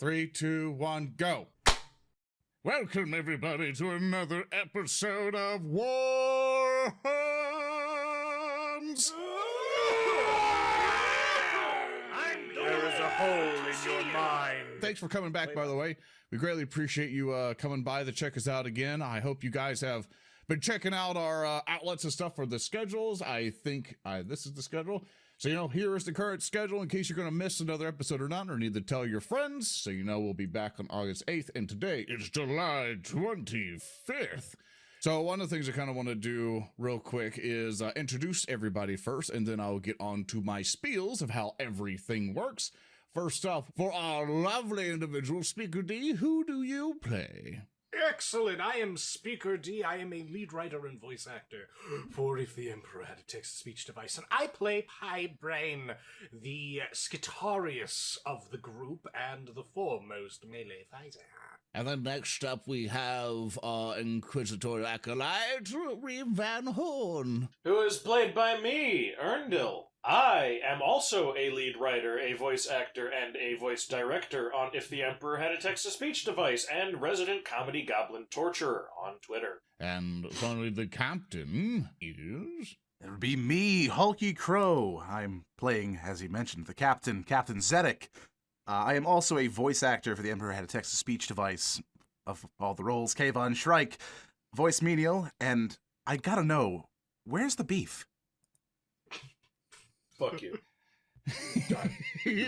3, 2, 1, go. Welcome, everybody, to another episode of WarHams. There is a hole in your mind. Thanks for coming back, by the way. We greatly appreciate you coming by to check us out again. I hope you guys have been checking out our outlets and stuff for the schedules. I think this is the schedule. So, here is the current schedule in case you're going to miss another episode or not, or need to tell your friends. So, we'll be back on August 8th, and today is July 25th. So, one of the things I kind of want to do real quick is introduce everybody first, and then I'll get on to my spiels of how everything works. First off, for our lovely individual, Speaker D, who do you play? Excellent. I am Speaker D. I am a lead writer and voice actor for If the Emperor Had a Text-to-Speech Device, and I play Braine, the Skitarius of the group and the foremost melee fighter. And then next up we have Inquisitor Acolyte, Reeb Van Horn. Who is played by me, Earndil. I am also a lead writer, a voice actor, and a voice director on If the Emperor Had a Text-to-Speech Device and resident comedy goblin torturer on Twitter. And finally the captain is... It would be me, HulkyKrow. I'm playing, as you mentioned, the Captain Zedek. I am also a voice actor for The Emperor Had a Text-to-Speech Device of all the roles, Kayvon Shrike, voice menial, and I gotta know, where's the beef? Fuck you.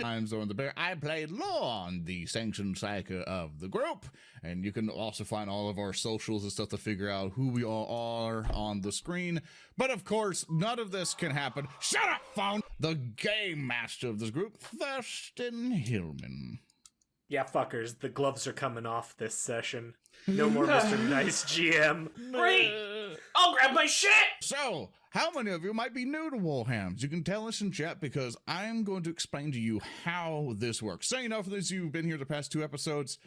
I'm ZoranTheBear. I played Lorn, the sanctioned psyker of the group, and you can also find all of our socials and stuff to figure out who we all are on the screen. But of course, none of this can happen. Shut up, phone! The game master of this group, Thurston Hillman. Yeah, fuckers, the gloves are coming off this session. No more Mr. Nice GM. Great! I'll grab my shit! So, how many of you might be new to WarHams? You can tell us in chat because I'm going to explain to you how this works. So, for those of you who've been here the past 2 episodes,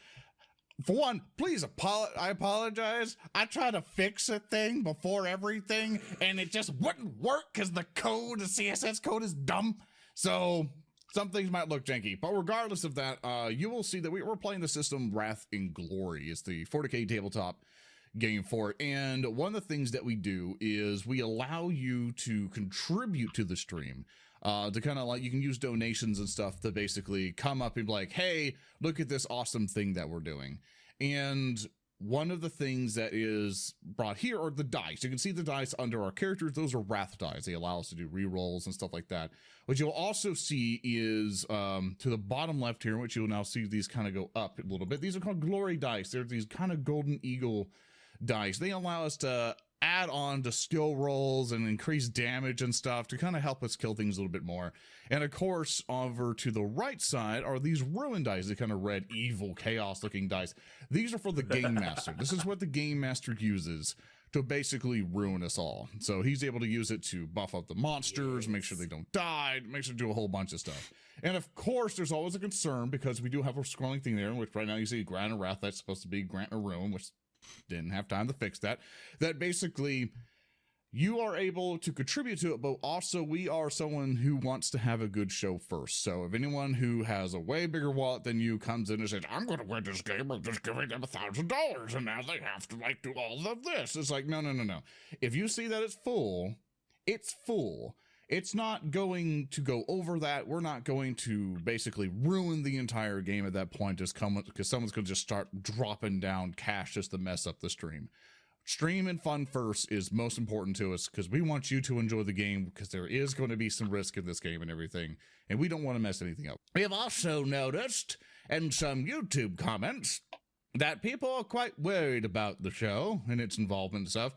for one, please, I apologize. I tried to fix a thing before everything, and it just wouldn't work because the CSS code is dumb. So, some things might look janky, but regardless of that, you will see that we're playing the system Wrath and Glory. It's the 40k tabletop game for it, and one of the things that we do is we allow you to contribute to the stream, to kind of like, you can use donations and stuff to basically come up and be like, hey, look at this awesome thing that we're doing. And one of the things that is brought here are the dice. You can see the dice under our characters. Those are Wrath dice. They allow us to do rerolls and stuff like that. What you'll also see is to the bottom left here, which you'll now see these kind of go up a little bit. These are called glory dice. They're these kind of golden eagle dice. They allow us to add on to skill rolls and increase damage and stuff to kind of help us kill things a little bit more. And of course, over to the right side are these ruin dice, the kind of red, evil, chaos looking dice. These are for the game master. This is what the game master uses to basically ruin us all. So he's able to use it to buff up the monsters, make sure they don't die, make sure to do a whole bunch of stuff. And of course, there's always a concern because we do have a scrolling thing there, which right now you see Grant and Wrath, that's supposed to be Grant and Ruin, which didn't have time to fix that. That basically you are able to contribute to it, but also we are someone who wants to have a good show first. So if anyone who has a way bigger wallet than you comes in and says, I'm going to win this game, I'm just giving them $1,000 and now they have to do all of this. It's like, no. If you see that it's full, it's full. It's not going to go over that. We're not going to basically ruin the entire game at that point just because someone's going to just start dropping down cash just to mess up the stream. Stream and fun first is most important to us because we want you to enjoy the game because there is going to be some risk in this game and everything, and we don't want to mess anything up. We have also noticed in some YouTube comments that people are quite worried about the show and its involvement and stuff.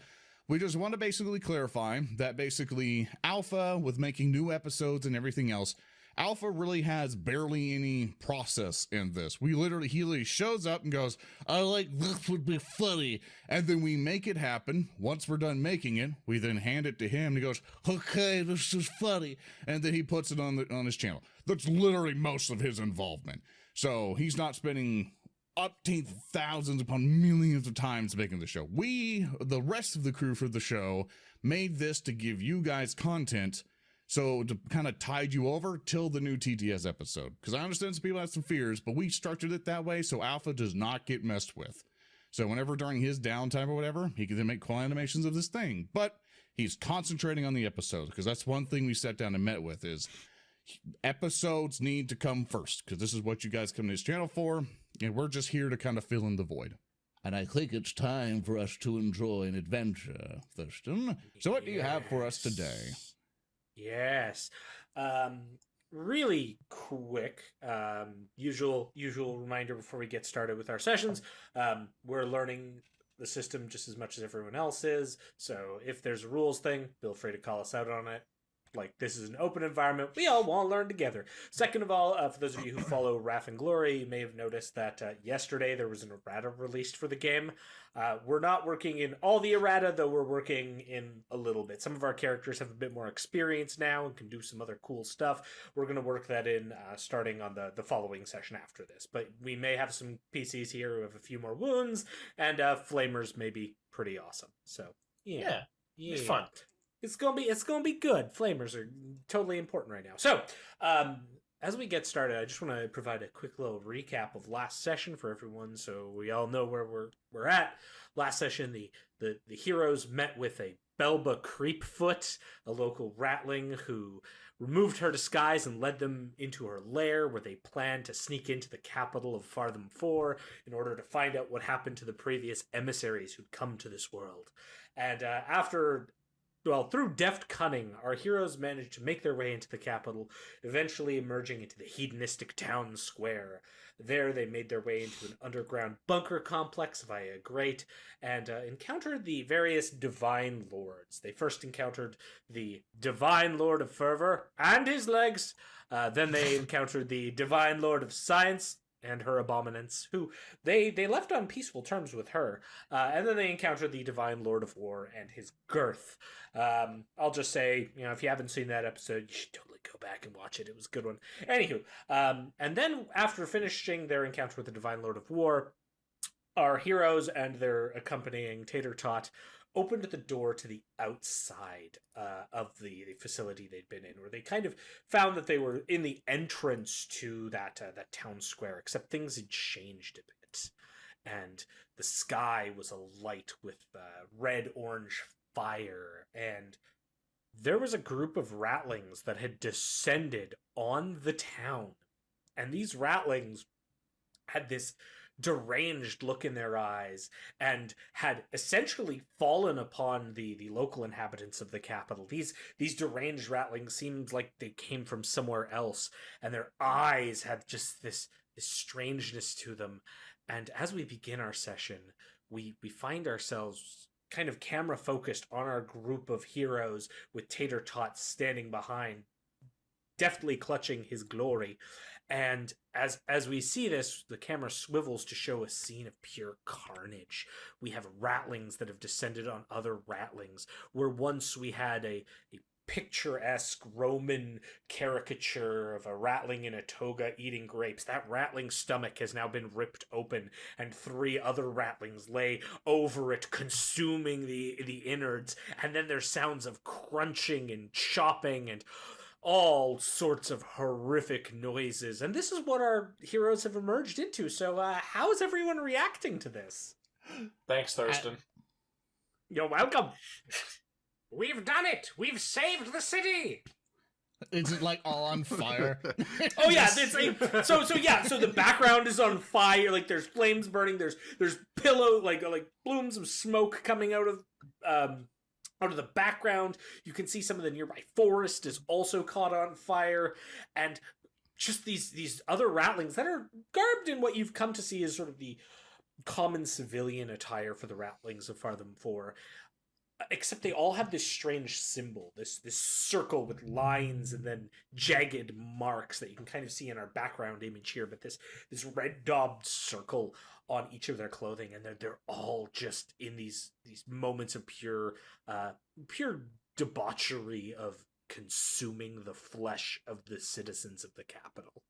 We just want to basically clarify that basically Alpha, with making new episodes and everything else, Alpha really has barely any process in this. He literally shows up and goes, I like this would be funny. And then we make it happen. Once we're done making it, we then hand it to him and he goes, okay, this is funny. And then he puts it on his channel. That's literally most of his involvement. So he's not spending upteen thousands upon millions of times making the show. We, the rest of the crew for the show, made this to give you guys content So to kind of tide you over till the new TTS episode, because I understand some people have some fears, but we structured it that way so Alpha does not get messed with. So whenever during his downtime or whatever, he can then make cool animations of this thing. But he's concentrating on the episodes, because that's one thing we sat down and met with is episodes need to come first, because this is what you guys come to this channel for, and we're just here to kind of fill in the void. And I think it's time for us to enjoy an adventure, Thurston. So what do you have for us today? Yes. Really quick, usual reminder before we get started with our sessions. We're learning the system just as much as everyone else is. So if there's a rules thing, feel free to call us out on it. Like, this is an open environment. We all want to learn together. Second of all, for those of you who follow Wrath and Glory, you may have noticed that yesterday there was an errata released for the game. We're not working in all the errata, though we're working in a little bit. Some of our characters have a bit more experience now and can do some other cool stuff. We're going to work that in starting on the following session after this. But we may have some PCs here who have a few more wounds, and Flamers may be pretty awesome. So, yeah. It's fun. It's gonna be good. Flamers are totally important right now. So, as we get started, I just want to provide a quick little recap of last session for everyone, so we all know where we're at. Last session, the heroes met with a Belba Creepfoot, a local Ratling, who removed her disguise and led them into her lair, where they planned to sneak into the capital of Fartham 4 in order to find out what happened to the previous emissaries who'd come to this world. And through deft cunning, our heroes managed to make their way into the capital, eventually emerging into the hedonistic town square. There, they made their way into an underground bunker complex via a grate, and encountered the various divine lords. They first encountered the Divine Lord of Fervor and his legs. Then they encountered the Divine Lord of Science and her abominants, who they left on peaceful terms with her. And then they encountered the Divine Lord of War and his girth. I'll just say, if you haven't seen that episode, you should totally go back and watch it. It was a good one. Anywho, and then after finishing their encounter with the Divine Lord of War, our heroes and their accompanying Tater Tot opened the door to the outside of the facility they'd been in, where they kind of found that they were in the entrance to that town square, except things had changed a bit. And the sky was alight with red-orange fire, and there was a group of Ratlings that had descended on the town. And these Ratlings had this deranged look in their eyes and had essentially fallen upon the local inhabitants of the capital. These deranged Ratlings seemed like they came from somewhere else, and their eyes had just this strangeness to them. And as we begin our session, we find ourselves kind of camera focused on our group of heroes, with Tater Tot standing behind, deftly clutching his glory. And as we see this, the camera swivels to show a scene of pure carnage. We have Ratlings that have descended on other Ratlings, where once we had a picturesque Roman caricature of a Ratling in a toga eating grapes. That Ratling's stomach has now been ripped open, and 3 other Ratlings lay over it, consuming the innards. And then there's sounds of crunching and chopping and all sorts of horrific noises. And this is what our heroes have emerged into. So how is everyone reacting to this? Thanks, Thurston. You're welcome. We've done it! We've saved the city! Is it like all on fire? Oh yeah, it's like so the background is on fire, like there's flames burning, there's pillow like plumes of smoke coming out of the background. You can see some of the nearby forest is also caught on fire, and just these other Ratlings that are garbed in what you've come to see as sort of the common civilian attire for the Ratlings of Fartham 4. Except they all have this strange symbol, this circle with lines and then jagged marks that you can kind of see in our background image here, but this red daubed circle on each of their clothing, and they're all just in these moments of pure debauchery of consuming the flesh of the citizens of the capital.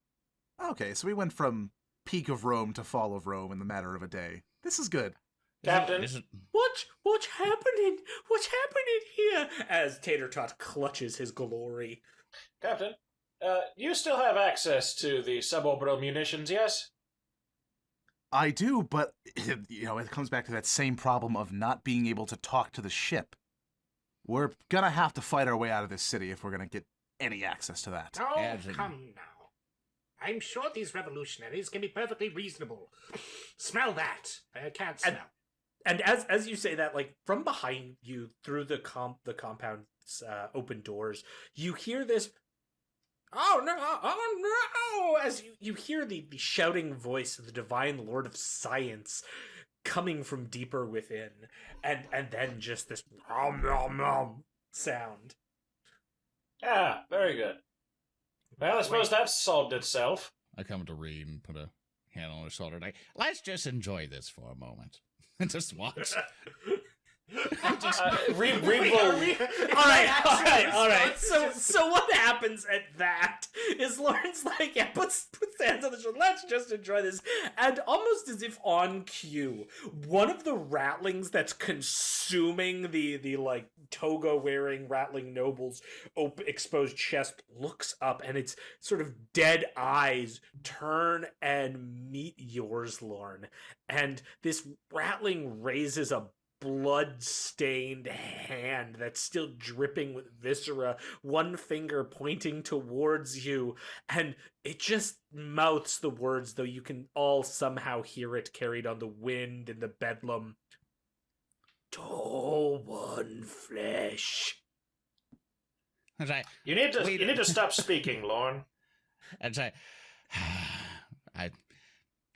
Okay, so we went from peak of Rome to fall of Rome in the matter of a day. This is good. Captain, What's happening? What's happening here? As Tater Tot clutches his glory. Captain, you still have access to the suborbital munitions, yes? I do, but, it comes back to that same problem of not being able to talk to the ship. We're gonna have to fight our way out of this city if we're gonna get any access to that. Oh, As in- come now. I'm sure these revolutionaries can be perfectly reasonable. Smell that. I can't smell. And as you say that, like from behind you through the compound's open doors, you hear this. Oh no! As you hear the shouting voice of the Divine Lord of Science coming from deeper within, and then just this nom nom nom sound. Ah, very good. Well, I suppose that's solved itself. I come to Reeb and put a hand on his shoulder. Like, let's just enjoy this for a moment and just watch. Reeb will... All right. So what happens at that is Lorn's like, yeah, puts hands on the shoulder. Let's just enjoy this, and almost as if on cue, one of the ratlings that's consuming the like toga wearing Ratling nobles exposed chest looks up, and its sort of dead eyes turn and meet yours, Lorn, and this Ratling raises a blood-stained hand that's still dripping with viscera, one finger pointing towards you, and it just mouths the words, though you can all somehow hear it carried on the wind in the bedlam. Tall one flesh. And I, You need to stop speaking, Lorn. and I,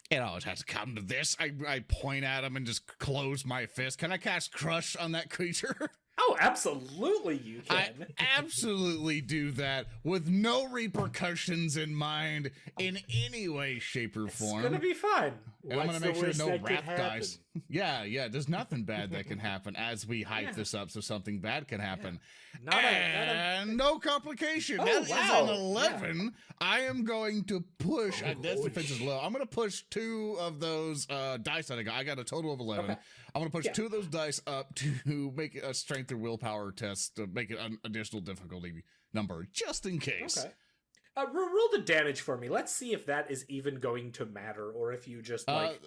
it always has to come to this. I point at him and just close my fist. Can I cast Crush on that creature? Oh, absolutely you I can. absolutely do that with no repercussions in mind in any way, shape, or form. It's gonna be fine. And I'm What's gonna make the sure worst no that could wrath happen? dice. Yeah, there's nothing bad that can happen as we hype this up so something bad can happen. And no complication. Oh, That is wow. an 11. I am going to push. This defense is low. I'm going to push 2 of those dice that I got. I got a total of 11. Okay. I'm going to push Yeah. 2 of those dice up to make it a strength or willpower test to make it an additional difficulty number, just in case. Okay. Roll the damage for me. Let's see if that is even going to matter, or if you just like.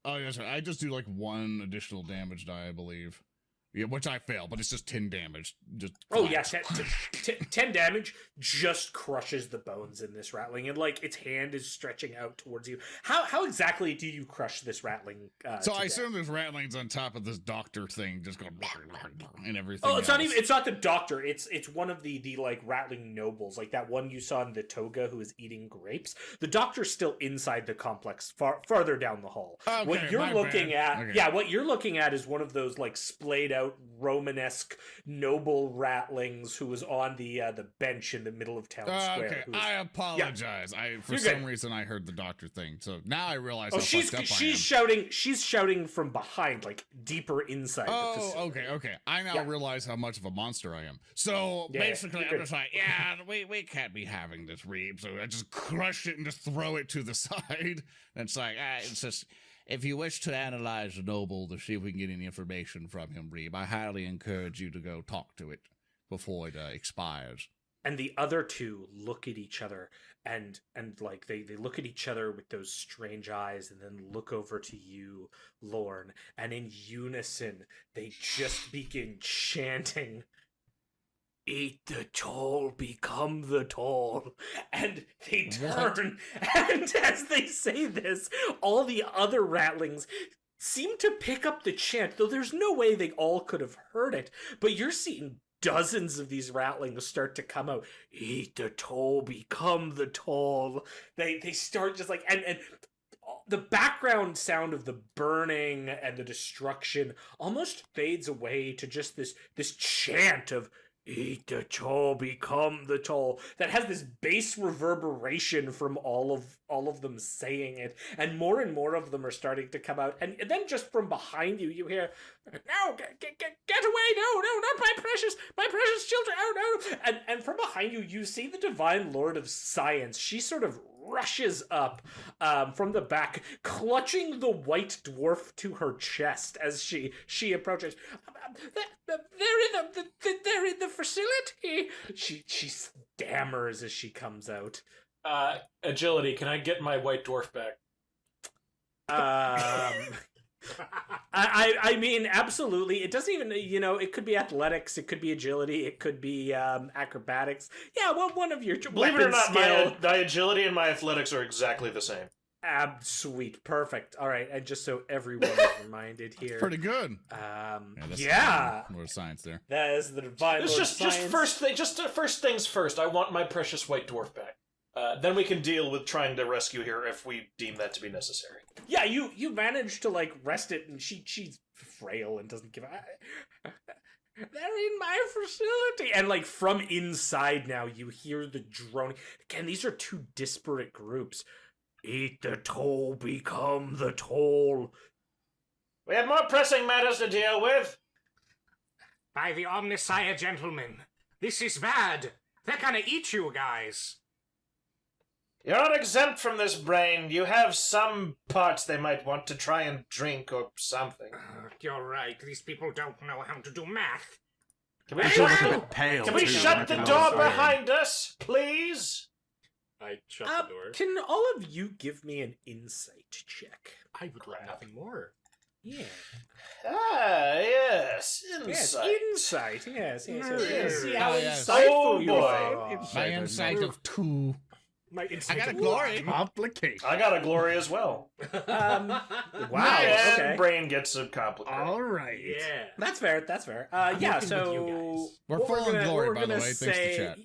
Oh, yes, sir. I just do like 1 additional damage die, I believe. Yeah, which I fail, but it's just 10 damage. Just Oh flat. yeah, 10 damage just crushes the bones in this Ratling, and like its hand is stretching out towards you. How exactly do you crush this Ratling? So to I death? assume there's ratlings on top of this doctor thing, just going and everything. Oh, it's not else. even. It's not the doctor. It's one of the like Ratling nobles, like that one you saw in the toga who is eating grapes. The doctor's still inside the complex, farther down the hall. Okay, what you're my looking bad. at, Okay. yeah, what you're looking at is one of those like splayed out Romanesque noble Ratlings who was on the bench in the middle of town square. Okay, who was- I apologize. For You're some good. reason I heard the doctor thing, so now I realize Oh, how she's fucked up she's shouting. She's shouting from behind, like deeper inside. the Oh, facility. okay. I now Yeah. realize how much of a monster I am. So Yeah, basically, you're I'm good. just like, yeah, we can't be having this, Reeb. So I just crush it and just throw it to the side. And it's like, it's just, if you wish to analyze the noble to see if we can get any information from him, Reeb, I highly encourage you to go talk to it before it expires. And the other two look at each other and like they look at each other with those strange eyes and then look over to you, Lorn, and in unison they just begin chanting, "Eat the tall, become the tall." And they turn, and as they say this, all the other Ratlings seem to pick up the chant, though there's no way they all could have heard it. But you're seeing dozens of these Ratlings start to come out. Eat the toll, become the toll. They start just like, and the background sound of the burning and the destruction almost fades away to just this chant of "Eat the toll, become the toll," that has this bass reverberation from all of them saying it, and more of them are starting to come out, and then just from behind you hear, "No, get away, no, not my precious children, oh no." And from behind you see the Divine Lord of Science. She sort of rushes up from the back, clutching the white dwarf to her chest as she approaches. They're in the facility. She stammers as she comes out. Agility, can I get my white dwarf back? I mean, absolutely. It doesn't even, it could be athletics, it could be agility, it could be acrobatics. Yeah, well, one of your Believe it or not, skill. my agility and my athletics are exactly the same. Sweet, perfect. All right, and just so everyone is reminded here, Pretty good. Yeah, More science there. that is the divine. It's Lord just science. first things first. I want my precious white dwarf back. Then we can deal with trying to rescue her if we deem that to be necessary. Yeah, you managed to rest it, and she's frail and doesn't give. They're in my facility, and from inside now you hear the droning. Again, these are two disparate groups. Eat the toll, become the toll. We have more pressing matters to deal with. By the Omnisire, gentlemen, this is bad. They're gonna eat you guys. You're not exempt from this, Braine. You have some parts they might want to try and drink or something. You're right. These people don't know how to do math. Can we Very shut, well. Pale, can we too, shut the nothing door else. behind us, please? I shut the door. Can all of you give me an insight check? I would like nothing more. Yeah. Ah, yes. Yes, Insight. insight. Yes. Yes. See how yes. insightful Oh, you boy. are. My insight of 2. My I insight got a of glory. Complication. I got a glory as well. Wow. And Okay. Braine gets a compliment. All right. Yeah. That's fair. That's fair. Yeah. working with So you guys. We're what full on gonna- glory, what we're by the gonna way, thanks to say- chat.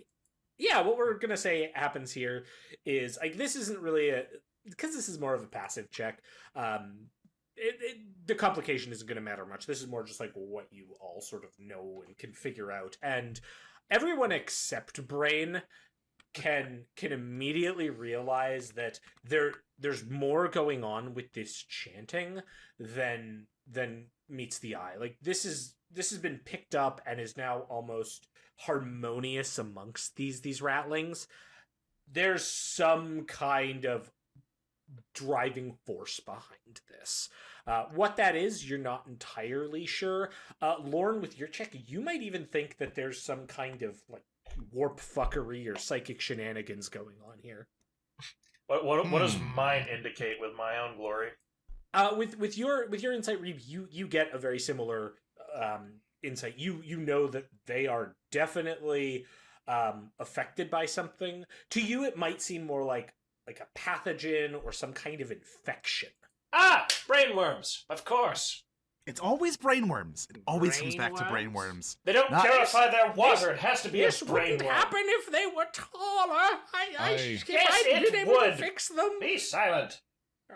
Yeah, what we're gonna say happens here is this isn't really because this is more of a passive check. The complication isn't going to matter much. This is more just what you all sort of know and can figure out, and everyone except Braine can immediately realize that there's more going on with this chanting than meets the eye. This has been picked up and is now almost harmonious amongst these rattlings. There's some kind of driving force behind this. What that is, you're not entirely sure. Lorn, with your check, you might even think that there's some kind of warp fuckery or psychic shenanigans going on here. What does mine indicate with my own glory? With your insight, Reeb, you get a very similar insight. You know that they are definitely affected by something. To you, it might seem more like a pathogen or some kind of infection. Ah, brainworms, of course. It's always brainworms. It always comes back to Brainworms? brainworms. They don't Not- purify their water. It has to be This a wouldn't brainworm. happen if they were taller. If Yes, I'd it been able to would. fix them. Be silent.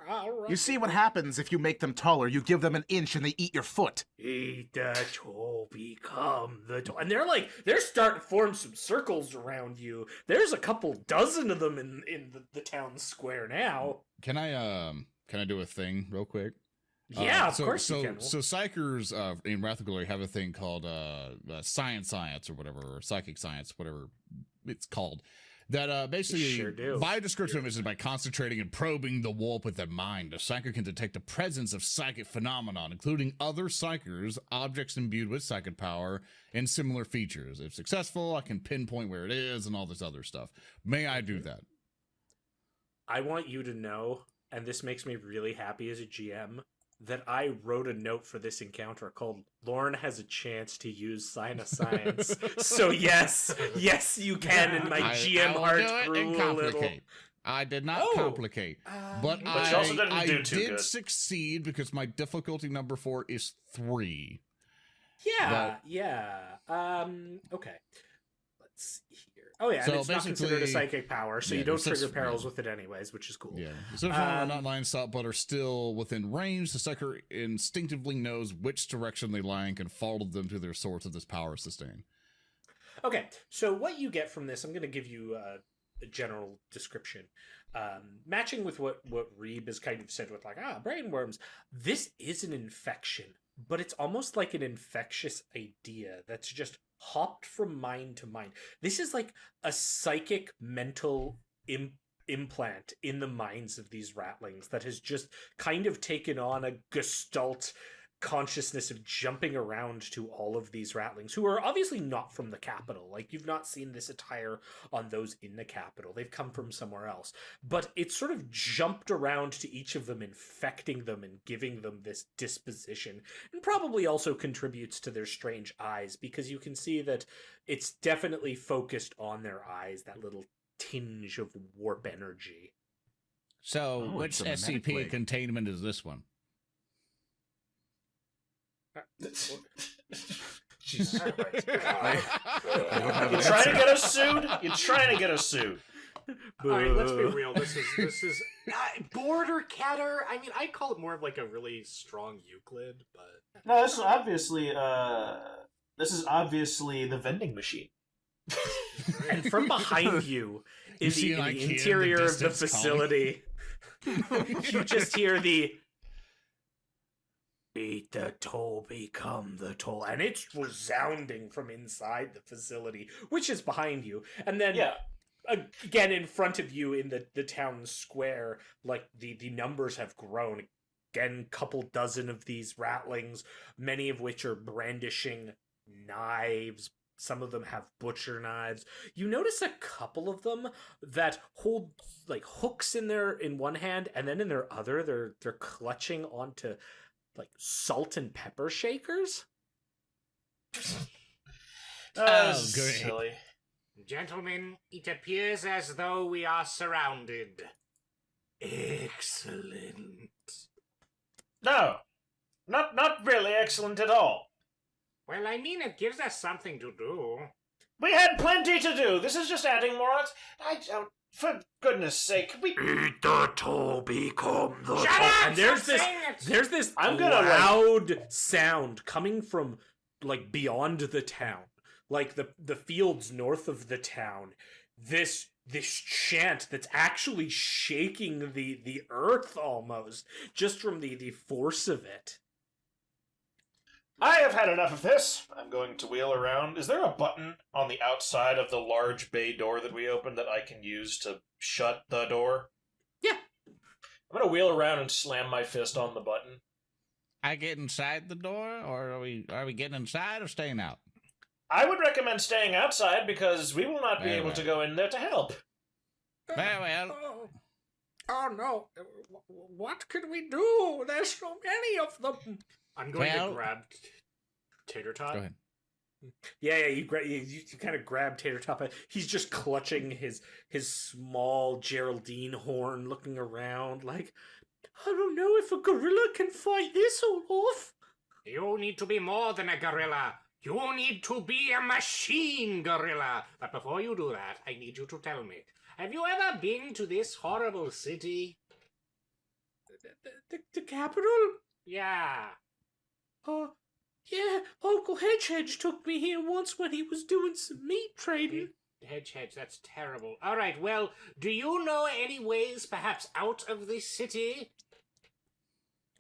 All right. You see what happens if you make them taller. You give them an inch and they eat your foot. Eat the toe, become the toe. And they're starting to form some circles around you. There's a couple dozen of them in the town square now. Can I do a thing real quick? Yeah, of so, course so, you can. So psychers in Wrath of Glory have a thing called science or whatever, or psychic science, whatever it's called. That basically, Sure do. by description of it, is by concentrating and probing the warp with their mind, a psyker can detect the presence of psychic phenomenon, including other psykers, objects imbued with psychic power, and similar features. If successful, I can pinpoint where it is and all this other stuff. May I do that? I want you to know, and this makes me really happy as a GM, that I wrote a note for this encounter called Lorn has a chance to use Sign of Science. So yes, you can, and my GM will heart do it grew and a little. complicate. I did not Oh. complicate, but But she also didn't I do too did good. succeed because my difficulty number 4 is 3. Yeah. Okay. Let's see here. Oh yeah, So and it's not considered a basically- psychic power, so yeah, you don't it's just- trigger perils yeah. with it anyways, which is cool. Yeah, so not line stop, but are still within range. The psyker instinctively knows which direction they lie and can follow them to their source of this power sustain. Okay, so what you get from this, I'm going to give you a general description. Matching with what Reeb has kind of said with brainworms, this is an infection, but it's almost like an infectious idea that's just hopped from mind to mind. This is like a psychic mental implant in the minds of these rattlings that has just kind of taken on a gestalt consciousness of jumping around to all of these ratlings who are obviously not from the capital. Like, you've not seen this attire on those in the capital. They've come from somewhere else. But it's sort of jumped around to each of them, infecting them and giving them this disposition, and probably also contributes to their strange eyes, because you can see that it's definitely focused on their eyes, that little tinge of warp energy. So, which it's a SCP magnetic containment is this one? Jesus Christ. You trying to get us sued? You trying to get us sued? All right, let's be real. This is border catter. I mean, I'd call it more of like a really strong Euclid, but No, this is obviously the vending machine. And from behind you, in see the an IKEA in the interior of the distance facility, you just hear the "Beat the toll, become the toll," and it's resounding from inside the facility, which is behind you. And then, Yeah. again, in front of you in the town square, like, the numbers have grown. Again, couple dozen of these ratlings, many of which are brandishing knives. Some of them have butcher knives. You notice a couple of them that hold like hooks in one hand, and then in their other, they're clutching onto like salt and pepper shakers. Oh, This is great. silly. gentlemen, it appears as though we are surrounded. Excellent. No, not really excellent at all. Well, I mean, it gives us something to do. We had plenty to do. This is just adding more. I don't. For goodness sake, we. Beat the toll, become the Shut toll. up! And there's Stop saying it! there's this I'm gonna, loud sound coming from like beyond the town, like the fields north of the town. This chant that's actually shaking the earth almost, just from the force of it. I have had enough of this. I'm going to wheel around. Is there a button on the outside of the large bay door that we opened that I can use to shut the door? Yeah. I'm going to wheel around and slam my fist on the button. I get inside the door, or are we getting inside or staying out? I would recommend staying outside because we will not be Very able well. to go in there to help. Very well. Oh no! What can we do? There's so many of them. I'm going Well- to grab Tater Tot. Go ahead. Yeah, you kind of grab Tater Tot. He's just clutching his small Geraldine horn, looking around like, I don't know if a gorilla can fight this all off. You need to be more than a gorilla. You need to be a machine gorilla. But before you do that, I need you to tell me, have you ever been to this horrible city? The capital? Yeah. Yeah, Uncle Hedge took me here once when he was doing some meat trading. Hedge, that's terrible. All right, well, do you know any ways perhaps out of this city?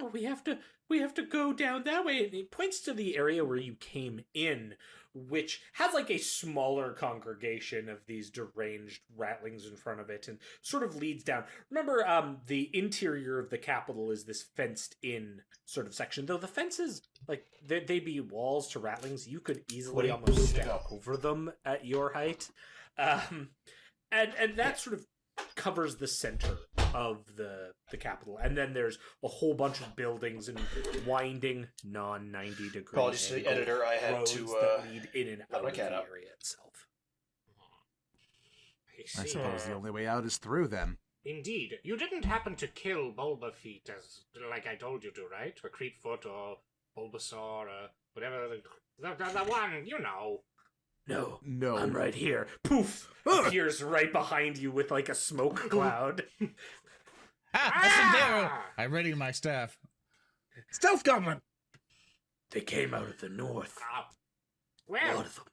Oh, we have to go down that way. And he points to the area where you came in, which has like a smaller congregation of these deranged ratlings in front of it, and sort of leads down. Remember, the interior of the capital is this fenced-in sort of section. Though the fences, like they'd be walls to ratlings, you could easily almost step over them at your height, and that sort of covers the center of the capital, and then there's a whole bunch of buildings and winding non-90 degree Apologies to the editor, I had roads to, that lead in and let out my of cat the out. area itself. I suppose the only way out is through then. Indeed. You didn't happen to kill Bulbafeet, as like I told you to, right? Or Creepfoot, or Bulbasaur, or whatever the one, you know. No, I'm right here. Poof! Appears right behind you with like a smoke cloud. Sendero! I ready my staff. Stealth goblin! They came out of the north. A Well, lot of them.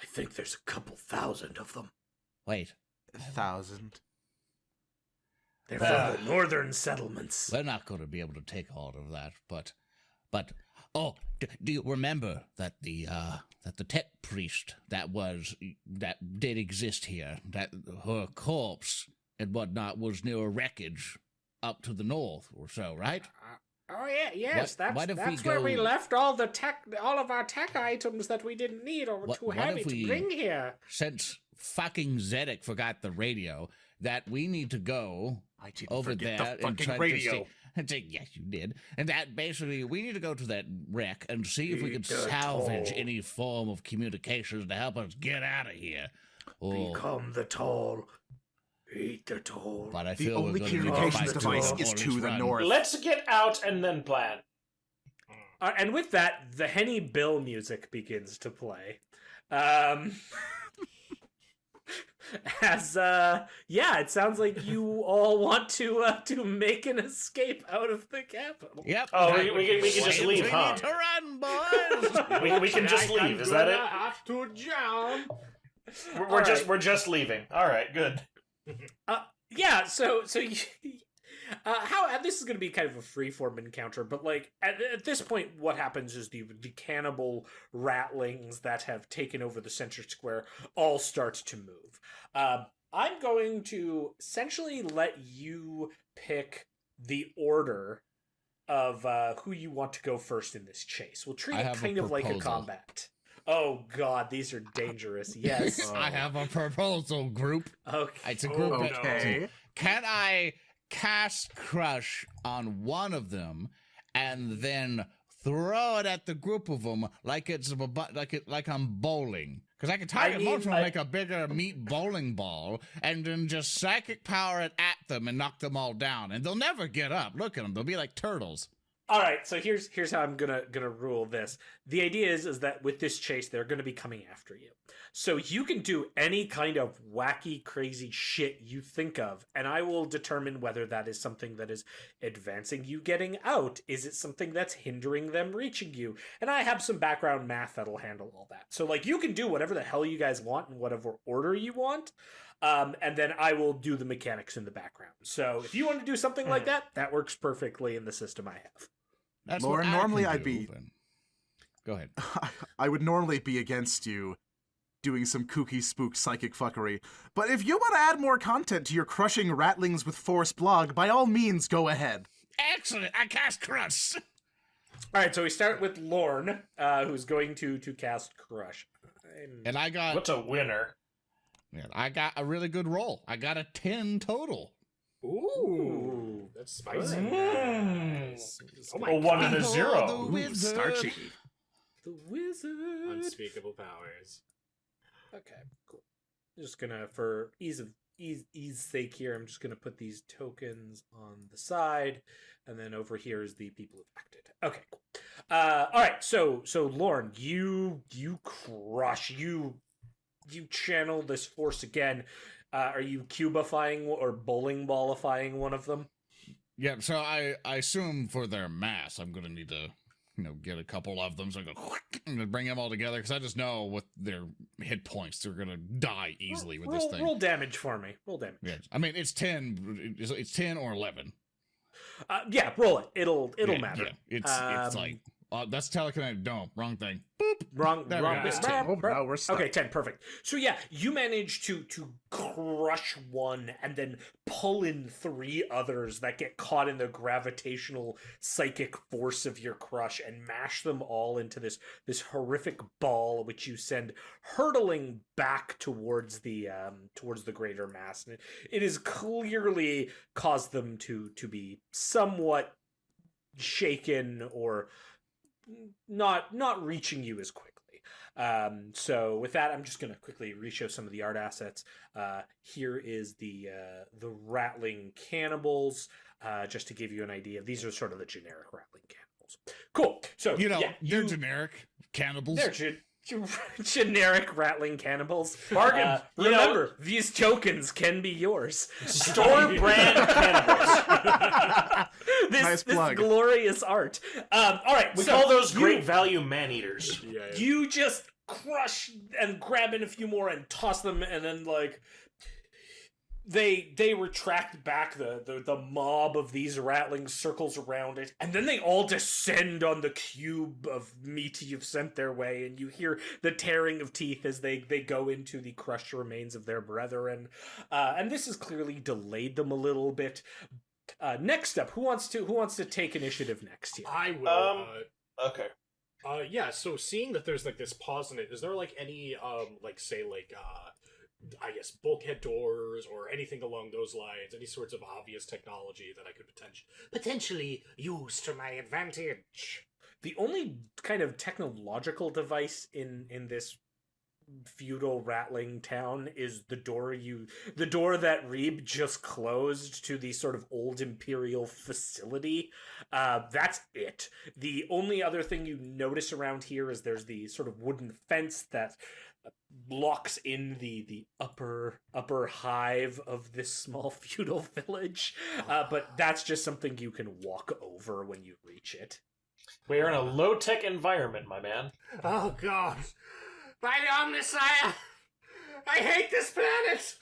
I think there's a couple thousand of them. Wait, 1,000. They're from the northern settlements. we're not going to be able to take all of that, but do you remember that the tech priest that did exist here, that her corpse and whatnot was near a wreckage up to the north or so, right? Oh yeah, yes, What if that's we where we go- left all of our tech items that we didn't need or were too What heavy if to we- bring here. Since fucking Zedek forgot the radio, that we need to go I didn't over forget there the and fucking try radio. to say, yes, you did. And that basically, we need to go to that wreck and see if we can Eat the salvage toll. any form of communications to help us get out of here. Oh, Become the toll. Eat the toll. but I The feel only we're gonna need to communications fight device to is or to least the run. north. Let's get out and then plan. And with that, the Henny Bill music begins to play. It sounds like you all want to make an escape out of the capital. Yep. Oh, we can just leave, we huh? need to run, boys. We can just leave. Is that it? Have to jump. We're just leaving. All right, good. Yeah, so you, this is going to be kind of a freeform encounter, but like at this point, what happens is the cannibal ratlings that have taken over the center square all start to move. I'm going to essentially let you pick the order of who you want to go first in this chase. We'll treat I it have a kind of like a proposal. combat. Oh God, these are dangerous. Yes. I have a proposal, group. Okay. It's a group. Okay. Can I cast Crush on one of them and then throw it at the group of them like it's like I'm bowling? Because I can target mean, one of them like a bigger meat bowling ball and then just psychic power it at them and knock them all down, and they'll never get up. Look at them; they'll be like turtles. All right, so here's how I'm gonna rule this. The idea is that with this chase, they're gonna be coming after you. So you can do any kind of wacky, crazy shit you think of, and I will determine whether that is something that is advancing you getting out. Is it something that's hindering them reaching you? And I have some background math that'll handle all that. So like you can do whatever the hell you guys want in whatever order you want. And then I will do the mechanics in the background. So if you want to do something like that, that works perfectly in the system I have. That's Lauren, what I normally can I'd do, be- but- Go ahead. I would normally be against you doing some kooky spook psychic fuckery, but if you want to add more content to your crushing ratlings with force blog, by all means, go ahead. Excellent. I cast Crush. All right, so we start with Lorn, who's going to cast Crush. And I got What's a winner? a really good roll. I got a 10 total. Ooh, That's spicy. Oh my A 1 and a Behold 0. the Ooh, wizard. starchy. the wizard. Unspeakable powers. Okay, cool. I'm just gonna, for ease sake here, I'm just gonna put these tokens on the side, and then over here is the people who've acted. Okay, cool. All right, so Lorn, you crush, you channel this force again. Are you cubifying or bowling ballifying one of them? Yeah, so I assume for their mass, I'm going to need to, get a couple of them. So I go and bring them all together because I just know with their hit points, they're going to die easily with this thing. Roll damage for me. Roll damage. Yeah, I mean, it's 10. It's 10 or 11. Yeah, roll it. It'll Yeah, matter. Yeah, it's like, that's telekinetic. No, wrong thing. Wrong. There we go. It's 10. Oh, no, we're stuck. Okay, 10, perfect. So yeah, you manage to crush one and then pull in 3 others that get caught in the gravitational psychic force of your crush and mash them all into this horrific ball, which you send hurtling back towards the greater mass. And it has clearly caused them to be somewhat shaken or not reaching you as quickly. So with that, I'm just going to quickly reshow some of the art assets. Here is the Ratling cannibals, just to give you an idea. These are sort of the generic Ratling cannibals. Cool. So they're generic cannibals. They're generic Ratling cannibals. Bargain. Remember, these tokens can be yours. Store brand cannibals. Nice This plug. glorious art. All right, We so call those you- great value man-eaters. You just crush and grab in a few more and toss them, and then they retract back. The mob of these ratlings circles around it, and then they all descend on the cube of meat you've sent their way, and you hear the tearing of teeth as they go into the crushed remains of their brethren. And this has clearly delayed them a little bit, Next up, who wants to take initiative next here? I will. Okay. Yeah. So seeing that there's like this pause in it, is there like any I guess bulkhead doors or anything along those lines? Any sorts of obvious technology that I could potentially use to my advantage? The only kind of technological device in this feudal Ratling town is the door that Reeb just closed to the sort of old imperial facility. That's it. The only other thing you notice around here is there's the sort of wooden fence that blocks in the upper hive of this small feudal village. But that's just something you can walk over when you reach it. We're in a low-tech environment, my man. Oh God! By the Omnisire, I hate this planet.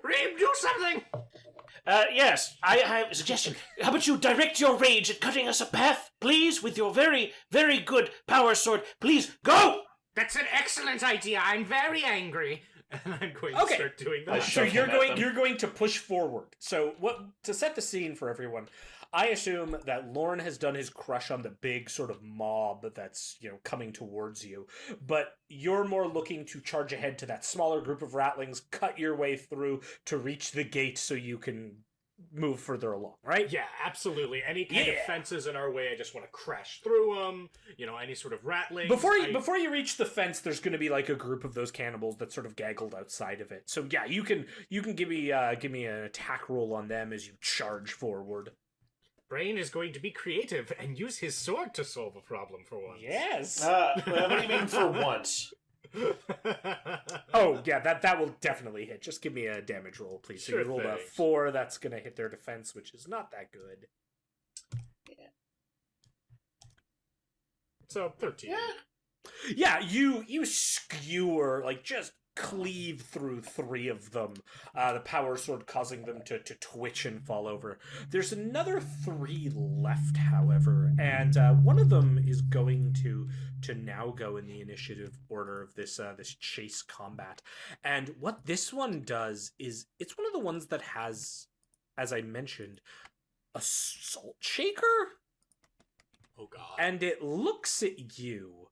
Reeb, do something. Yes, I have a suggestion. How about you direct your rage at cutting us a path, please, with your very, very good power sword. Please, go! That's an excellent idea. I'm very angry. And I'm going to start doing that. So you're going to push forward. So to set the scene for everyone, I assume that Lorn has done his crush on the big sort of mob that's, coming towards you, but you're more looking to charge ahead to that smaller group of Ratlings, cut your way through to reach the gate so you can move further along, right? Yeah, absolutely. Any kind of fences in our way, I just want to crash through them. Any sort of rattling. Before you reach the fence, there's going to be like a group of those cannibals that sort of gaggled outside of it. So yeah, you can give me an attack roll on them as you charge forward. Braine is going to be creative and use his sword to solve a problem for once. Yes. What do you mean for once? Oh, yeah, that will definitely hit. Just give me a damage roll, please. So Sure you rolled a thing. 4, that's going to hit their defense, which is not that good. So 13. Yeah, you skewer, like, just cleave through 3 of them, the power sword causing them to twitch and fall over. There's another 3 left, however, and one of them is going to now go in the initiative order of this chase combat. And what this one does is it's one of the ones that has, as I mentioned, a salt shaker. Oh God. And it looks at you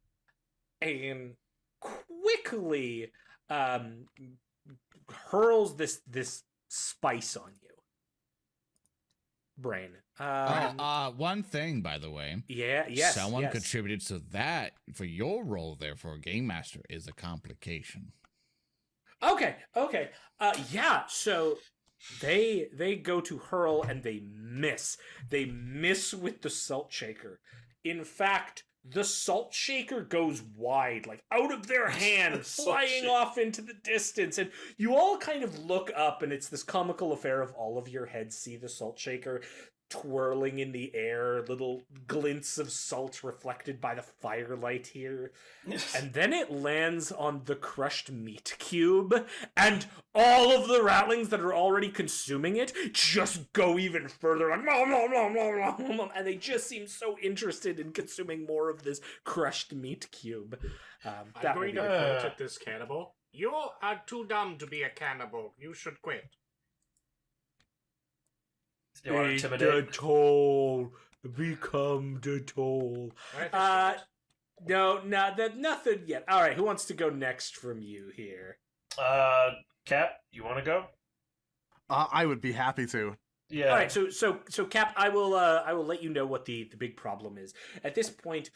and quickly hurls this spice on you, Braine. One thing, by the way. Yes. Contributed, so that for your role there for a game master is a complication. Okay. Yeah. So they go to hurl and they miss. They miss with the salt shaker. In fact, the salt shaker goes wide, like out of their hand, flying off into the distance. And you all kind of look up, and it's this comical affair of all of your heads see the salt shaker twirling in the air, little glints of salt reflected by the firelight here. And then it lands on the crushed meat cube, and all of the Ratlings that are already consuming it just go even further, like, nom, nom, nom, nom, nom, nom, and they just seem so interested in consuming more of this crushed meat cube. I'm going to approach at this cannibal. You are too dumb to be a cannibal. You should quit. You want to intimidate? The toll. Become the toll. No, nothing yet. All right, who wants to go next from you here? Cap, you want to go? I would be happy to. Yeah. All right, so Cap, I will let you know what the big problem is. At this point,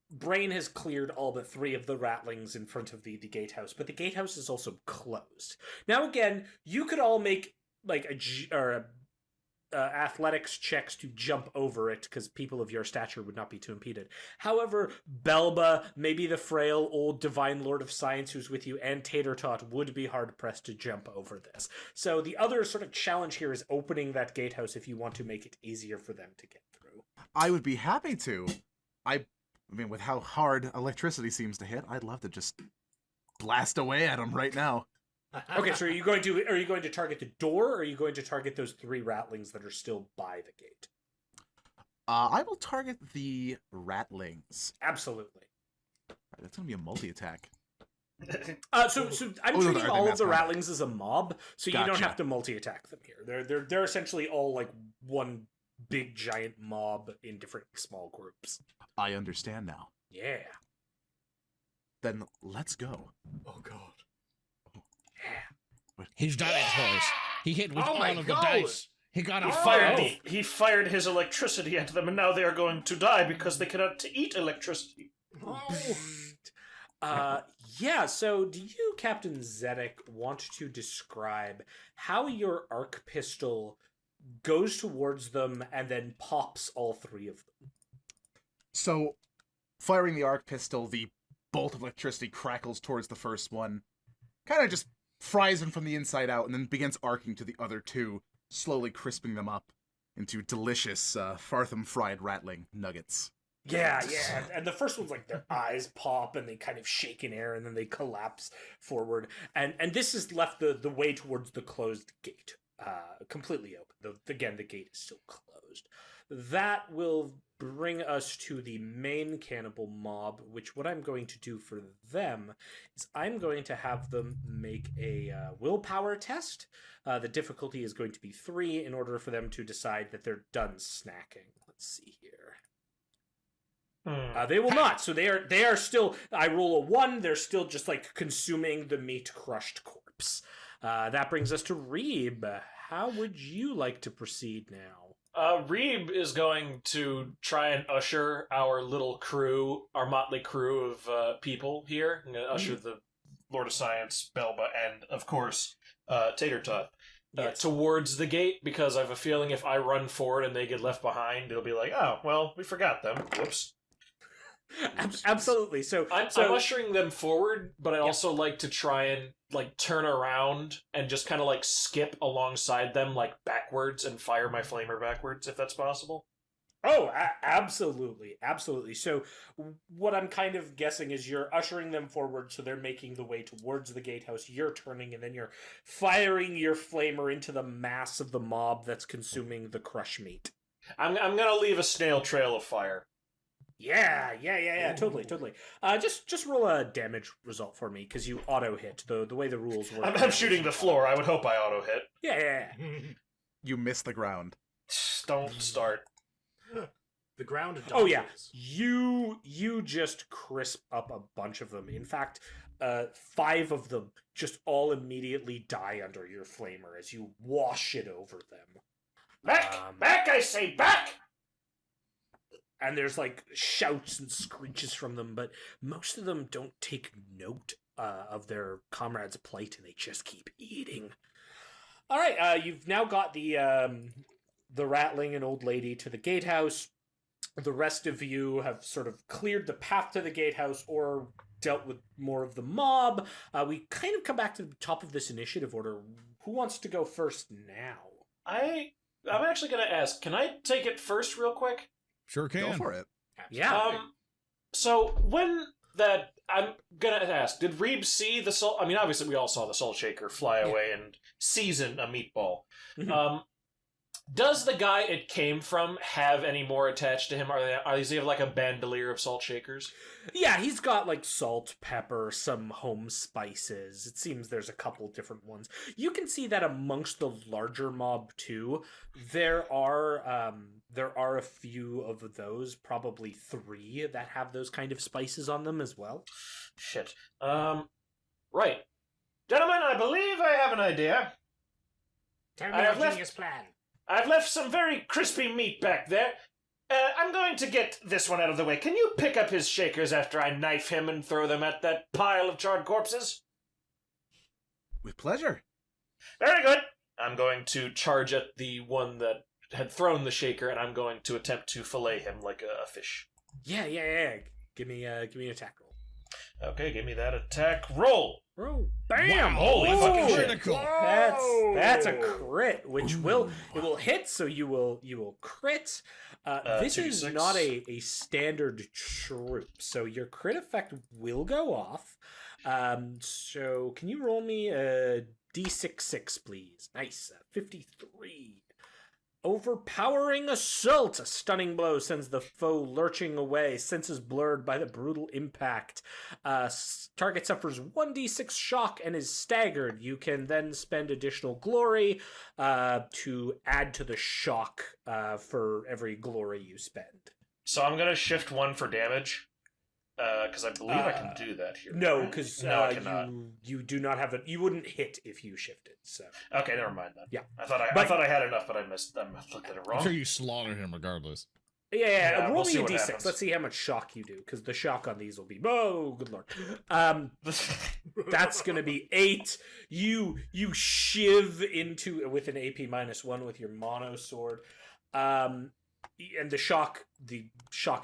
Braine has cleared all but 3 of the Ratlings in front of the gatehouse, but the gatehouse is also closed. Now again, you could all make like athletics checks to jump over it, because people of your stature would not be too impeded. However, Belba, maybe the frail old divine lord of science who's with you, and Tater Tot would be hard-pressed to jump over this. So the other sort of challenge here is opening that gatehouse if you want to make it easier for them to get through. I would be happy to. I mean, with how hard electricity seems to hit, I'd love to just blast away at them right now. Okay, so are you going to target the door, or are you going to target those 3 Ratlings that are still by the gate? I will target the Ratlings. Absolutely. That's going to be a multi-attack. So I'm Oh, no, treating no, all of that's the fine. Ratlings as a mob, so you don't Gotcha. have to multi-attack them here. They're essentially all like one big giant mob in different small groups. I understand now. Yeah. Then let's go. Oh god. He's done it, boys. He hit with Oh all my of God. the dice. He got a He fired his electricity at them, and now they are going to die because they cannot eat electricity. Yeah, so do you, Captain Zedek, want to describe how your arc pistol goes towards them and then pops all three of them? So, firing the arc pistol, the bolt of electricity crackles towards the first one, kind of just fries him from the inside out, and then begins arcing to the other two, slowly crisping them up into delicious Fartham fried Ratling nuggets. Yeah, and the first one's like their eyes pop and they kind of shake in air and then they collapse forward. And this has left the way towards the closed gate completely open. Again, the gate is still closed. That will bring us to the main cannibal mob, which what I'm going to do for them is I'm going to have them make a willpower test. The difficulty is going to be 3 in order for them to decide that they're done snacking. Let's see here. They will not. So they are still. I roll a 1. They're still just like consuming the meat crushed corpse. That brings us to Reeb. How would you like to proceed now? Reeb is going to try and usher our little crew, our motley crew of people here. I'm going to usher the Lord of Science, Belba, and of course Tater Tot towards the gate, because I have a feeling if I run forward and they get left behind, it'll be like, oh, well, we forgot them. Whoops. Absolutely. So I'm ushering them forward, but I also like to try and like turn around and just kind of like skip alongside them, like backwards, and fire my flamer backwards, if that's possible. Oh, absolutely. So what I'm kind of guessing is you're ushering them forward, so they're making the way towards the gatehouse. You're turning, and then you're firing your flamer into the mass of the mob that's consuming the crush meat. I'm gonna leave a snail trail of fire. Yeah. Totally. Just roll a damage result for me, because you auto hit. The way the rules work. I'm shooting the floor. I would hope I auto hit. Yeah. You miss the ground. Don't start. The ground. Oh yeah, you just crisp up a bunch of them. In fact, 5 of them just all immediately die under your flamer as you wash it over them. Back! I say back! And there's like shouts and screeches from them, but most of them don't take note of their comrades' plight, and they just keep eating. All right, you've now got the Ratling and old lady to the gatehouse. The rest of you have sort of cleared the path to the gatehouse or dealt with more of the mob. We kind of come back to the top of this initiative order. Who wants to go first now? I'm actually gonna ask, can I take it first real quick? Sure can. Go for it. Yeah. So when that, I'm gonna ask, did Reeb see the salt? I mean, obviously we all saw the salt shaker fly away and season a meatball. Mhm. Does the guy it came from have any more attached to him? Does he have like a bandolier of salt shakers? Yeah, he's got like salt, pepper, some home spices. It seems there's a couple different ones. You can see that amongst the larger mob too, there are a few of those, probably 3 that have those kind of spices on them as well. Shit. Right. Gentlemen, I believe I have an idea. Tell I me have your left- genius plan. I've left some very crispy meat back there. I'm going to get this one out of the way. Can you pick up his shakers after I knife him and throw them at that pile of charred corpses? With pleasure. Very good. I'm going to charge at the one that had thrown the shaker, and I'm going to attempt to fillet him like a fish. Yeah. Give me an attack roll. Okay, give me that attack roll. Bro, bam! Wow, Holy that's fucking shit. critical. That's a crit, which will hit. So you will crit. This is 2d6. not a standard troop, so your crit effect will go off. So can you roll me a d6, please? Nice, 53. Overpowering Assault. A stunning blow sends the foe lurching away, senses blurred by the brutal impact. Target suffers 1d6 shock and is staggered. You can then spend additional glory to add to the shock for every glory you spend. So I'm going to shift 1 for damage. Because I believe I can do that here. No, because I cannot. you do not have it. You wouldn't hit if you shifted. So Okay, never mind then. Yeah. I thought I had enough, but I looked at it wrong. I'm sure you slaughter him regardless. yeah, roll we'll me see a what d6. happens. Let's see how much shock you do, because the shock on these will be good lord. That's gonna be 8. You shiv into with an AP -1 with your mono sword. And the shock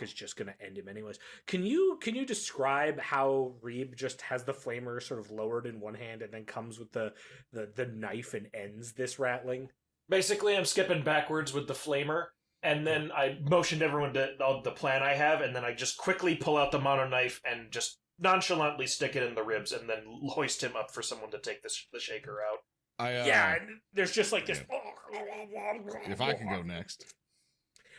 is just going to end him anyways. Can you describe how Reeb just has the flamer sort of lowered in one hand and then comes with the knife and ends this Ratling? Basically, I'm skipping backwards with the flamer, and then I motioned everyone to the plan I have, and then I just quickly pull out the mono knife and just nonchalantly stick it in the ribs, and then hoist him up for someone to take the shaker out. And there's just like this. If I can go next.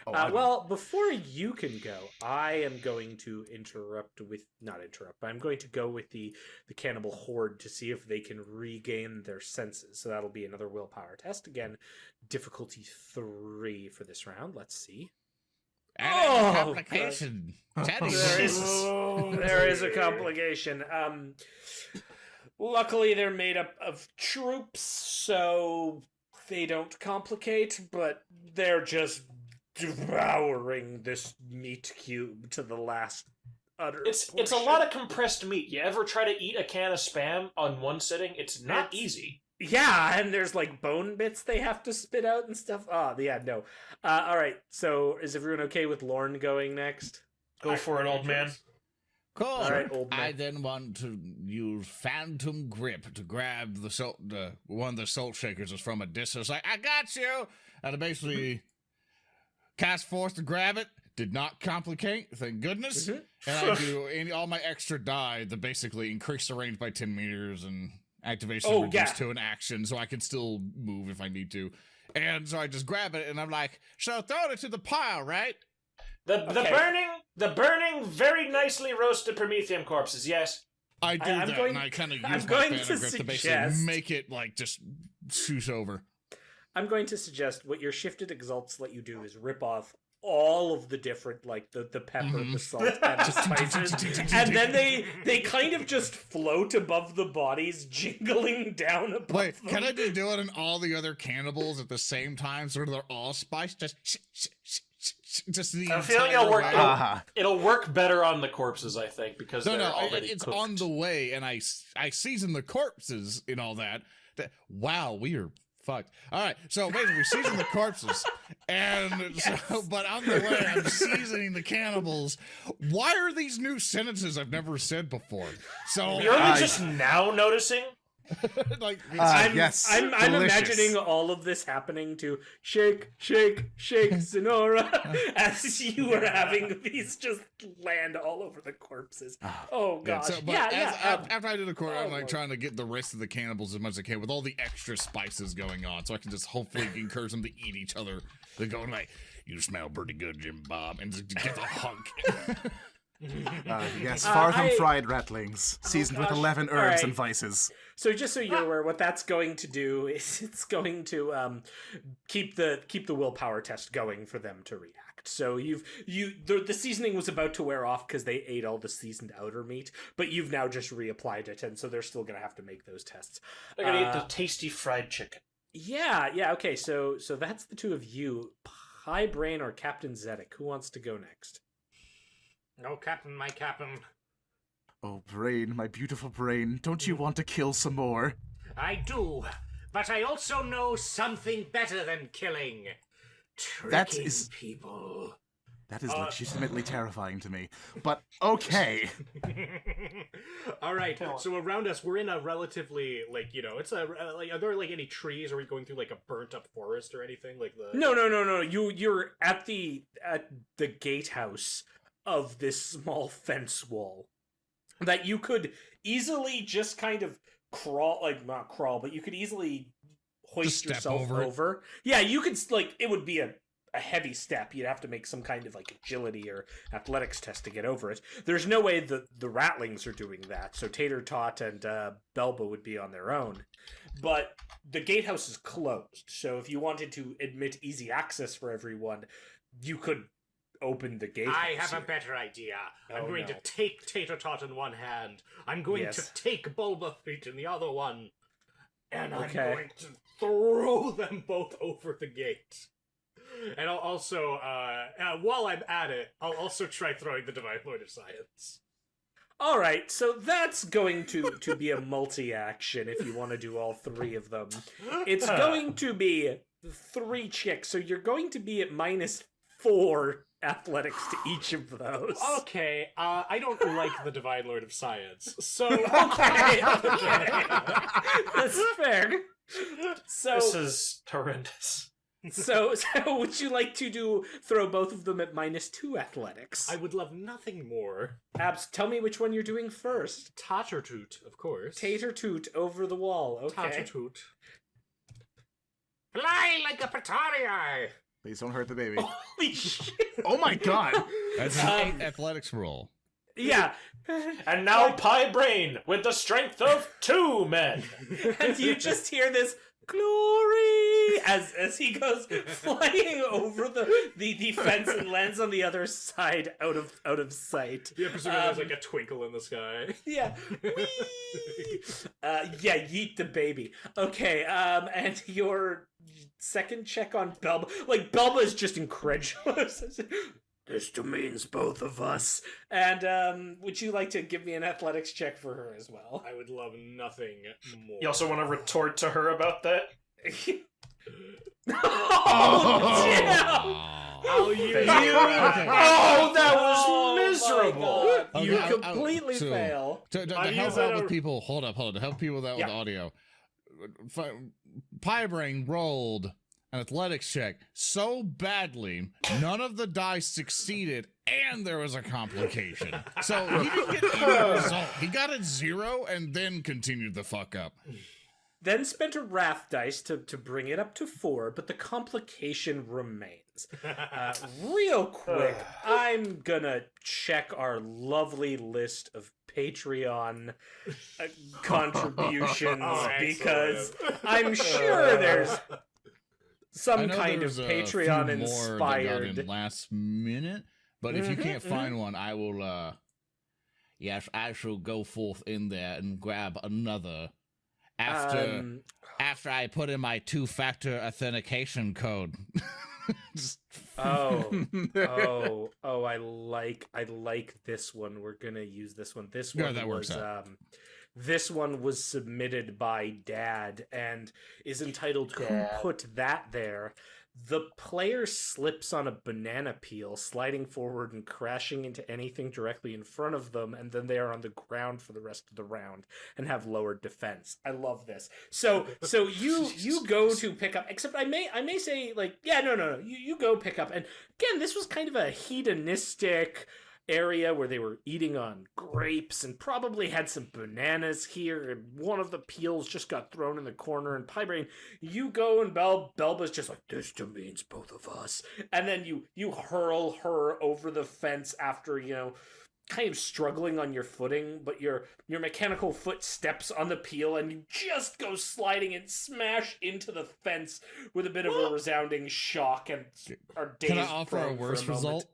Well, before you can go, I am going to I'm going to go with the cannibal horde to see if they can regain their senses. So that'll be another willpower test. Again, difficulty 3 for this round. Let's see. Complication. There is a complication. Luckily, they're made up of troops, so they don't complicate, but they're just devouring this meat cube to the last utter It's a portion. lot of compressed meat. You ever try to eat a can of Spam on one sitting? It's not easy. Yeah, and there's like bone bits they have to spit out and stuff. Oh, yeah, no. All right, so is everyone okay with Lorn going next? Go for it, old man. Cool. All right, old man. I then want to use Phantom Grip to grab one of the salt shakers is from a distance. Like, I got you! And I basically cast force to grab it. Did not complicate, thank goodness. And I do all my extra die to basically increase the range by 10 meters and activation reduced to an action, so I can still move if I need to. And so I just grab it, and I'm like, so throw it to the pile, right? The burning, very nicely roasted Prometheum corpses. Yes, I do that, and I kind of use my Phantom Grip to basically make it like just swoosh over. I'm going to suggest what your shifted exalts let you do is rip off all of the different, like the pepper, the salt, and the spices, and then they kind of just float above the bodies, jingling down above them. Can I just do it on all the other cannibals at the same time, so they're all spiced? Just the I'm feeling it'll work. It'll work better on the corpses, I think, because they're already it's cooked. on the way, and I season the corpses and all that. Wow, we are fucked. All right, so basically, we season the corpses, and but on the way, I'm seasoning the cannibals. Why are these new sentences I've never said before? So you're only just now noticing. Like, I'm delicious. imagining all of this happening to shake, shake, shake, Sonora, as you are having these just land all over the corpses. Oh gosh! After I do the corpse, I'm like trying to get the rest of the cannibals as much as I can with all the extra spices going on, so I can just hopefully encourage them to eat each other. They're going like, "You smell pretty good, Jim Bob," and just get a hunk. Yes, far from fried ratlings, seasoned with 11 herbs and vices. So just so you're aware, what that's going to do is it's going to keep the willpower test going for them to react. So the seasoning was about to wear off because they ate all the seasoned outer meat, but you've now just reapplied it, and so they're still going to have to make those tests. They're gonna eat the tasty fried chicken. Yeah. Okay. So that's the two of you, Hi Braine or Captain Zedek. Who wants to go next? No, Captain, my Captain. Oh, Braine, my beautiful Braine, don't you want to kill some more? I do, but I also know something better than killing. Tricking people. That is legitimately terrifying to me. But okay. All right. So around us, we're in a relatively it's a are there any trees? Are we going through a burnt up forest or anything like the? No. You're at the gatehouse of this small fence wall that you could easily just kind of crawl, not crawl, but you could easily hoist step yourself over over. it. Yeah, you could like it would be a heavy step. You'd have to make some kind of like agility or athletics test to get over it. There's no way the Ratlings are doing that. So Tater Tot and Belba would be on their own. But the gatehouse is closed. So if you wanted to admit easy access for everyone, you could open the gatehouse. I have here. a better idea. I'm Oh, going no. to take Tater Tot in one hand. I'm going Yes. to take Bulba Feet in the other one. And I'm Okay. going to throw them both over the gate. And I'll also, while I'm at it, I'll also try throwing the Divine Lord of Science. All right, so that's going to be a multi-action if you want to do all three of them. It's going to be 3 checks, so you're going to be at -4 athletics to each of those. Okay, I don't like the Divine Lord of Science, so... Okay. That's fair. So, This is horrendous. so would you like to throw both of them at -2 athletics? I would love nothing more. Abs, tell me which one you're doing first. Tattertoot, of course. Tater Toot over the wall. Okay. Tattertoot. Fly like a Pataria! Please don't hurt the baby. Holy shit. Oh my god! That's an 8 athletics roll. Yeah. And now Pie Braine with the strength of 2 men. And you just hear this glory as he goes flying over the fence and lands on the other side out of sight. Yeah, presumably there's like a twinkle in the sky. Yeah. Whee! Yeah, yeet the baby. Okay, and your second check on Belba. Like, Belba is just incredulous. This demeans both of us. And would you like to give me an athletics check for her as well? I would love nothing more. You also want to retort to her about that? Oh, damn! I'll use Oh, that was Oh, my miserable. God. You Okay, completely so- fail. To I'll help use out that with people, hold up. To help people out Yeah. with audio, Pie Brain rolled an athletics check so badly, none of the dice succeeded, and there was a complication. So he didn't get any result. He got a 0 and then continued the fuck up. Then spent a wrath dice to bring it up to 4, but the complication remains. Real quick, I'm gonna check our lovely list of Patreon contributions Oh, because excellent. I'm sure there's I some know kind of there's a few Patreon more that got inspired. in last minute, but if you Mhm, can't find one, I will. Yes, I shall go forth in there and grab another. After I put in my 2-factor authentication code. Just- Oh, I like this one. We're gonna use this one. This Yeah, one that works was out. this one was submitted by Dad and is entitled "Who Put That There?" The player slips on a banana peel, sliding forward and crashing into anything directly in front of them, and then they are on the ground for the rest of the round and have lowered defense. I love this. So you go to pick up, except I may say, like, yeah, no. You go pick up, and again, this was kind of a hedonistic area where they were eating on grapes and probably had some bananas here, and one of the peels just got thrown in the corner, and Pie Brain, you go, and Belba's just like, this demeans both of us, and then you hurl her over the fence after, kind of struggling on your footing, but your mechanical foot steps on the peel, and you just go sliding and smash into the fence with a bit of a resounding shock, and are dazed. Can I offer a prone for worse moment. result?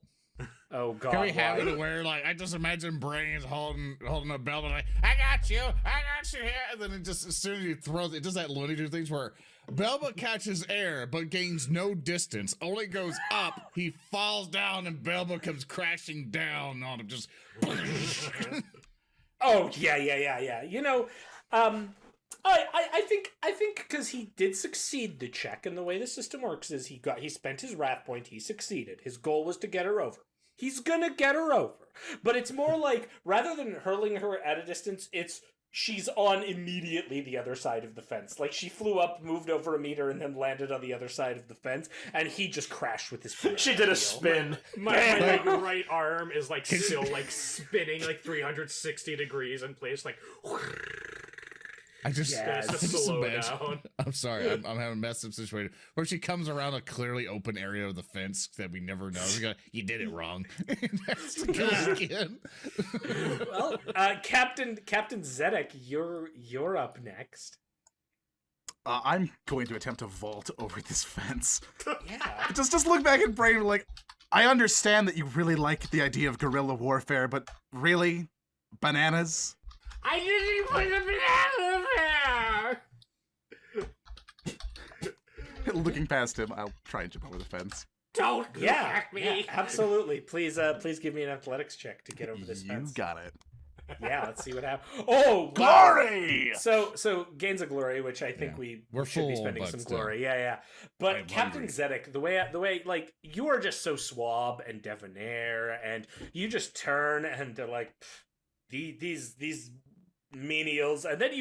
Oh God! Can we have why? it where, like, I just imagine Brain's holding a bell, and like, I got you here, and then it just, as soon as you throw it does that Looney Tunes things where Belba catches air but gains no distance, only goes up, he falls down, and Belba comes crashing down on him, just. Oh yeah. I think because he did succeed the check, and the way the system works is he spent his wrath point, he succeeded. His goal was to get her over. He's gonna get her over. But it's more like, rather than hurling her at a distance, she's on immediately the other side of the fence. Like, she flew up, moved over a meter, and then landed on the other side of the fence, and he just crashed with his She did a spin. My right arm is like still like spinning like 360 degrees in place, like. I just, Yes. I just Slow imagine. down. I'm sorry, I'm having a messed up situation where she comes around a clearly open area of the fence that we never know. We go, you did it wrong. And has to kill us again. Well, Captain Zedek, you're up next. I'm going to attempt to vault over this fence. Yeah. Just look back at Braine like, I understand that you really like the idea of guerrilla warfare, but really? Bananas? I didn't put the banana there! Looking past him, I'll try and jump over the fence. Don't Yeah, crack me! yeah, absolutely. Please give me an athletics check to get over this You fence. got it. Yeah, let's see what happens. Oh, wow. Glory! So gains of glory, which I think Yeah. we should be full, spending but some still. glory. Yeah. But I'm Captain hungry. Zedek, the way, like, you are just so suave and debonair, and you just turn and they're like, these menials, and then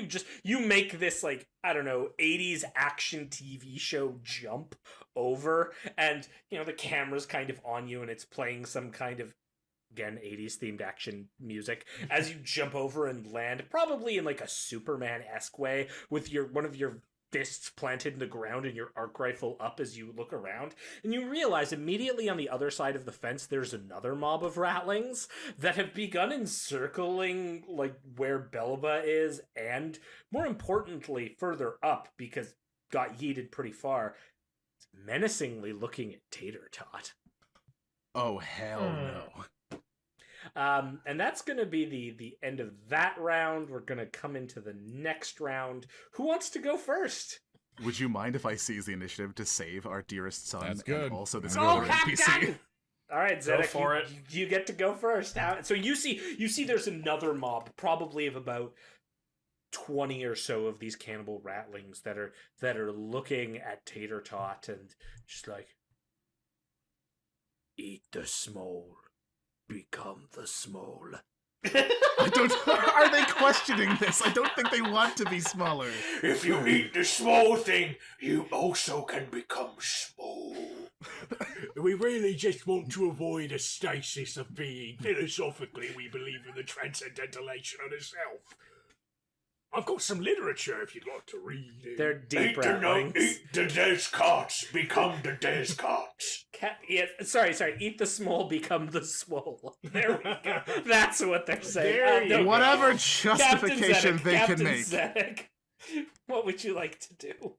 you make this, like, I don't know, 80s action TV show jump over, and the camera's kind of on you and it's playing some kind of, again, 80s themed action music as you jump over and land, probably in like a Superman-esque way, with one of your fists planted in the ground and your arc rifle up as you look around, and you realize immediately on the other side of the fence there's another mob of ratlings that have begun encircling like where Belva is, and more importantly further up, because got yeeted pretty far, menacingly looking at Tater Tot. Oh, hell no. And that's going to be the end of that round. We're going to come into the next round. Who wants to go first? Would you mind if I seize the initiative to save our dearest son That's good. and also this Oh, other NPC? All right, Go Zedek, for it. You get to go first. So you see there's another mob, probably of about 20 or so of these cannibal ratlings that are looking at Tater Tot and just like, eat the small, become the small. I don't. Are they questioning this? I don't think they want to be smaller. If you eat the small thing, you also can become small. We really just want to avoid a stasis of being. Philosophically, we believe in the transcendentalation of the self. I've got some literature if you'd like to read it. They're deep Eat the ratlings. eat the Descartes, become the Descartes. Sorry. Eat the small, become the swole. There we go. That's what they're saying. There you go. Whatever Captain justification Zedek, they Captain can make. Zedek, what would you like to do?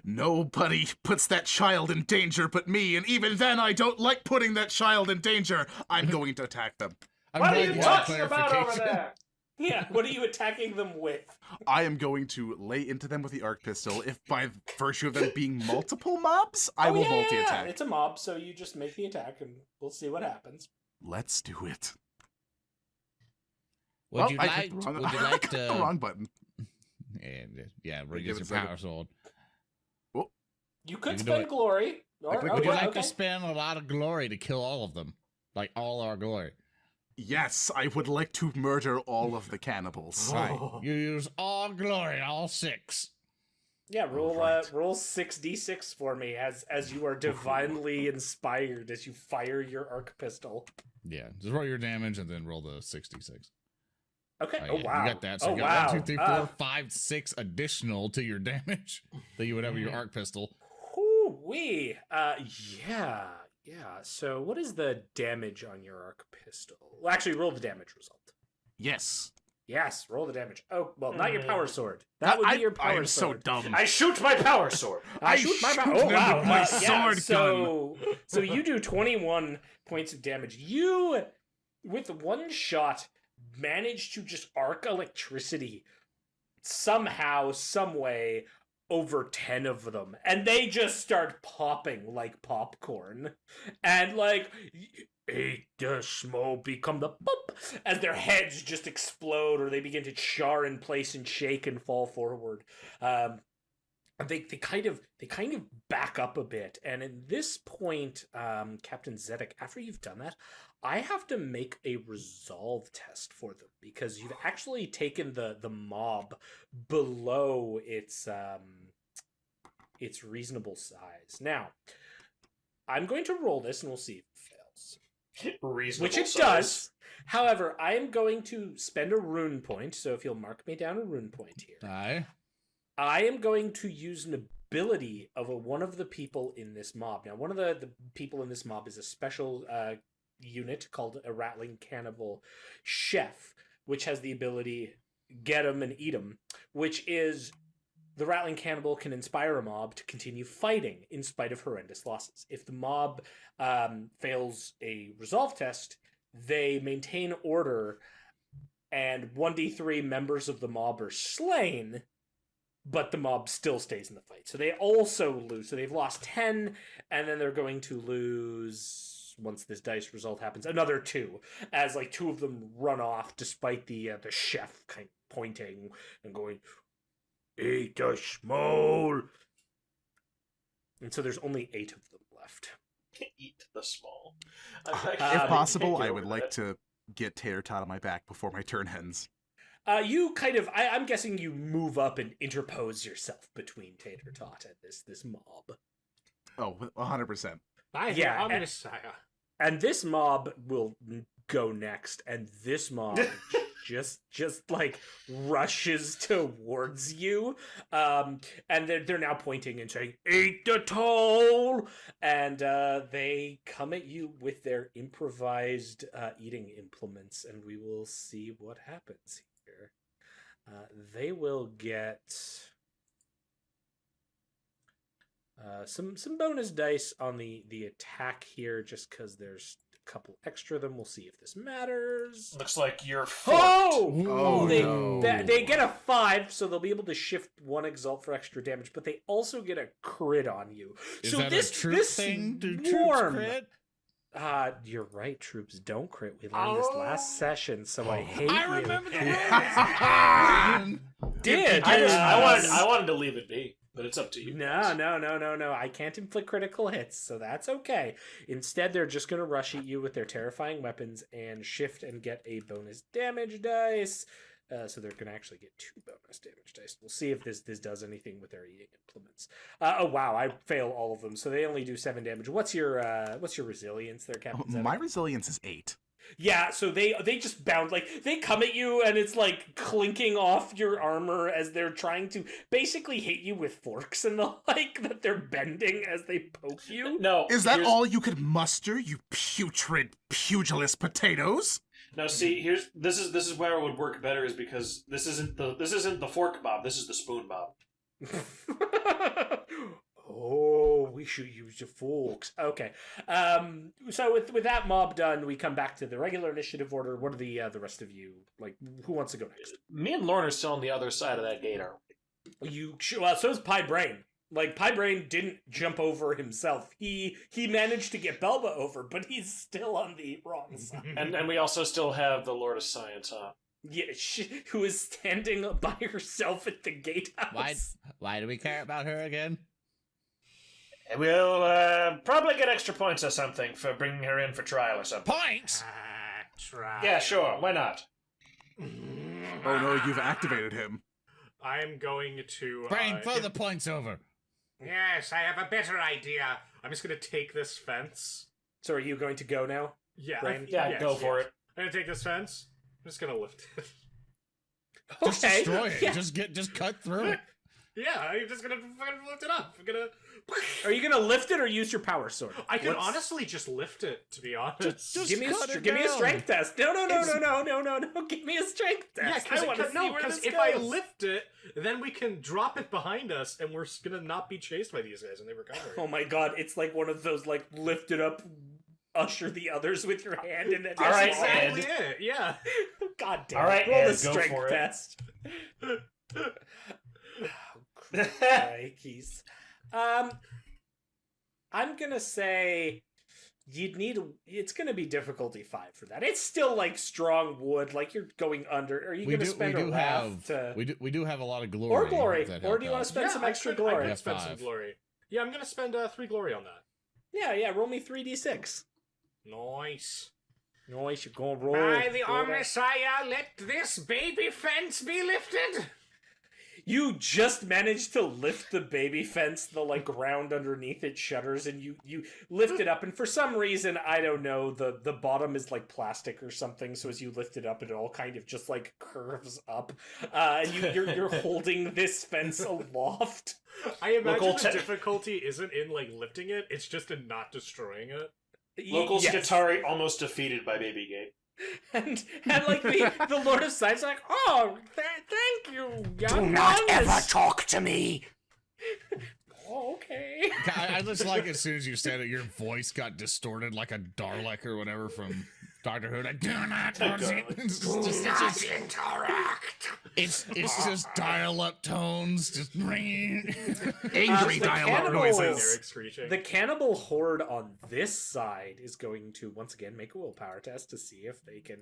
Nobody puts that child in danger but me, and even then I don't like putting that child in danger. I'm going to attack them. I'm What are glad you you got talking about over there? Yeah, what are you attacking them with? I am going to lay into them with the arc pistol. If by virtue of them being multiple mobs, I will multi-attack. It's a mob, so you just make the attack and we'll see what happens. Let's do it. Would you I like? clicked the wrong- Would you I like clicked to? the wrong button. And yeah, Give use it a your second. power sword. You could You can do spend it. glory. clicked Would you Okay, like to spend a lot of glory to kill all of them, like all our glory? Yes, I would like to murder all of the cannibals. Right. You use all glory, all 6. Yeah, roll Alright. roll 6d6 for me as you are divinely inspired as you fire your arc pistol. Yeah, just roll your damage and then roll the 66. Okay. Yeah, Oh wow. You got that. So oh you wow. got 1, 2, 3, 4, 5, 6 additional to your damage that you would have with your arc pistol. Whoo-wee. Yeah. So what is the damage on your arc pistol? Well, actually, roll the damage result. Yes. Yes, roll the damage. Oh, well, not your power sword. That would be your power I am so sword. dumb. I shoot my power sword. I shoot my shoot power. Oh them wow! with my Yeah, sword so you do 21 points of damage. You, with one shot, manage to just arc electricity somehow, some way, over 10 of them, and they just start popping like popcorn, and like, eat the small, become the pop, as their heads just explode, or they begin to char in place and shake and fall forward. They kind of back up a bit, and at this point, Captain Zedek, after you've done that, I have to make a resolve test for them, because you've actually taken the mob below its reasonable size. Now, I'm going to roll this, and we'll see if it fails. Reasonable Which it size. does. However, I am going to spend a rune point, so if you'll mark me down a rune point here. Aye. I am going to use an ability of one of the people in this mob. Now, one of the people in this mob is a special unit called a Ratling Cannibal Chef, which has the ability Get 'em and Eat 'em, which is the Ratling Cannibal can inspire a mob to continue fighting in spite of horrendous losses. If the mob fails a resolve test, they maintain order, and 1d3 members of the mob are slain, but the mob still stays in the fight. So they also lose. So they've lost 10, and then they're going to lose, once this dice result happens, another 2, as like 2 of them run off, despite the chef kind of pointing and going, "Eat the small." And so there's only 8 of them left. Eat the small. If possible, I would like to get Tater Tot on my back before my turn ends. You kind of, I'm guessing you move up and interpose yourself between Tater Tot and this mob. Oh, 100%. Yeah, I'm Messiah. And this mob will go next, and this mob just like rushes towards you, and they're now pointing and saying, "Eat the toll!" And they come at you with their improvised eating implements, and we will see what happens here. They will get some bonus dice on the attack here, just because there's a couple extra of them. We'll see if this matters. Looks like you're forked. Oh, no. They get a 5, so they'll be able to shift 1 exalt for extra damage, but they also get a crit on you. Is so that this a troop this thing? Do swarm, troops crit? You're right, troops don't crit. We learned this last session, so I hate I you. remember the Did I wanted to leave it be, but it's up to you. No. guys. I can't inflict critical hits, so that's okay. Instead, they're just going to rush at you with their terrifying weapons and shift and get a bonus damage dice. So they're going to actually get 2 bonus damage dice. We'll see if this does anything with their eating implements. Oh wow, I fail all of them, so they only do 7 damage. What's your resilience there, Captain Zedek? My resilience is 8. Yeah, so they just bound, like, they come at you and it's like clinking off your armor as they're trying to basically hit you with forks and the like, that they're bending as they poke you. No. Is that here's- all you could muster, you putrid, pugilist potatoes? No, see, this is where it would work better, is because this isn't the fork mob, this is the spoon mob. Oh, we should use the forks. Okay. So with that mob done, we come back to the regular initiative order. What are the rest of you, like, who wants to go next? Me and Lorn are still on the other side of that gate, aren't we? So is Braine. Like, Braine didn't jump over himself. He managed to get Belba over, but he's still on the wrong side. And we also still have the Lord of Science, huh? Yeah, who is standing by herself at the gatehouse. Why do we care about her again? We'll probably get extra points or something for bringing her in for trial or something. Points? Try. Yeah, sure, why not? Oh no, you've activated him. I'm going to... Braine, throw the points over. Yes, I have a better idea. I'm just going to take this fence. So are you going to go now? Yeah. Braine? Yeah, go for it. I'm going to take this fence. I'm just going to lift it. Just Okay, destroy it. yeah. Just cut through it. Yeah, I'm just going to lift it up. I'm going to... Are you gonna lift it or use your power sword? I can honestly just lift it, to be honest. Just give me cut it give me a down. strength test. No. Give me a strength test. Yeah, I want to see where because this if goes. I lift it, then we can drop it behind us, and we're gonna not be chased by these guys, and they recover. Oh my god, it's like one of those, like, lift it up, usher the others with your hand, and then All right, exactly Ed. it. Yeah. God damn. All right, roll Ed, the go strength for it. test. Crikeys. I'm gonna say it's gonna be difficulty 5 for that. It's still like strong wood, like you're going under. Are you gonna spend a wrath to... we do have a lot of glory. Or glory. that Or help do you want out. to spend some extra glory? I Yeah, could spend some 5. glory. Yeah, I'm gonna spend 3 glory on that. Yeah, roll me 3d6. Nice. Nice, you're gonna roll. By the roll that. Messiah, let this baby fence be lifted. You just managed to lift the baby fence, the like ground underneath it shudders, and you lift it up, and for some reason, I don't know, the bottom is like plastic or something, so as you lift it up, it all kind of just like curves up, and you're holding this fence aloft. I imagine the difficulty isn't in like lifting it; it's just in not destroying it. Local Skitari almost defeated by Baby Gate. And like the Lord of Sights like, oh, thank you, young Do not one. ever talk to me. Oh, okay. I just like as soon as you said it, your voice got distorted like a Dalek or whatever from Doctor Who. Like, do not interact. It's just dial-up tones, just ringing. Angry dialogue noises. Eric screeching. The cannibal horde on this side is going to once again make a willpower test to see if they can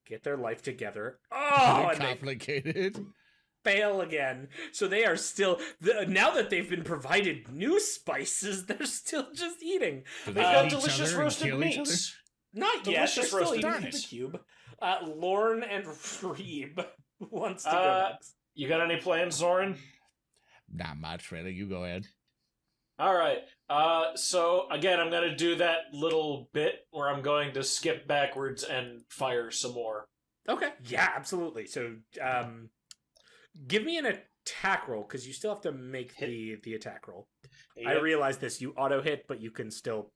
get their life together. Oh, and complicated. fail again. So they are still now that they've been provided new spices, they're still just eating. They've got delicious roasted meats. Not yet. Delicious They're still roasted eating meats. the cube. Lorn and Reeb wants to go next. You got any plans, Zoran? Not much, really. You go ahead. All right. So again, I'm going to do that little bit where I'm going to skip backwards and fire some more. Okay. Yeah, absolutely. So, give me an attack roll because you still have to make the attack roll. Yep. I realize this. You auto hit, but you can still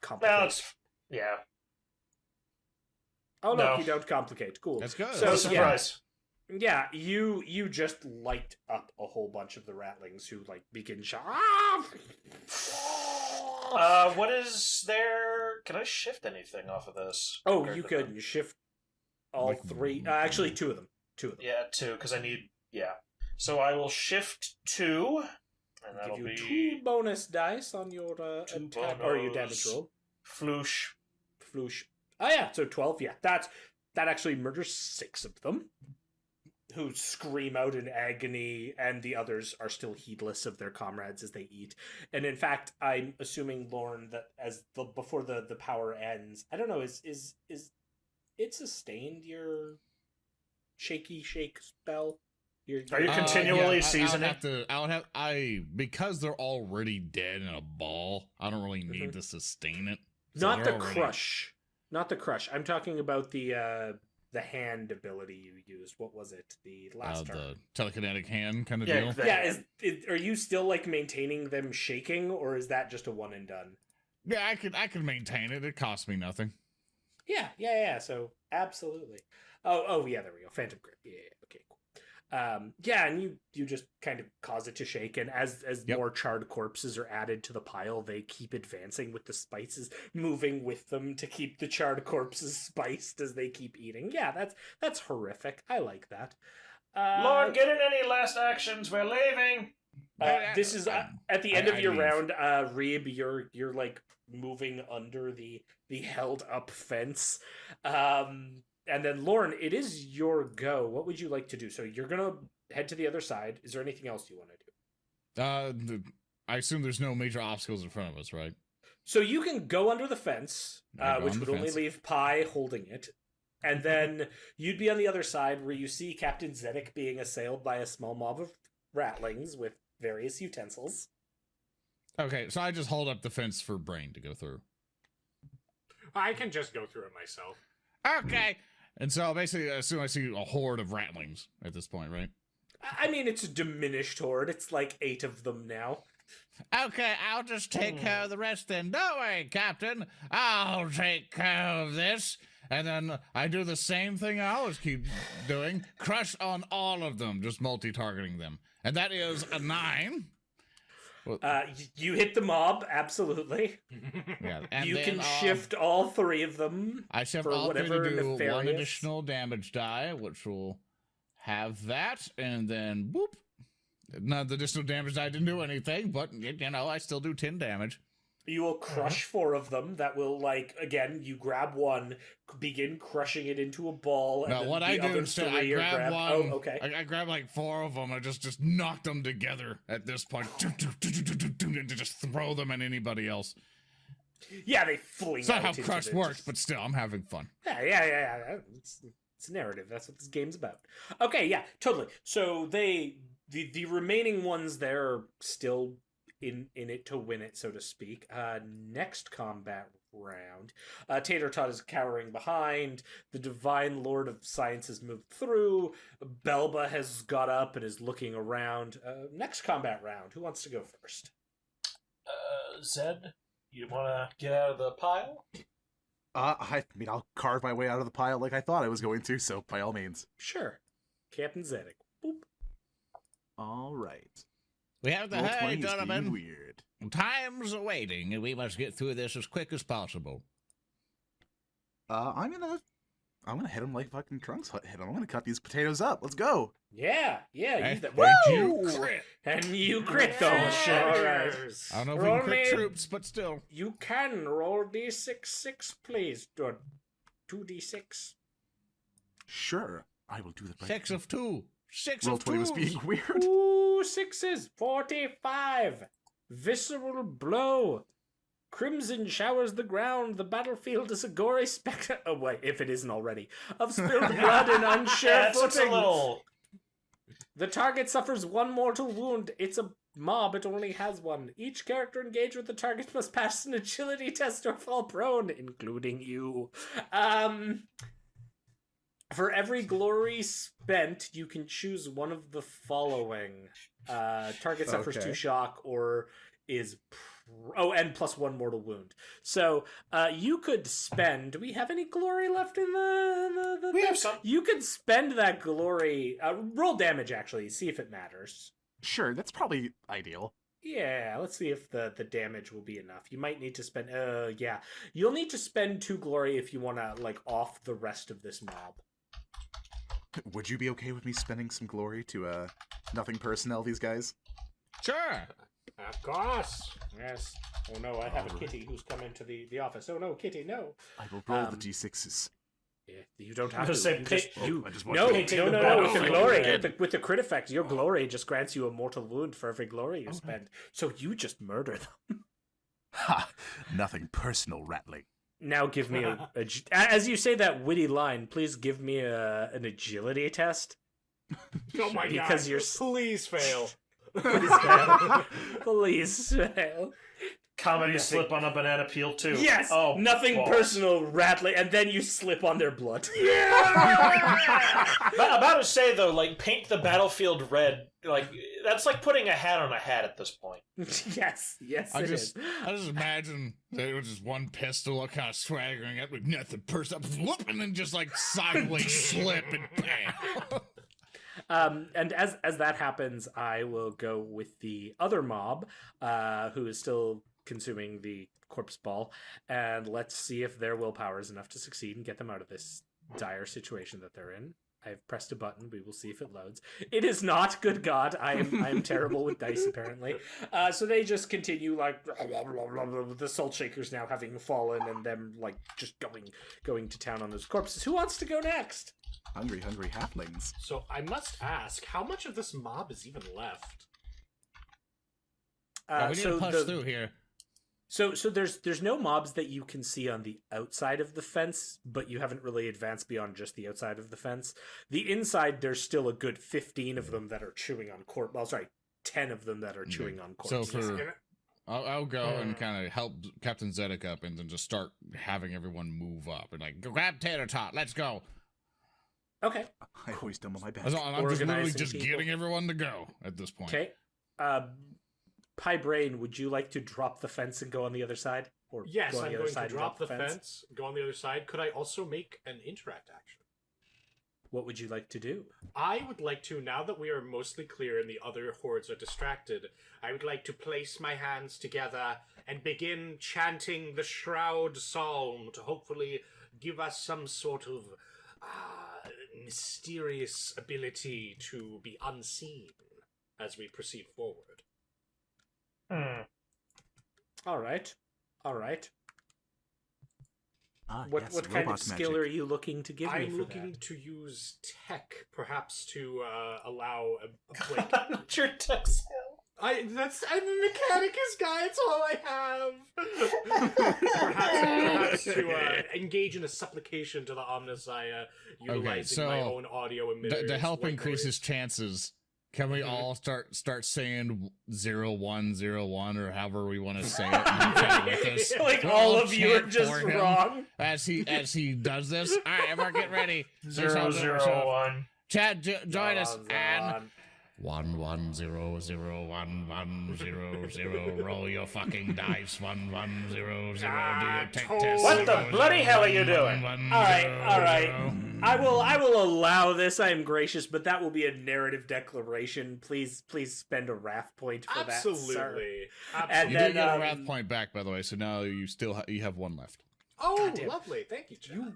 complicate. Well, yeah. Oh no, No. you don't complicate. Cool. That's good. So, No surprise. Yeah, you just light up a whole bunch of the ratlings who like begin What is there? Can I shift anything off of this? Oh, compared you to could them? shift all Like, three. Actually, two of them. Yeah, 2, because I need. Yeah. So I will shift 2, and that'll Give you be 2 bonus dice on your attack or your damage roll. floosh. Floosh. Oh yeah, so 12. Yeah, that actually murders 6 of them, who scream out in agony, and the others are still heedless of their comrades as they eat. And in fact, I'm assuming, Lorn, that before the power ends, I don't know, is it sustained your shaky shake spell? Are you continually yeah, seasoning? Because they're already dead in a ball, I don't really need to sustain it. So Not they're the already- crush. Not the crush. I'm talking about the hand ability you used. What was it? The last turn. The telekinetic hand kind of Yeah, deal. exactly. Yeah, are you still like maintaining them shaking, or is that just a one and done? Yeah, I can maintain it. It costs me nothing. Yeah. So absolutely. Oh, yeah. There we go. Phantom grip. Yeah. Okay. Cool. Yeah, and you just kind of cause it to shake, and as Yep. more charred corpses are added to the pile, they keep advancing with the spices, moving with them to keep the charred corpses spiced as they keep eating. Yeah, that's horrific. I like that. Lord, get in any last actions. We're leaving. This is at the end of I your leave. round, Reeb. You're like moving under the held up fence, and then Lorn, it is your go. What would you like to do? So you're gonna head to the other side. Is there anything else you want to do? I assume there's no major obstacles in front of us, right? So you can go under the fence, I go which on would the only fence. leave Pi holding it. And then you'd be on the other side where you see Captain Zedek being assailed by a small mob of ratlings with various utensils. Okay, so I just hold up the fence for Braine to go through. I can just go through it myself. Okay. And so basically, I assume I see a horde of ratlings at this point, right? I mean, it's a diminished horde. It's like 8 of them now. Okay, I'll just take care of the rest then. Don't worry, Captain. I'll take care of this. And then I do the same thing I always keep doing. Crush on all of them, just multi-targeting them. And that is a 9. You hit the mob, absolutely. Yeah, and You then, can shift all 3 of them. I shift for all 3 whatever to do 1 nefarious- additional damage die, which will have that, and then whoop. Now, the additional damage die didn't do anything, but, you know, I still do 10 damage. You will crush 4 of them. That will, like, again, you grab one, begin crushing it into a ball. And No, then what the I do other instead, 3 I are grab grabbed- one. Oh, okay. I grab like 4 of them. I just knock them together at this point, and just throw them at anybody else. Yeah, they fling It's not out how into crush the- works, but still, I'm having fun. Yeah. It's It's narrative. That's what this game's about. Okay, yeah, totally. So the remaining ones there are still in it to win it, so to speak. Next combat round, Tater Tot is cowering behind. The Divine Lord of Science has moved through. Belba has got up and is looking around. Next combat round, who wants to go first? Zed, you want to get out of the pile? I mean, I'll carve my way out of the pile like I thought I was going to, so by all means. Sure. Captain Zedek. Boop. All right. We have the Roll hay, 20 is being gentlemen. weird. Time's awaiting, and we must get through this as quick as possible. I'm gonna hit him like fucking Trunks hit him. I'm gonna cut these potatoes up. Let's go. Yeah, use that. And you Woo! crit. And you crit those. Yeah. All right. I don't know if we Roll can crit me- troops, but still. You can roll d6, please. Or 2d6. Sure, I will do the 6 of 2. 6 Roll of 20 was 2s. being weird. Ooh, 6s. 45. Visceral blow. Crimson showers the ground. The battlefield is a gory spectacle. Oh, wait, if it isn't already. Of spilled blood and unsure That's a footing. little... The target suffers 1 mortal wound. It's a mob. It only has 1. Each character engaged with the target must pass an agility test or fall prone, including you. For every glory spent, you can choose one of the following. Target suffers Okay. 2 shock or is... and plus 1 mortal wound. So, you could spend... Do we have any glory left in the We have some. You could spend that glory... roll damage, actually. See if it matters. Sure, that's probably ideal. Yeah, let's see if the damage will be enough. You might need to spend... yeah. You'll need to spend 2 glory if you want to, like, off the rest of this mob. Would you be okay with me spending some glory to nothing personnel these guys? Sure. Of course. Yes. Oh no, I have a Alright. kitty who's come into the office. Oh no, kitty, no. I will roll the Um, d6s. Yeah, you don't I have to. was gonna say, You pay- just- you- I just want no, to- Painting no, the no, no. With the battlefield glory, red. with the crit effect, your glory just grants you a mortal wound for every glory you spend. So you just murder them. Ha! Nothing personal, Ratling. Now give me as you say that witty line, please give me an agility test. Oh my god. Because you're Please fail. Please fail. Please fail. Comedy Nothing. slip on a banana peel, too. Yes! Oh, nothing balls. personal, Ratling, and then you slip on their blood. But about to say, though, like, paint the battlefield red, like, that's like putting a hat on a hat at this point. Yes, I it just is. imagine there was just one pistol kind of swaggering up with nothing personal, whoop, and then just like sideways slip and bam. And as that happens, I will go with the other mob, who is still consuming the corpse ball, and let's see if their willpower is enough to succeed and get them out of this dire situation that they're in. I've pressed a button. We will see if it loads. It is not. Good God, I am terrible with dice apparently. So they just continue like the salt shakers now having fallen and them like just going to town on those corpses. Who wants to go next? Hungry halflings. So I must ask, how much of this mob is even left? Yeah, we need to push the- through here. So there's no mobs that you can see on the outside of the fence, but you haven't really advanced beyond just the outside of the fence. The inside, there's still a good 15 of them that are chewing on corpse. Well, sorry, 10 of them that are chewing on So corpses. for I'll go and kind of help Captain Zedek up and then just start having everyone move up and like grab Tater Tot, let's go. Okay. I always done my best. I'm just literally Organizing just people. getting everyone to go at this point. Okay. Pie Braine, would you like to drop the fence and go on the other side? Or Yes, go on I'm the other going side to and drop the fence, go on the other side. Could I also make an interact action? What would you like to do? I would like to, now that we are mostly clear and the other hordes are distracted, I would like to place my hands together and begin chanting the Shroud Psalm to hopefully give us some sort of mysterious ability to be unseen as we proceed forward. All right. Ah, What yes, what kind of robot skill magic. are you looking to give me I'm for looking that? to use tech, perhaps to allow a break. Your text. I'm a mechanicus guy. It's all I have. perhaps to engage in a supplication to the Omnissiah, utilizing my own audio emitters. To help increase his chances, can we all start saying 0101 or however we want to say it? And chat with us? Like We'll all all of you are chant just for him wrong. as he does this. All right, everyone, get ready. 001. Chad, join us. Zon. And 11001100. Roll your fucking dice. 1100. Do your tech test. What the bloody hell are you doing? All right. I will allow this. I am gracious, but that will be a narrative declaration. Please spend a wrath point for that, sir. Absolutely. And You then, do get a wrath point back, by the way. So now you still you have one left. Oh, Goddamn. lovely. Thank you, Chad.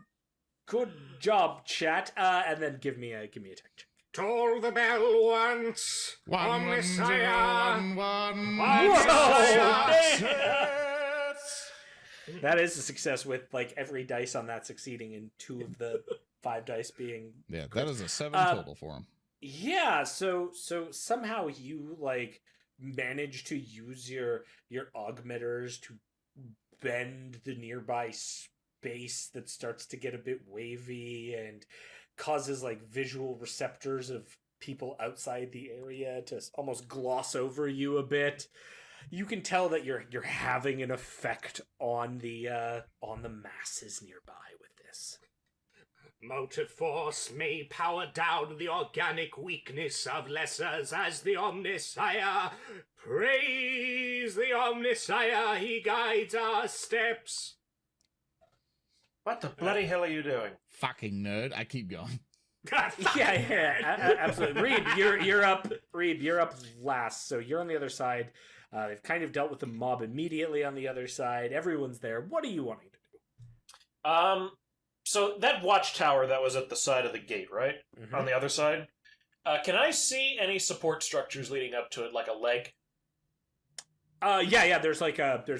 Good job, chat. And then give me a tech check. Toll the bell once. Omnissiah. 1101. That is a success with like every dice on that succeeding and 2 of the 5 dice being. Yeah, that is a 7 total for him. Yeah, so somehow you like manage to use your augmenters to bend the nearby space that starts to get a bit wavy and causes like visual receptors of people outside the area to almost gloss over you a bit. You can tell that you're having an effect on the masses nearby with this. Motive force may power down the organic weakness of lessers as the Omnissiah. Praise the Omnissiah, he guides our steps. What the bloody hell are you doing? Fucking nerd. I keep going. Yeah, absolutely. Reeb, you're up. Reeb, you're up last. So you're on the other side. They've kind of dealt with the mob immediately on the other side. Everyone's there. What are you wanting to do? So that watchtower that was at the side of the gate, right? Mm-hmm. On the other side? Can I see any support structures leading up to it, like a leg? Yeah. There's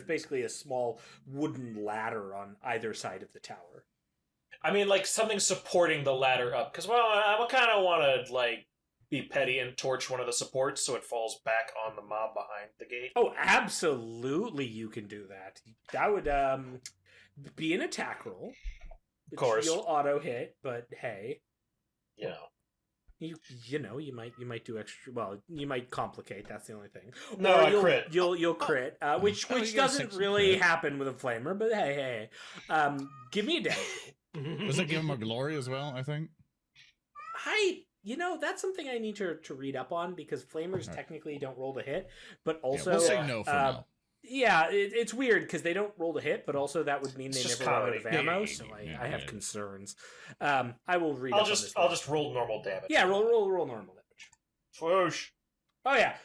basically a small wooden ladder on either side of the tower. I mean, like something supporting the ladder up. Because, well, I kind of want to, like, be petty and torch one of the supports so it falls back on the mob behind the gate. Oh, absolutely, you can do that. That would be an attack roll. Of course, you'll auto hit, but hey, you know. You might do extra. Well, you might complicate. That's the only thing. No, or I you'll, crit. You'll crit, which you get a doesn't 6 really crit. happen with a flamer. But hey, give me a damage. Does it give him a glory as well, I think? That's something I need to read up on because flamers technically don't roll to hit, but also we'll say no for now. Yeah, it's weird because they don't roll to hit, but also that would mean It's they just never run out comedy. of ammo. Yeah, So yeah, I have yeah. concerns. I will read. I'll up on this just roll normal damage. Yeah, roll normal damage. Swoosh. Oh yeah,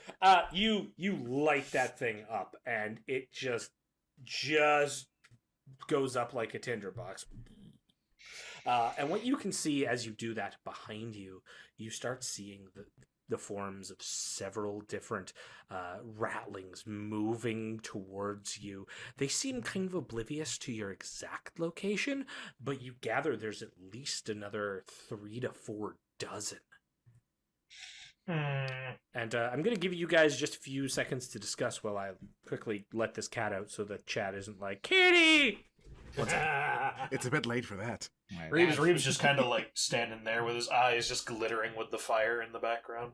you light that thing up, and it just goes up like a tinderbox. And what you can see as you do that behind you, you start seeing the forms of several different ratlings moving towards you. They seem kind of oblivious to your exact location, but you gather there's at least another 3 to 4 dozen. And I'm going to give you guys just a few seconds to discuss while I quickly let this cat out so that chat isn't like, Kitty! It's a bit late for that. Reeb's just kind of like standing there with his eyes just glittering with the fire in the background.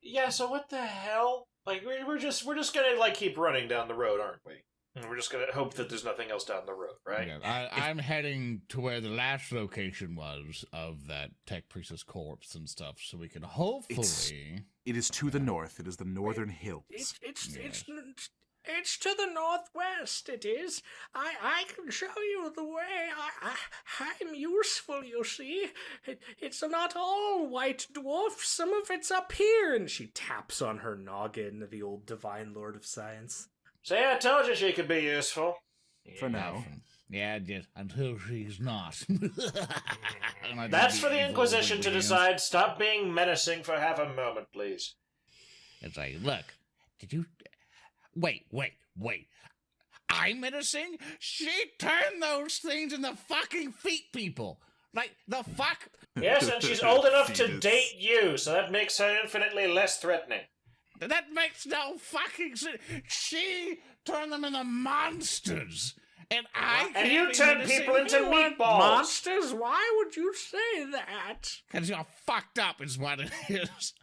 Yeah. So what the hell? Like we're just gonna like keep running down the road, aren't we? And we're just gonna hope that there's nothing else down the road, right? Yeah, I'm heading to where the last location was of that tech priestess corpse and stuff, so we can hopefully. It is to the north. It is the northern hills. It's to the northwest, it is. I can show you the way. I'm useful, you see. It's not all white dwarf. Some of it's up here. And she taps on her noggin, the old divine lord of science. See, I told you she could be useful. For now. Yeah, just until she's not. That's for the Inquisition to decide. Stop being menacing for half a moment, please. It's like, look, did you... Wait. I'm menacing? She turned those things into fucking feet people. Like, the fuck? Yes, and she's old enough to Fetus. date you, so that makes her infinitely less threatening. That makes no fucking sense. She turned them into monsters. And I And you turn people into meatballs. Monsters? Why would you say that? Because you're fucked up is what it is.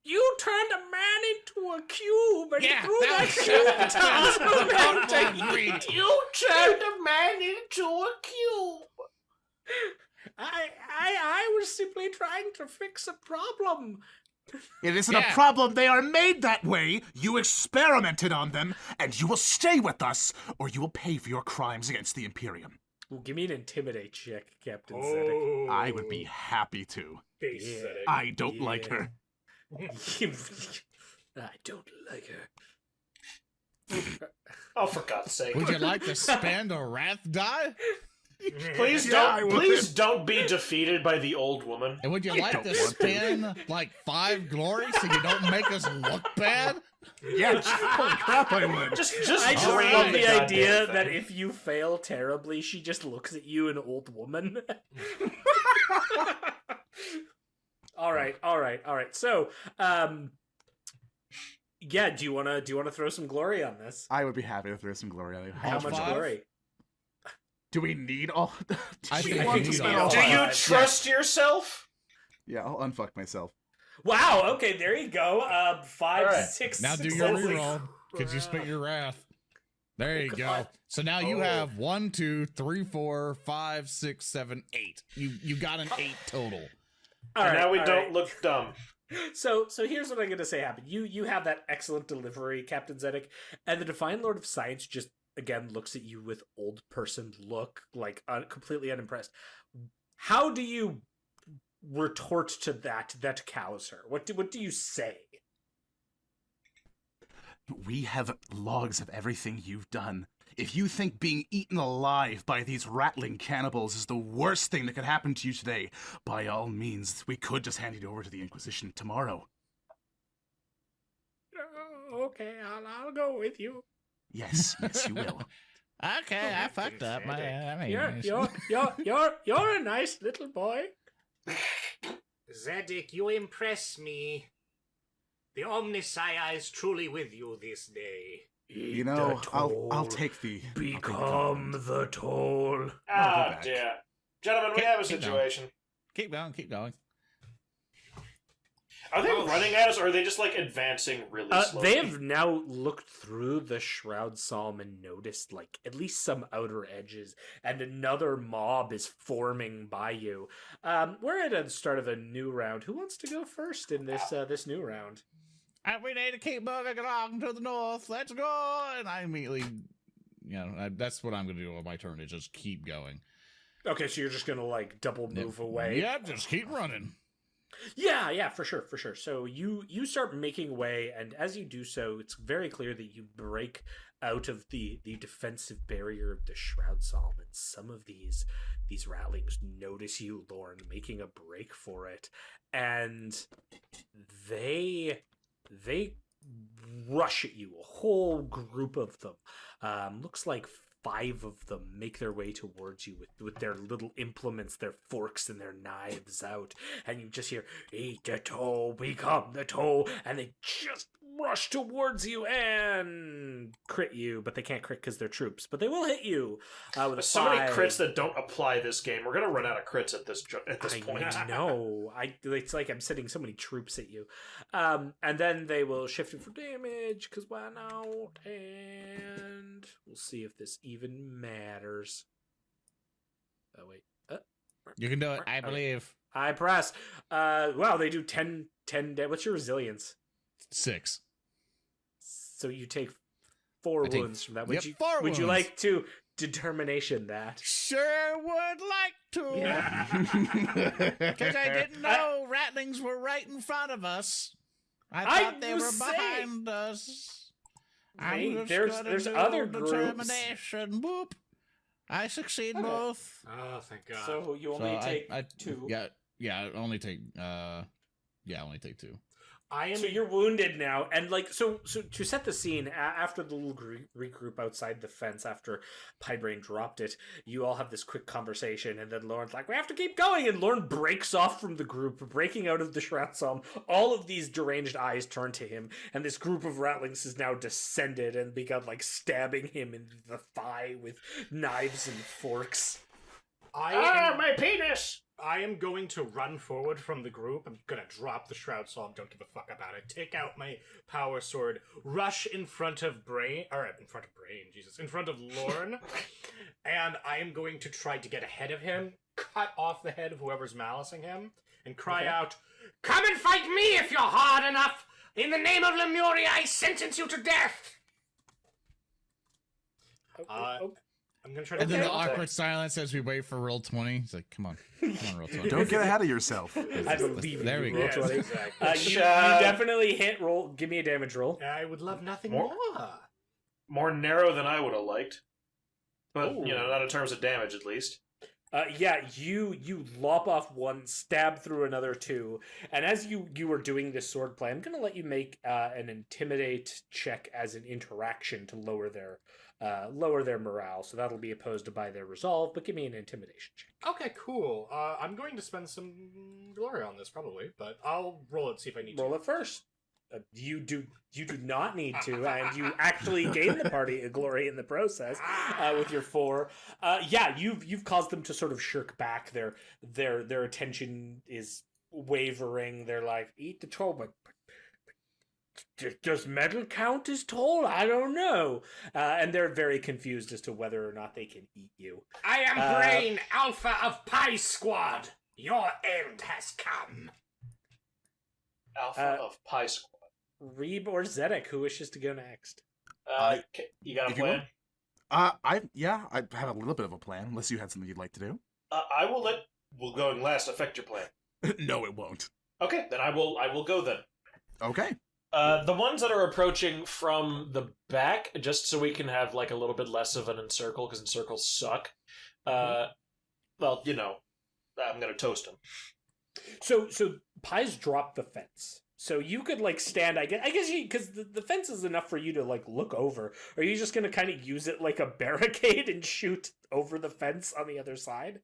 You turned a man into a cube and Yeah, threw that that cube was- to Agreed. You turned a man into a cube. I was simply trying to fix a problem. It isn't Yeah. a problem. They are made that way. You experimented on them, and you will stay with us, or you will pay for your crimes against the Imperium. Well, give me an intimidate check, Captain Zedek. Oh, I would be happy to. face Yeah. setting. I don't like Yeah. her. I don't like her. Oh, for God's sake! Would you like to spend a wrath die? Please Yeah, I don't. would. Please don't be defeated by the old woman. And would you I like don't to want to. spend like 5 glory so you don't make us look bad? Yeah, holy crap, I would. Just I just drain love the goddamn idea thing. that if you fail terribly, she just looks at you, an old woman. all right. So, yeah, do you wanna throw some glory on this? I would be happy to throw some glory on you. How All much 5? glory? Do we need all? Do I we think want we to need spend all all Do five. you Yeah. trust yourself? Yeah, I'll unfuck myself. Wow. Okay, there you go. 5, All right. 6. Now do your successes. reroll. Because you spit your wrath. There you go. God. So now you Oh. have 1, 2, 3, 4, 5, 6, 7, 8. You got an 8 total. All And right, now we all don't right. look dumb. So here's what I'm gonna say happened. You have that excellent delivery, Captain Zedek, and the Divine Lord of Science just again looks at you with old person look, like completely unimpressed. How do you retort to that cows her? What do you say? We have logs of everything you've done. If you think being eaten alive by these rattling cannibals is the worst thing that could happen to you today, by all means, we could just hand you over to the Inquisition tomorrow. Okay, I'll go with you. Yes, yes, you will. Okay, I fucked up. You're a nice little boy. Zedek, you impress me. The Omnisci is truly with you this day. You know, I'll take the... Become the toll. I'll Ah, go back. dear. Gentlemen, we Keep- have a keep going. situation. Keep going, keep going. Are they running at us, or are they just, like, advancing really slowly? They have now looked through the Shroud Psalm and noticed, like, at least some outer edges, and another mob is forming by you. We're at the start of a new round. Who wants to go first in this new round? We need to keep moving along to the north. Let's go. And I immediately, that's what I'm going to do on my turn, is just keep going. Okay, so you're just gonna, like, double move away? Yep, just keep running. Yeah, for sure. So you start making way, and as you do so, it's very clear that you break out of the defensive barrier of the Shroud Psalm, and some of these rattlings notice you, Lorn, making a break for it, and they rush at you. A whole group of them. Looks like 5 of them make their way towards you with their little implements, their forks and their knives out, and you just hear, "Eat the toe, become the toe," and they just rush towards you and crit you, but they can't crit because they're troops, but they will hit you with a So many 5. crits that don't apply this game. We're gonna run out of crits at this point. I know. It's like I'm sending so many troops at you. And then they will shift it for damage, because why not? And we'll see if this even matters. Oh, wait. You can do it, I Okay. believe. I press. Wow, they do 10 What's your resilience? 6. So you take 4 I take- wounds from that. yep, Would 4 you wounds. like to determination that? Sure would like to. Because I didn't know rattlings were right in front of us. I thought they was were saying- behind us. Hey, I'm just there's gonna do other groups. determination. Whoop. I succeed Okay. both. Oh, thank God. So you So only take I 2. Yeah, only take only take 2. So you're wounded now, and like so to set the scene, after the little regroup outside the fence, after Braine dropped it, you all have this quick conversation, and then Lorn's like, "We have to keep going," and Lorn breaks off from the group, breaking out of the shroud psalm. All of these deranged eyes turn to him, and this group of ratlings has now descended and begun like stabbing him in the thigh with knives and forks. My penis! I am going to run forward from the group. I'm gonna drop the shroud psalm, don't give a fuck about it. Take out my power sword, rush in front of Braine, in front of Lorn, and I am going to try to get ahead of him, cut off the head of whoever's malicing him, and cry out, "Come and fight me if you're hard enough! In the name of Lemuria, I sentence you to death!" I'm gonna try to. And then the awkward silence as we wait for roll 20. It's like, come on, roll 20. Don't get ahead of yourself. I believe there we go. Yes, exactly. You definitely hit roll. Give me a damage roll. I would love nothing more. More narrow than I would have liked. But, not in terms of damage, at least. You lop off one, stab through another two, and as you were doing this sword play, I'm going to let you make an intimidate check as an interaction to lower their morale. So that'll be opposed by their resolve, but give me an intimidation check. Okay, cool. I'm going to spend some glory on this probably, but I'll roll it, see if I need to. Roll it first. You do not need to, and you actually gain the party a glory in the process with your 4. You've caused them to sort of shirk back. Their attention is wavering. They're like, eat the troll, but does metal count as toll? I don't know. And they're very confused as to whether or not they can eat you. I am Braine, Alpha of Pie Squad. Your end has come. Alpha of Pie Squad. Reeb or Zedek, who wishes to go next? You got a if you plan? I have a little bit of a plan, unless you had something you'd like to do. I will let going last affect your plan. No, it won't. Okay, then I will go then. Okay. The ones that are approaching from the back, just so we can have like a little bit less of an encircle, because encircles suck. I'm gonna toast them. So Pies dropped the fence. So you could like stand, I guess because the fence is enough for you to like look over. Are you just gonna kind of use it like a barricade and shoot over the fence on the other side?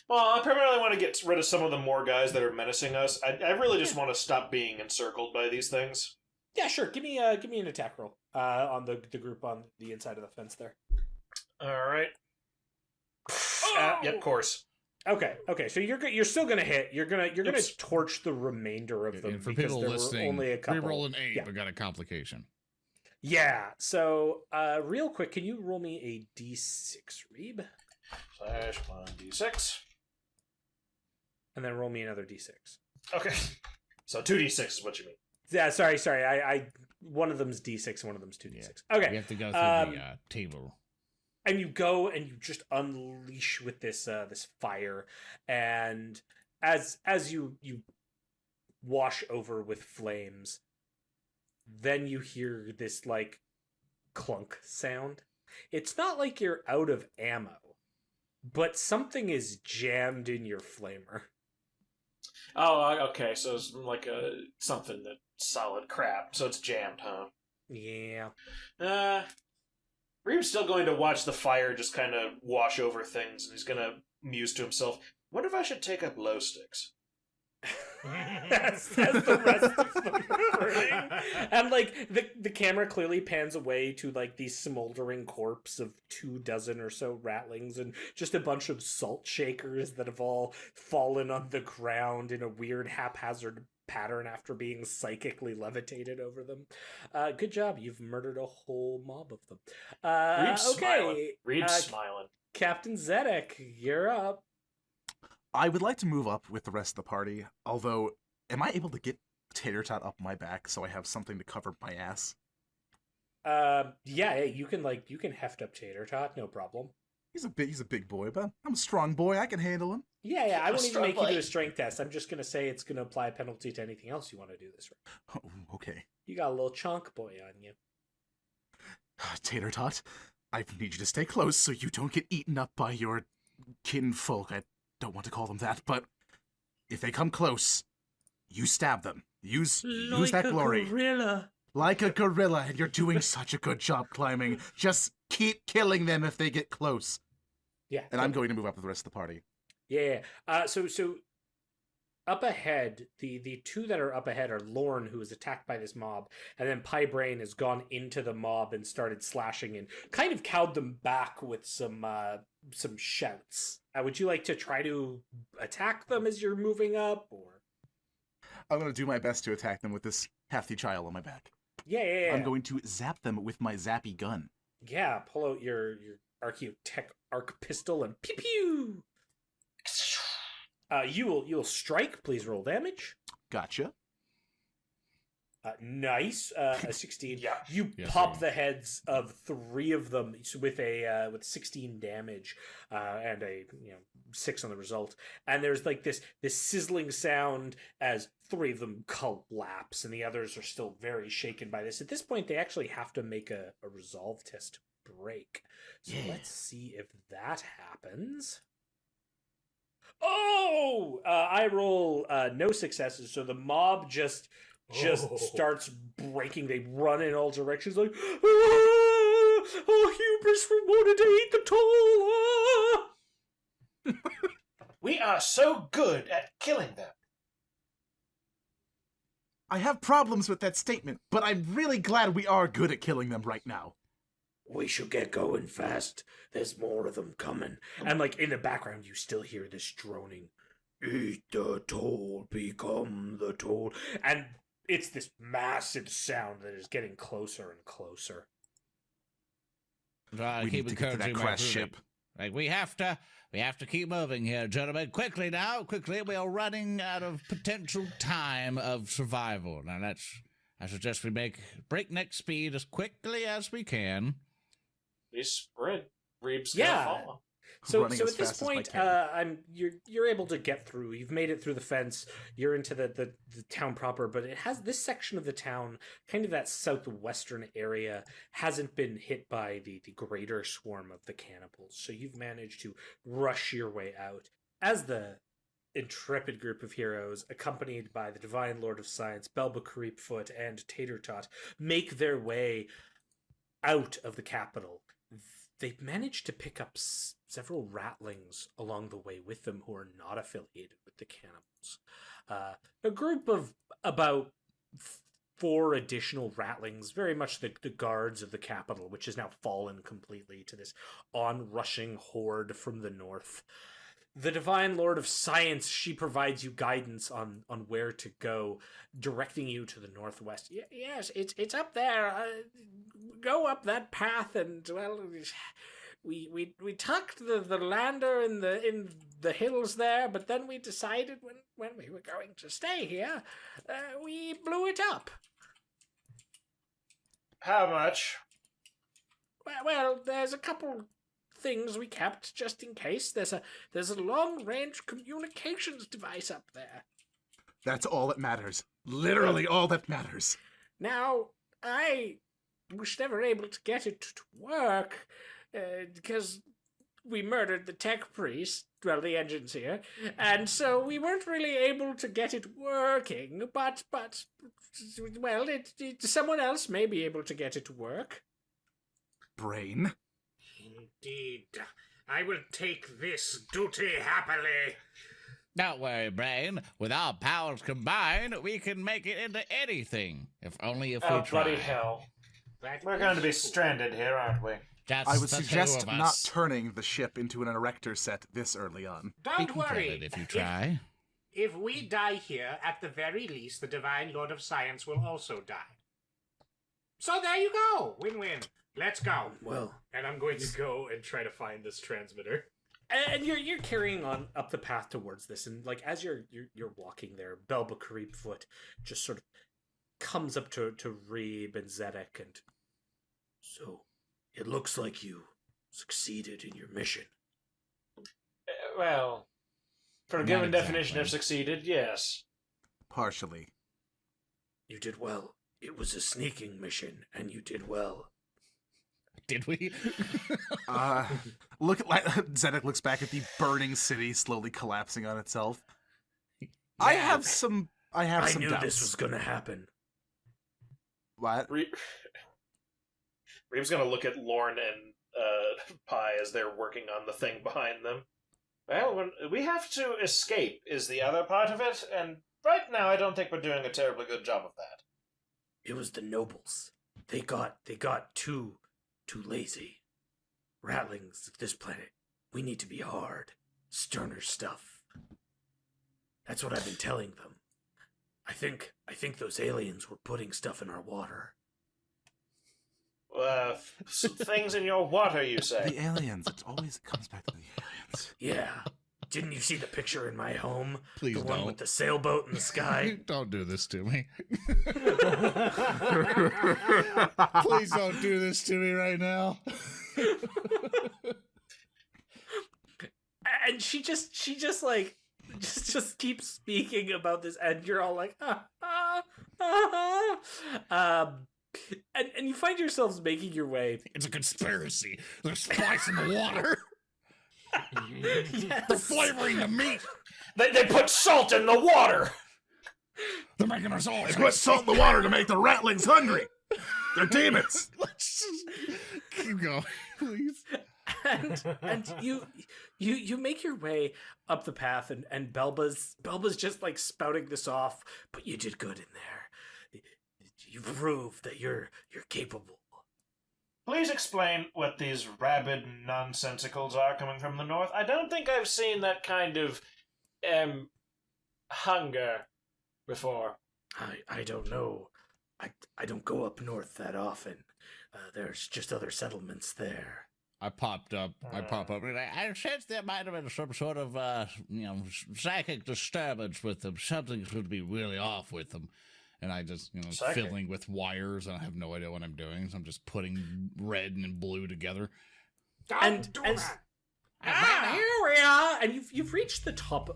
Well, I primarily want to get rid of some of the more guys that are menacing us. I really just want to stop being encircled by these things. Yeah, sure. Give me an attack roll on the group on the inside of the fence there. All right. Yep, of course. Okay. So you're still gonna hit. You're gonna torch the remainder of them, And for because people there listening, were only a couple. reroll an 8, Yeah. but got a complication. Yeah. So real quick, can you roll me a d6, Reeb? /1d6. And then roll me another d6. Okay. So 2d6 is what you mean. Yeah, sorry. I one of them's d6 and one of them's 2d6. Okay. We have to go through the table. And you go and you just unleash with this this fire, and as you wash over with flames, then you hear this like clunk sound. It's not like you're out of ammo, but something is jammed in your flamer. Oh, okay. So it's like something that's solid crap. So it's jammed, huh? Yeah. Reeb's still going to watch the fire just kind of wash over things, and he's going to muse to himself, wonder if I should take up glow sticks. That's the rest of the recording. And like the camera clearly pans away to like the smoldering corpse of 24 or so ratlings and just a bunch of salt shakers that have all fallen on the ground in a weird haphazard pattern after being psychically levitated over them. Good job, you've murdered a whole mob of them. Reeb's Okay, smiling. Captain Zedek, you're up. I would like to move up with the rest of the party, although, am I able to get Tater Tot up my back so I have something to cover my ass? Yeah, you can heft up Tater Tot, no problem. He's a big boy, but I'm a strong boy. I can handle him. Yeah, I won't even strong make you boy. do a strength test. I'm just gonna say it's gonna apply a penalty to anything else you want to do this round. Oh, okay. You got a little chunk boy on you. Tater Tot, I need you to stay close so you don't get eaten up by your kinfolk. I don't want to call them that, but if they come close, you stab them. Use that glory. Gorilla. Like a gorilla, and you're doing such a good job climbing. Just keep killing them if they get close. Yeah. And I'm going to move up with the rest of the party. Yeah. So up ahead, the two that are up ahead are Lorn, who is attacked by this mob, and then Braine has gone into the mob and started slashing and kind of cowed them back with some shouts. Would you like to try to attack them as you're moving up, or? I'm going to do my best to attack them with this hefty child on my back. Yeah. I'm going to zap them with my zappy gun. Yeah, pull out your Archaeotech arc pistol and pew pew. You'll strike. Please roll damage. Gotcha. Nice. A 16. Yeah. You Yes, pop sir. the heads of 3 of them with 16 damage, and a 6 on the result. And there's like this sizzling sound as 3 of them collapse, and the others are still very shaken by this. At this point, they actually have to make a resolve test to break. So let's see if that happens. Oh! I roll no successes, so the mob just starts breaking. They run in all directions like, hubris for wanting to eat the toll. We are so good at killing them. I have problems with that statement, but I'm really glad we are good at killing them right now. We should get going fast. There's more of them coming. And like in the background, you still hear this droning. Eat the toll, become the toll. And it's this massive sound that is getting closer and closer. Try to We keep need to get to that encouraging my crash crewmate. ship. Like we have to keep moving here, gentlemen. Quickly now, quickly. We are running out of potential time of survival. Now I suggest we make breakneck speed as quickly as we can. We sprint. Reeb's Yeah. gonna follow. So Running at as this fast as I point, can. you're able to get through. You've made it through the fence. You're into the town proper, but it has this section of the town, kind of that southwestern area, hasn't been hit by the greater swarm of the cannibals. So you've managed to rush your way out as the intrepid group of heroes, accompanied by the Divine Lord of Science, Belba Creepfoot, and Tater Tot, make their way out of the capital. They've managed to pick up several Ratlings along the way with them who are not affiliated with the cannibals. A group of about 4 additional Ratlings, very much the guards of the capital, which has now fallen completely to this onrushing horde from the north. The Divine Lord of Science, she provides you guidance on where to go, directing you to the northwest. Yes, it's up there. Go up that path, and well, we tucked the lander in the hills there, but then we decided when we were going to stay here, we blew it up. How much? Well, there's a couple things we kept just in case. There's a long-range communications device up there. That's all that matters. Literally all that matters. Now, I was never able to get it to work because we murdered the tech priest, well, the engineer, and so we weren't really able to get it working, but well, someone else may be able to get it to work. Braine? Indeed. I will take this duty happily. Don't worry, Braine. With our powers combined, we can make it into anything. If only if we Oh, try. bloody hell. That We're going to be is cool. stranded here, aren't we? Just I would the two suggest of not us. turning the ship into an erector set this early on. We Don't can kill worry. it if you try. If we die here, at the very least, the Divine Lord of Science will also die. So there you go. Win-win. Let's go. Well, And I'm going to go and try to find this transmitter. and you're carrying on up the path towards this, and like as you're walking there, Belba Creepfoot just sort of comes up to Reeb and Zedek, and so it looks like you succeeded in your mission. Well, for a Not given exactly. definition of succeeded, yes. Partially. You did well. It was a sneaking mission, and you did well. Did we? Zedek looks back at the burning city slowly collapsing on itself. I have some I have I some knew doubts. this was gonna happen. What? Reeb's gonna look at Lorn and Pi as they're working on the thing behind them. Well, we have to escape is the other part of it, and right now I don't think we're doing a terribly good job of that. It was the nobles. They got too lazy. Ratlings of this planet. We need to be hard, sterner stuff. That's what I've been telling them. I think those aliens were putting stuff in our water. Things in your water, you say? The aliens. It always comes back to the aliens. Yeah. Didn't you see the picture in my home? Please the one don't. with the sailboat in the sky? Don't do this to me. Please don't do this to me right now. And she just keeps speaking about this, and you're all like, and you find yourselves making your way. It's a conspiracy. There's spice in the water. Yes. They're flavoring the meat. They put salt in the water! They're making us all. They put salt in the water to make the ratlings hungry. They're demons. Let's just keep going, please. and you make your way up the path, and Belba's just like spouting this off, but you did good in there. You proved that you're capable. Please explain what these rabid nonsensicals are coming from the north. I don't think I've seen that kind of, hunger before. I don't know. I don't go up north that often. There's just other settlements there. I pop up, and I sense there might have been some sort of, psychic disturbance with them. Something could be really off with them. And I just, Psychic. fiddling with wires, and I have no idea what I'm doing. So I'm just putting red and blue together. Don't do that! Here we are, and you've reached the top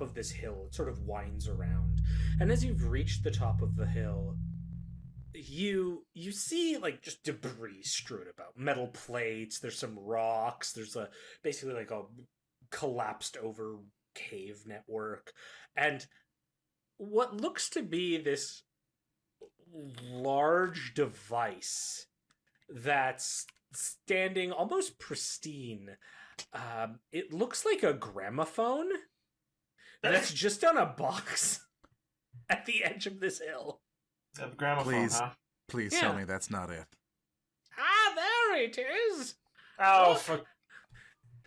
of this hill. It sort of winds around, and as you've reached the top of the hill, you see like just debris strewn about, metal plates. There's some rocks. There's basically like a collapsed over cave network, and what looks to be this large device that's standing almost pristine. It looks like a gramophone that's just on a box at the edge of this hill. A gramophone, Please. huh? Please Yeah. tell me that's not it. There it is. Oh, Look. for...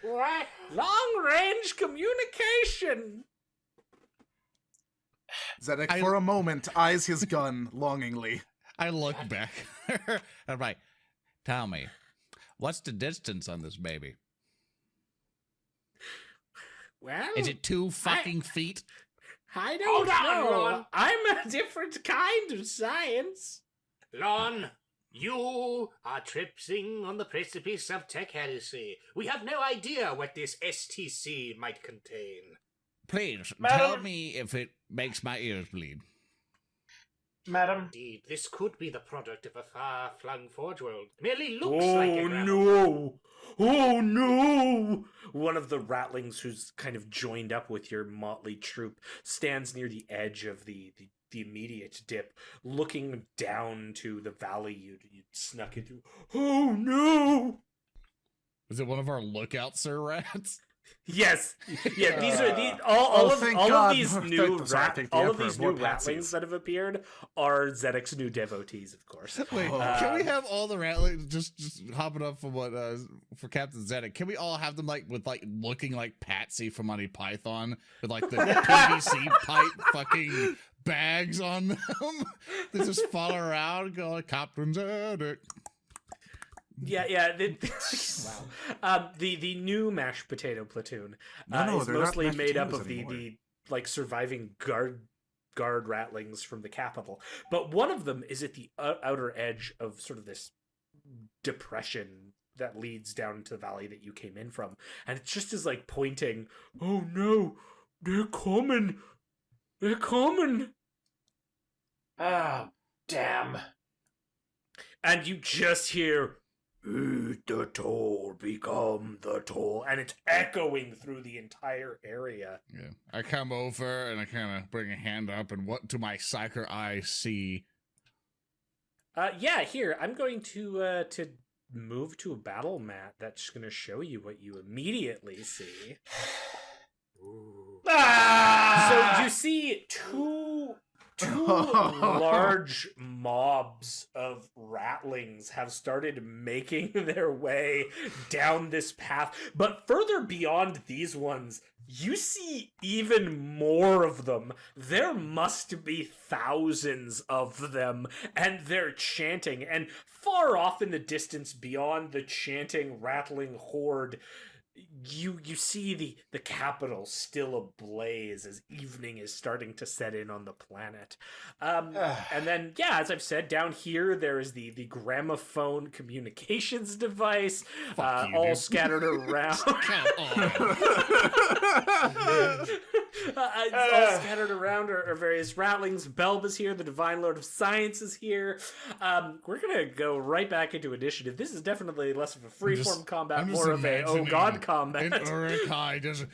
Right. Long range communication. Zedek, for a moment, eyes his gun longingly. I look back. I'm like, tell me, what's the distance on this baby? Well, Is it 2 fucking feet? I don't Hold on, know. Lorn. I'm a different kind of science. Lorn, you are tripping on the precipice of tech heresy. We have no idea what this STC might contain. Please, Madam? tell me if it makes my ears bleed. Madam? Indeed, this could be the product of a far-flung forge world. Merely looks like a gramophone. no! Oh no! One of the ratlings who's kind of joined up with your motley troop stands near the edge of the immediate dip, looking down to the valley you'd snuck into. Oh no! Is it one of our lookout Sir Rats? Yes, yeah. These are all of thank all God. of these new Sorry, thank the all of Emperor, these more new ratlings patsies. that have appeared are Zedek's new devotees, of course. Wait, can we have all the ratlings just hopping up for what for Captain Zedek? Can we all have them looking like Patsy from Monty Python with like the PVC pipe fucking bags on them? They just follow around and go like Captain Zedek. Yeah. Wow. The new mashed potato platoon No, is they're not mostly mashed made up potatoes of the anymore. like surviving guard ratlings from the capital, but one of them is at the outer edge of sort of this depression that leads down to the valley that you came in from, and it just is like pointing. Oh no, they're coming! They're coming! Ah, damn. And you just hear, Eat the toll, become the toll. And it's echoing through the entire area. Yeah. I come over and I kind of bring a hand up, and what do my psyker eye see? Yeah, here, I'm going to move to a battle mat that's going to show you what you immediately see. So you see two large mobs of ratlings have started making their way down this path, but further beyond these ones, you see even more of them. There must be thousands of them, and they're chanting, and far off in the distance beyond the chanting, rattling horde, you see the capital still ablaze as evening is starting to set in on the planet. And then, yeah, as I've said, down here there is the gramophone communications device, all dude. scattered around. Come on. All scattered around are various rattlings. Belba's here. The Divine Lord of Science is here. We're gonna go right back into initiative. This is definitely less of a freeform combat, I'm just more of a oh god combat. And Urukai does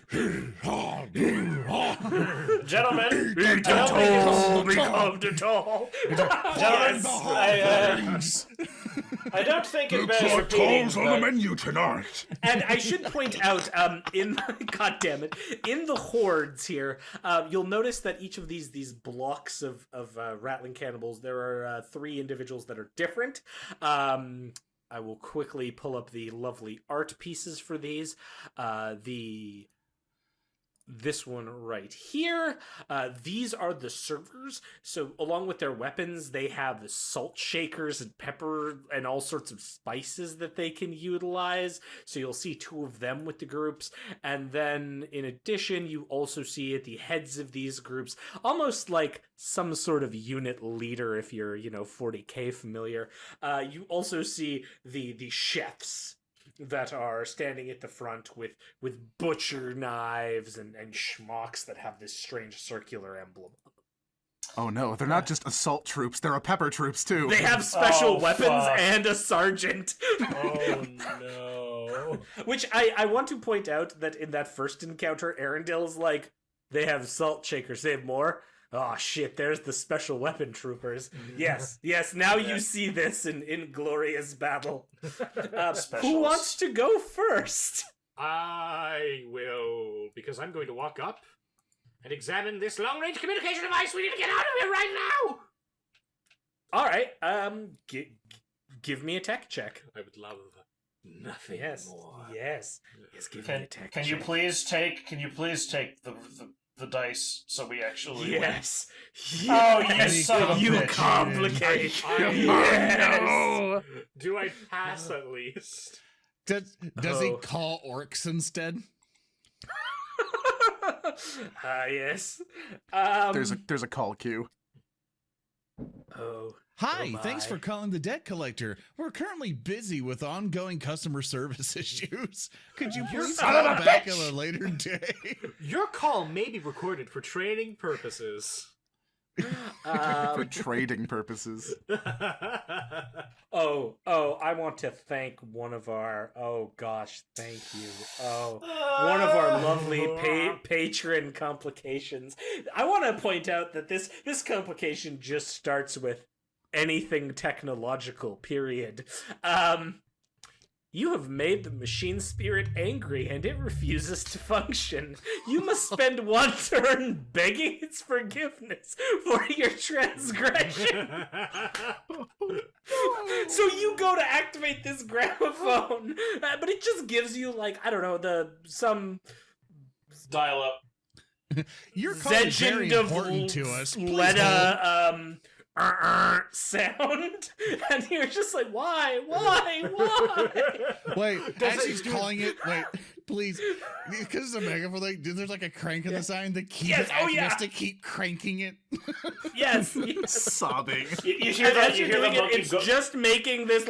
Gentlemen, Become the toll. gentlemen, I don't think it bears repeating. But menu tonight. And I should point out, God damn it, in the hordes here, you'll notice that each of these blocks of rattling cannibals, there are 3 individuals that are different. I will quickly pull up the lovely art pieces for these. This one right here. These are the servers. So along with their weapons, they have salt shakers and pepper and all sorts of spices that they can utilize. So you'll see 2 of them with the groups. And then in addition, you also see at the heads of these groups, almost like some sort of unit leader, if you're, 40K familiar. You also see the chefs that are standing at the front with butcher knives and schmucks that have this strange circular emblem. Oh no, they're not just assault troops, they're a pepper troops too. They have special weapons fuck. and a sergeant. Oh no. Which I want to point out that in that first encounter, Earndil's like, they have salt shakers, they have more. Oh shit, there's the special weapon troopers. Yes, now you see this in glorious battle. Who wants to go first? I will, because I'm going to walk up and examine this long-range communication device. We need to get out of here right now! Alright, give me a tech check. I would love nothing more. Yes, give me a tech check. Can you please take the dice so we actually Yes. Oh, you son of a You bitch. complicate. Yes. Do I pass at least? Does he call orcs instead? Yes. There's a call queue. Oh. Hi, Oh thanks my. for calling the debt collector. We're currently busy with ongoing customer service issues. Could you please son call of a back bitch! at a later day? Your call may be recorded for training purposes. For trading purposes. Oh, I want to thank one of our, thank you. One of our lovely patron complications. I want to point out that this complication just starts with anything technological, period. You have made the machine spirit angry and it refuses to function. You must spend 1 turn begging its forgiveness for your transgression. So you go to activate this gramophone, but it just gives you, some dial up. Your call is very Legend of important to us. Please hold. Leda, sound, and you're just like, why? Wait, as he's calling it, please, because it's a megaphone, there's like a crank on the side to keep Yes, it active, to keep cranking it. Yes. Sobbing. You hear And that? as You you're hear the doing it, monkey it's go. just making this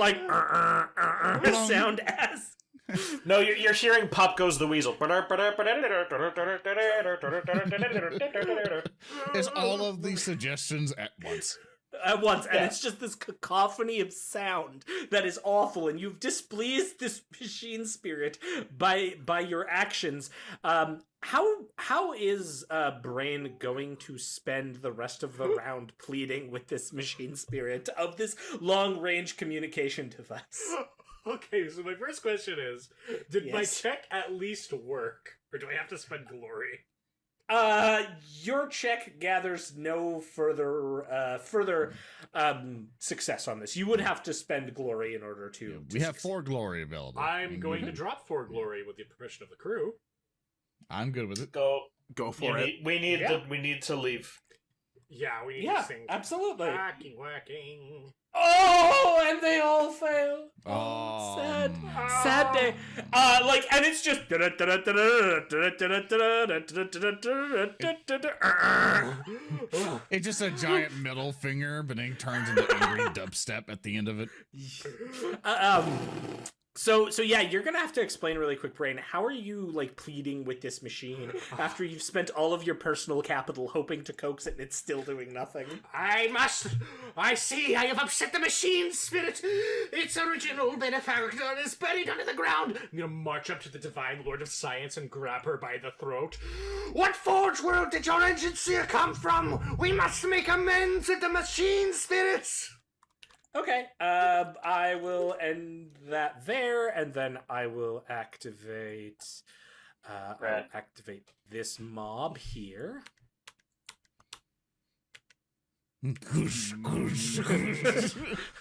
sound as. No, you're hearing "Pop Goes the Weasel." It's all of these suggestions at once. at once, and it's just this cacophony of sound that is awful, and you've displeased this machine spirit by your actions. How is Braine going to spend the rest of the round pleading with this machine spirit of this long-range communication device? Okay, so my first question is, did my Yes. check at least work? Or do I have to spend glory? Your check gathers no further success on this. You would have to spend glory in order to. We have 4 glory available. I'm going to drop 4 glory with the permission of the crew. I'm good with it. Go for it. We need to leave. Yeah, we need Yeah, to sing. absolutely. Whacking. Oh, and they all fail. Oh, Sad day. And it's just. It's just a giant middle finger, but then it turns into angry dubstep at the end of it. So yeah, you're gonna have to explain really quick, Braine. How are you pleading with this machine after you've spent all of your personal capital hoping to coax it and it's still doing nothing? I see, I have upset the machine spirit. Its original benefactor is buried under the ground. I'm gonna march up to the Divine Lord of Science and grab her by the throat. What forge world did your engine seer come from? We must make amends with the machine spirits. Okay, I will end that there, and then I will activate. I'll activate this mob here. Goosh, goosh,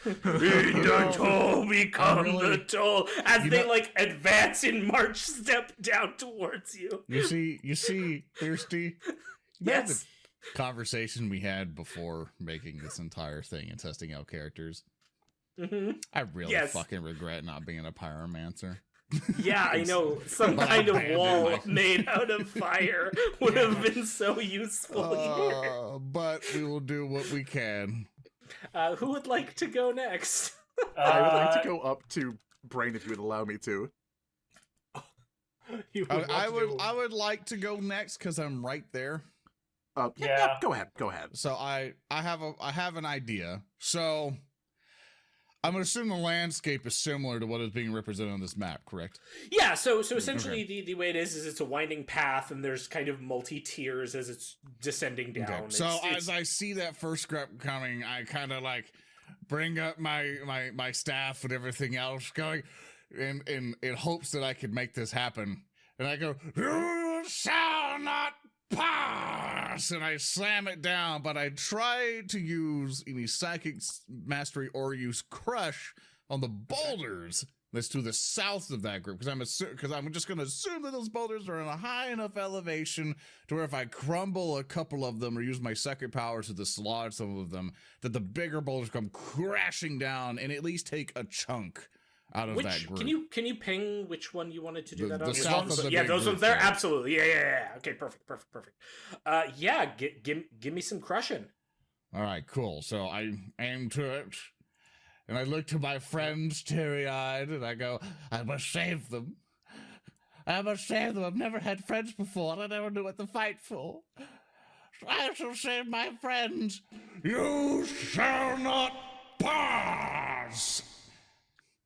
The toll become really- the toll as you they know- advance in march step down towards you. You see, Thirsty? Yes. Conversation we had before making this entire thing and testing out characters. Mm-hmm. I really Yes. fucking regret not being a pyromancer. Yeah, I know. Some But kind of abandoned wall my- made out of fire would have been so useful here. But we will do what we can. Who would like to go next? I would like to go up to Braine if you would allow me to. I would like to go next because I'm right there. Yeah. Go ahead. So I have an idea. So I'm gonna assume the landscape is similar to what is being represented on this map, correct? Yeah, so essentially the way it is it's a winding path and there's kind of multi-tiers as it's descending down. Okay. So as I see that first scrap coming, I kind of bring up my staff and everything else going in hopes that I could make this happen. And I go, "You shall not pass!" And I slam it down, but I try to use any psychic mastery or use crush on the boulders that's to the south of that group, because I'm just going to assume that those boulders are in a high enough elevation to where if I crumble a couple of them or use my second power to dislodge some of them, that the bigger boulders come crashing down and at least take a chunk out of that group. Can you ping which one you wanted to do that The on? south of the yeah, big those group ones there, there. absolutely. Yeah. Okay, perfect. Yeah, give me some crushing. All right, cool. So I aim to it, and I look to my friends teary-eyed, and I go, I must save them. I've never had friends before, and I never knew what to fight for. I shall save my friends. You shall not pass.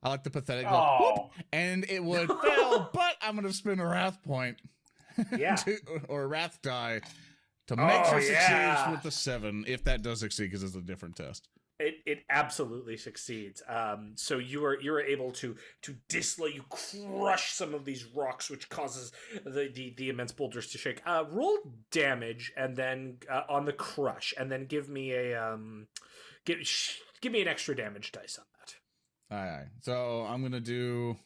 I like the pathetic whoop, and it would fail, but I'm going to spend a wrath point. Yeah. Or a wrath die to make sure it succeeds with the 7, if that does succeed, because it's a different test. It absolutely succeeds. So you're able to dislodge, you crush some of these rocks, which causes the immense boulders to shake. Roll damage, and then on the crush, and then give me a give me an extra damage dice on that. Aye. So I'm gonna do.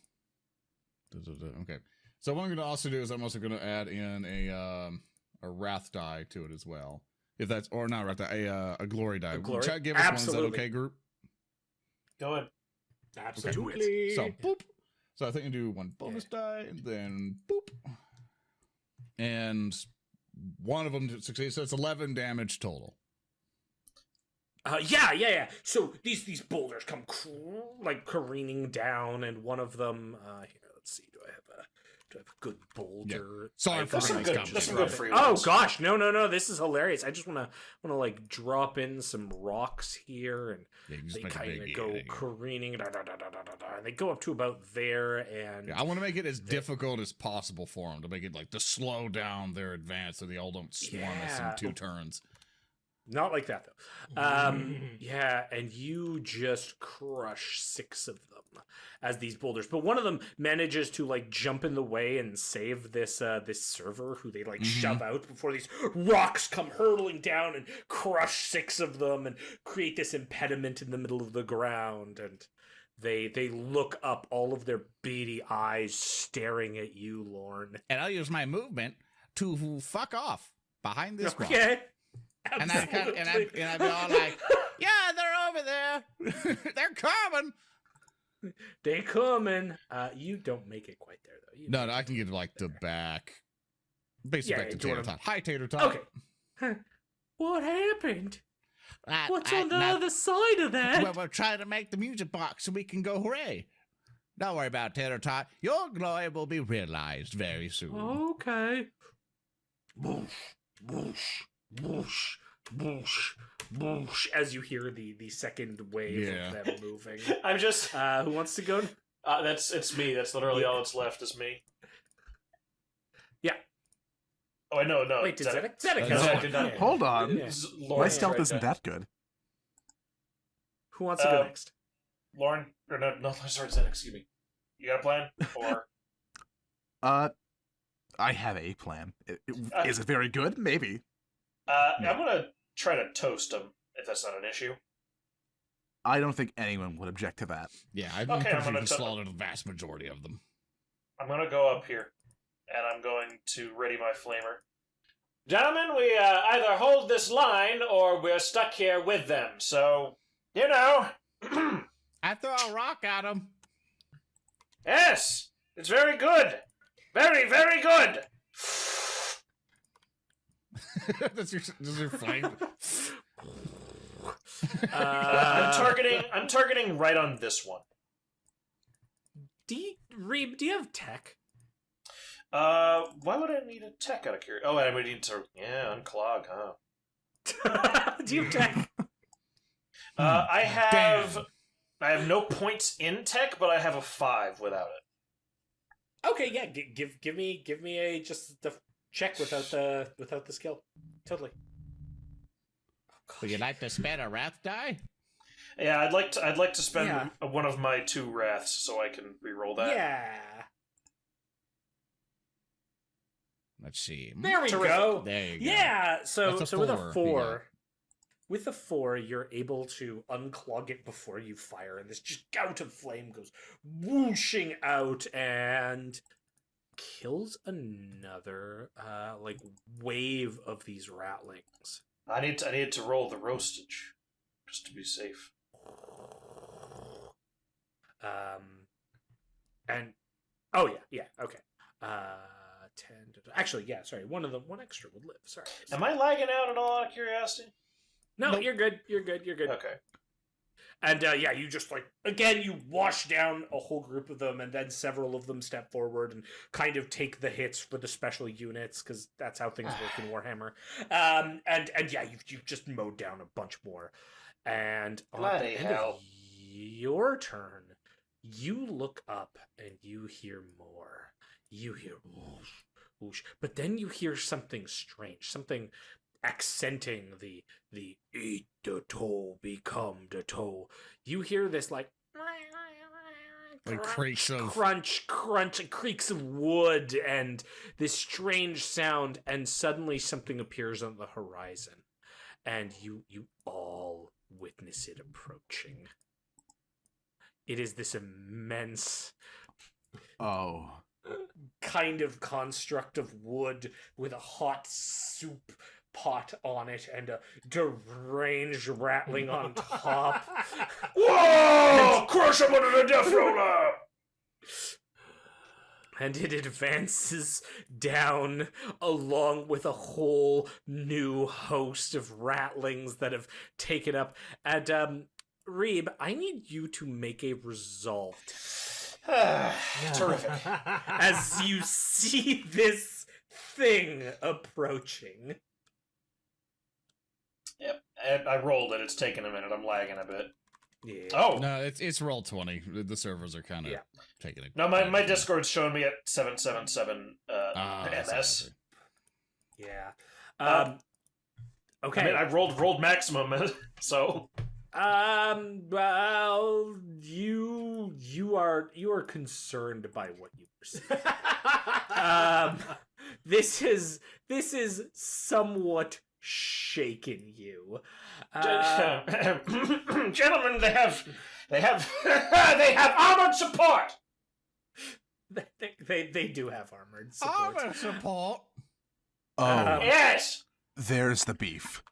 Okay. So what I'm gonna also do is I'm also gonna add in a wrath die to it as well. If that's or not wrath die, a glory die. Glory? Try to give us one. Is Absolutely. that okay, group? Go ahead. Absolutely. So boop. So I think I do one bonus die and then boop, and one of them succeeds. So it's 11 damage total. Yeah. So these boulders come careening down, and one of them. Here, let's see. Do I have a good boulder? Sorry for That's some nice good. competition. That's some good free Oh rolls. gosh, no! This is hilarious. I just wanna like drop in some rocks here, and Yeah, you can just they make a kind of big go yeah. careening, and they go up to about there, and Yeah, I want to make it as difficult as possible for them to make it like to slow down their advance so they all don't swarm us in Yeah. 2 turns. not like that though. Yeah, and you just crush 6 of them as these boulders. But one of them manages to like jump in the way and save this this server who they like shove out before these rocks come hurtling down and crush 6 of them and create this impediment in the middle of the ground. And they look up, all of their beady eyes staring at you, Lorn. And I'll use my movement to fuck off behind this rock. Okay. And I'd be all like, yeah, they're over there. They're coming. They coming. You don't make it quite there though. No, I can get to like the back. Basically Yeah, back to do you Tater wanna- Tot. Hi, Tater Tot. Okay. Huh. What happened? What's on the other side of that? Well, we're trying to make the music box so we can go hooray. Don't worry about it, Tater Tot. Your glory will be realized very soon. Okay. Boosh, boosh, boosh, boosh, boosh. As you hear the second wave Yeah. of them moving. I'm just. Who wants to go? It's me. That's literally all that's left is me. Yeah. Oh, I know. No. Wait, did Zedek? Zedek Zedek has did one. not. Yeah. Hold on. Yeah. Lorn My is stealth right isn't there. that good. Who wants to go next? Lorn, or no, sorry, Zedek, excuse me. You got a plan? Or I have a plan. Is it very good? Maybe. I'm gonna try to toast him if that's not an issue. I don't think anyone would object to that. Yeah, I'm Okay, pretty I'm sure you gonna can slaughter the vast majority of them. I'm gonna go up here, and I'm going to ready my flamer. Gentlemen, we either hold this line or we're stuck here with them. So, you know. I throw a rock at him. Yes, it's very good. Very, very good. That's your flame. I'm targeting right on this one. Reeb, do you have tech? Why would I need a tech out of curiosity? Oh, I would need to, unclog, huh? Do you have tech? I have Damn. I have no points in tech, but I have a 5 without it. Okay, yeah. Give me a just the check without the skill. Totally. Would you like to spend a wrath die? Yeah, I'd like to spend one of my 2 wraths so I can reroll that. Yeah. Let's see. There we Terrific. go. There you go. Yeah. So That's a with a 4, 4, with a 4, you're able to unclog it before you fire, and this just gout of flame goes whooshing out and kills another like wave of these ratlings. I need to roll the roastage just to be safe. And oh yeah, okay. 10 actually, yeah, sorry. One extra would live. Sorry. Am I lagging out at all out of curiosity? No, Nope. you're good. You're good. Okay. And yeah, you just like again you wash down a whole group of them, and then several of them step forward and kind of take the hits for the special units because that's how things work in Warhammer. And yeah, you've just mowed down a bunch more. And on Bloody the end hell. of your turn, you look up and you hear more. You hear whoosh, whoosh, but then you hear something strange, something accenting the eat the toe, become the toe. You hear this like creaks of crunch, and creaks of wood, and this strange sound, and suddenly something appears on the horizon, and you all witness it approaching. It is this immense Oh. kind of construct of wood with a hot soup pot on it and a deranged rattling on top. Whoa! Crush him under the death roller! And it advances down along with a whole new host of rattlings that have taken up. And Reeb, I need you to make a resolve test. Terrific. As you see this thing approaching. Yep. I rolled it. It's taking a minute. I'm lagging a bit. Yeah. Oh. No, it's roll 20. The servers are kind of Yeah. taking it. No, my Discord's showing me at 777 MS. Yeah. Okay. I mean, I rolled maximum, so. Well, you are concerned by what you perceive. This is somewhat shaken you. Gentlemen, they have they have armored support. They do have armored support. Armor support. Oh, Yes. there's the beef.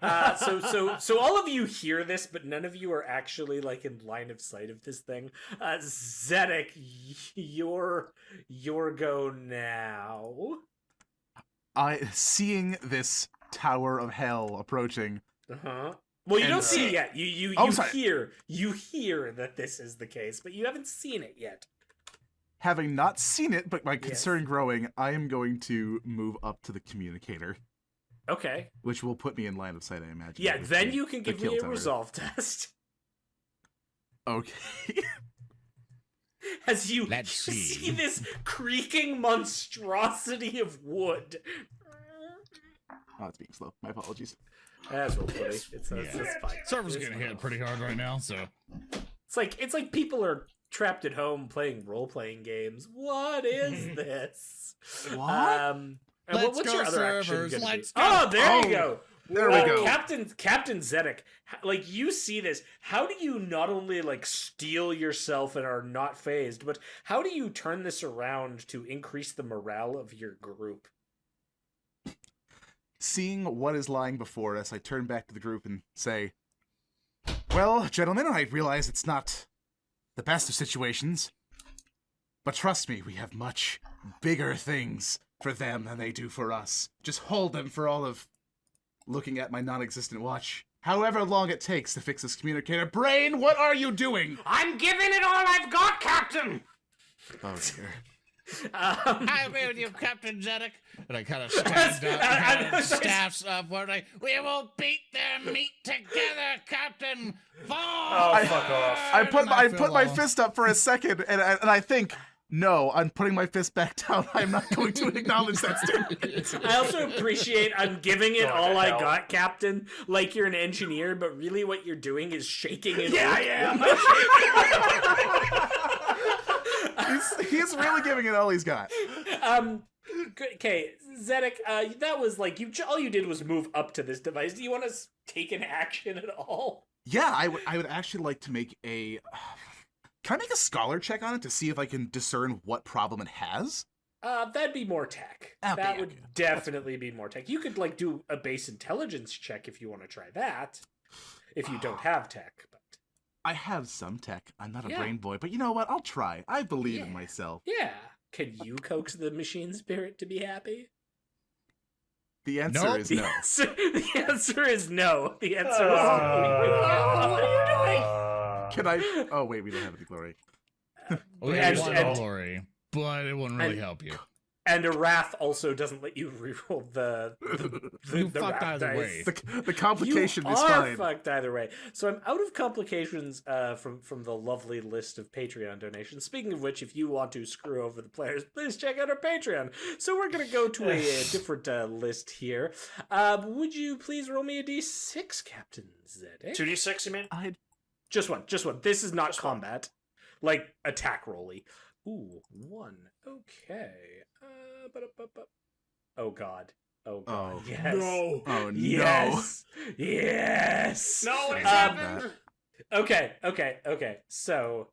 So all of you hear this, but none of you are actually like in line of sight of this thing. Zedek, your go now. Seeing this tower of hell approaching. Uh-huh. Well, you And, don't see it yet. You sorry. hear that this is the case, but you haven't seen it yet. Having not seen it, but my concern growing, I am going to move up to the communicator, Okay. which will put me in line of sight, I imagine. Yeah, with then the- you can the give me kill a tower. resolve test. Okay. As you Let's see. see this creaking monstrosity of wood. Oh, it's being slow. My apologies. That's real funny. It's Yeah. fine. Servers It's getting fine. hit pretty hard right now, so. It's like people are trapped at home playing role-playing games. What is this? What? And Let's what's go, your other action servers. gonna be? Let's go. Oh, there Oh, you go. there we go. Captain Zedek, like you see this, how do you not only like steel yourself and are not phased, but how do you turn this around to increase the morale of your group? Seeing what is lying before us, I turn back to the group and say, well, gentlemen, I realize it's not the best of situations, but trust me, we have much bigger things for them than they do for us. Just hold them for all of looking at my non-existent watch. However long it takes to fix this communicator. Braine, what are you doing? I'm giving it all I've got, Captain! Oh, dear. I agree with you, Captain Zedek. And I kind of stand up, kind of staffs up, where we will beat their meat together, Captain. Oh, fuck off. I put my fist. fist up for a second, and I think, no, I'm putting my fist back down. I'm not going to acknowledge that statement. I also appreciate I'm giving it Oh, all the I hell. got, Captain, like you're an engineer, but really what you're doing is shaking it. Yeah, I am. He's really giving it all he's got. Okay, Zedek, that was like all you did was move up to this device. Do you want to take an action at all? Yeah, I would actually like to make a... Can I make a scholar check on it to see if I can discern what problem it has? That'd be more tech. Okay, that would okay. definitely be more tech. You could like do a base intelligence check if you want to try that. If you don't have tech, but I have some tech. I'm not a Yeah. brain boy, but you know what? I'll try. I believe in Yeah. myself. yeah, can you coax the machine spirit to be happy? The answer Nope. is The no. the answer is no. The answer is what are you doing? Can I... Oh, wait, we don't have any glory. We And- have one and- glory, but it wouldn't really and- help you. And a wrath also doesn't let you reroll the You the fucked wrath either dice. way. The complication you is are fine. fucked either way. So I'm out of complications from the lovely list of Patreon donations. Speaking of which, if you want to screw over the players, please check out our Patreon. So we're gonna go to a different list here. Would you please roll me a d6, Captain Zedek? 2d6, you mean? Just one. This is not Just one. combat, like attack rolly. Ooh, 1. Okay. Oh God. Oh God. Oh. Yes. No. Oh, no. Yes. Yes. No, what has Um, happened? Okay. So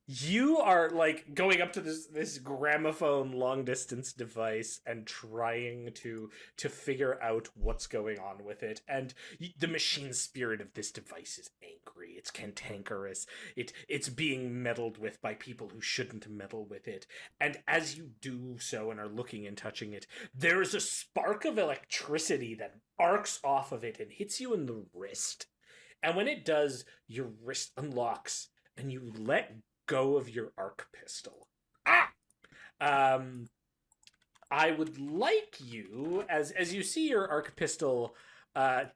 you are like going up to this gramophone long distance device and trying to figure out what's going on with it, and the machine spirit of this device is angry. It's cantankerous. It's being meddled with by people who shouldn't meddle with it. And as you do so and are looking and touching it, there is a spark of electricity that arcs off of it and hits you in the wrist. And when it does, your wrist unlocks and you let go of your arc pistol. I would like you, as you see your arc pistol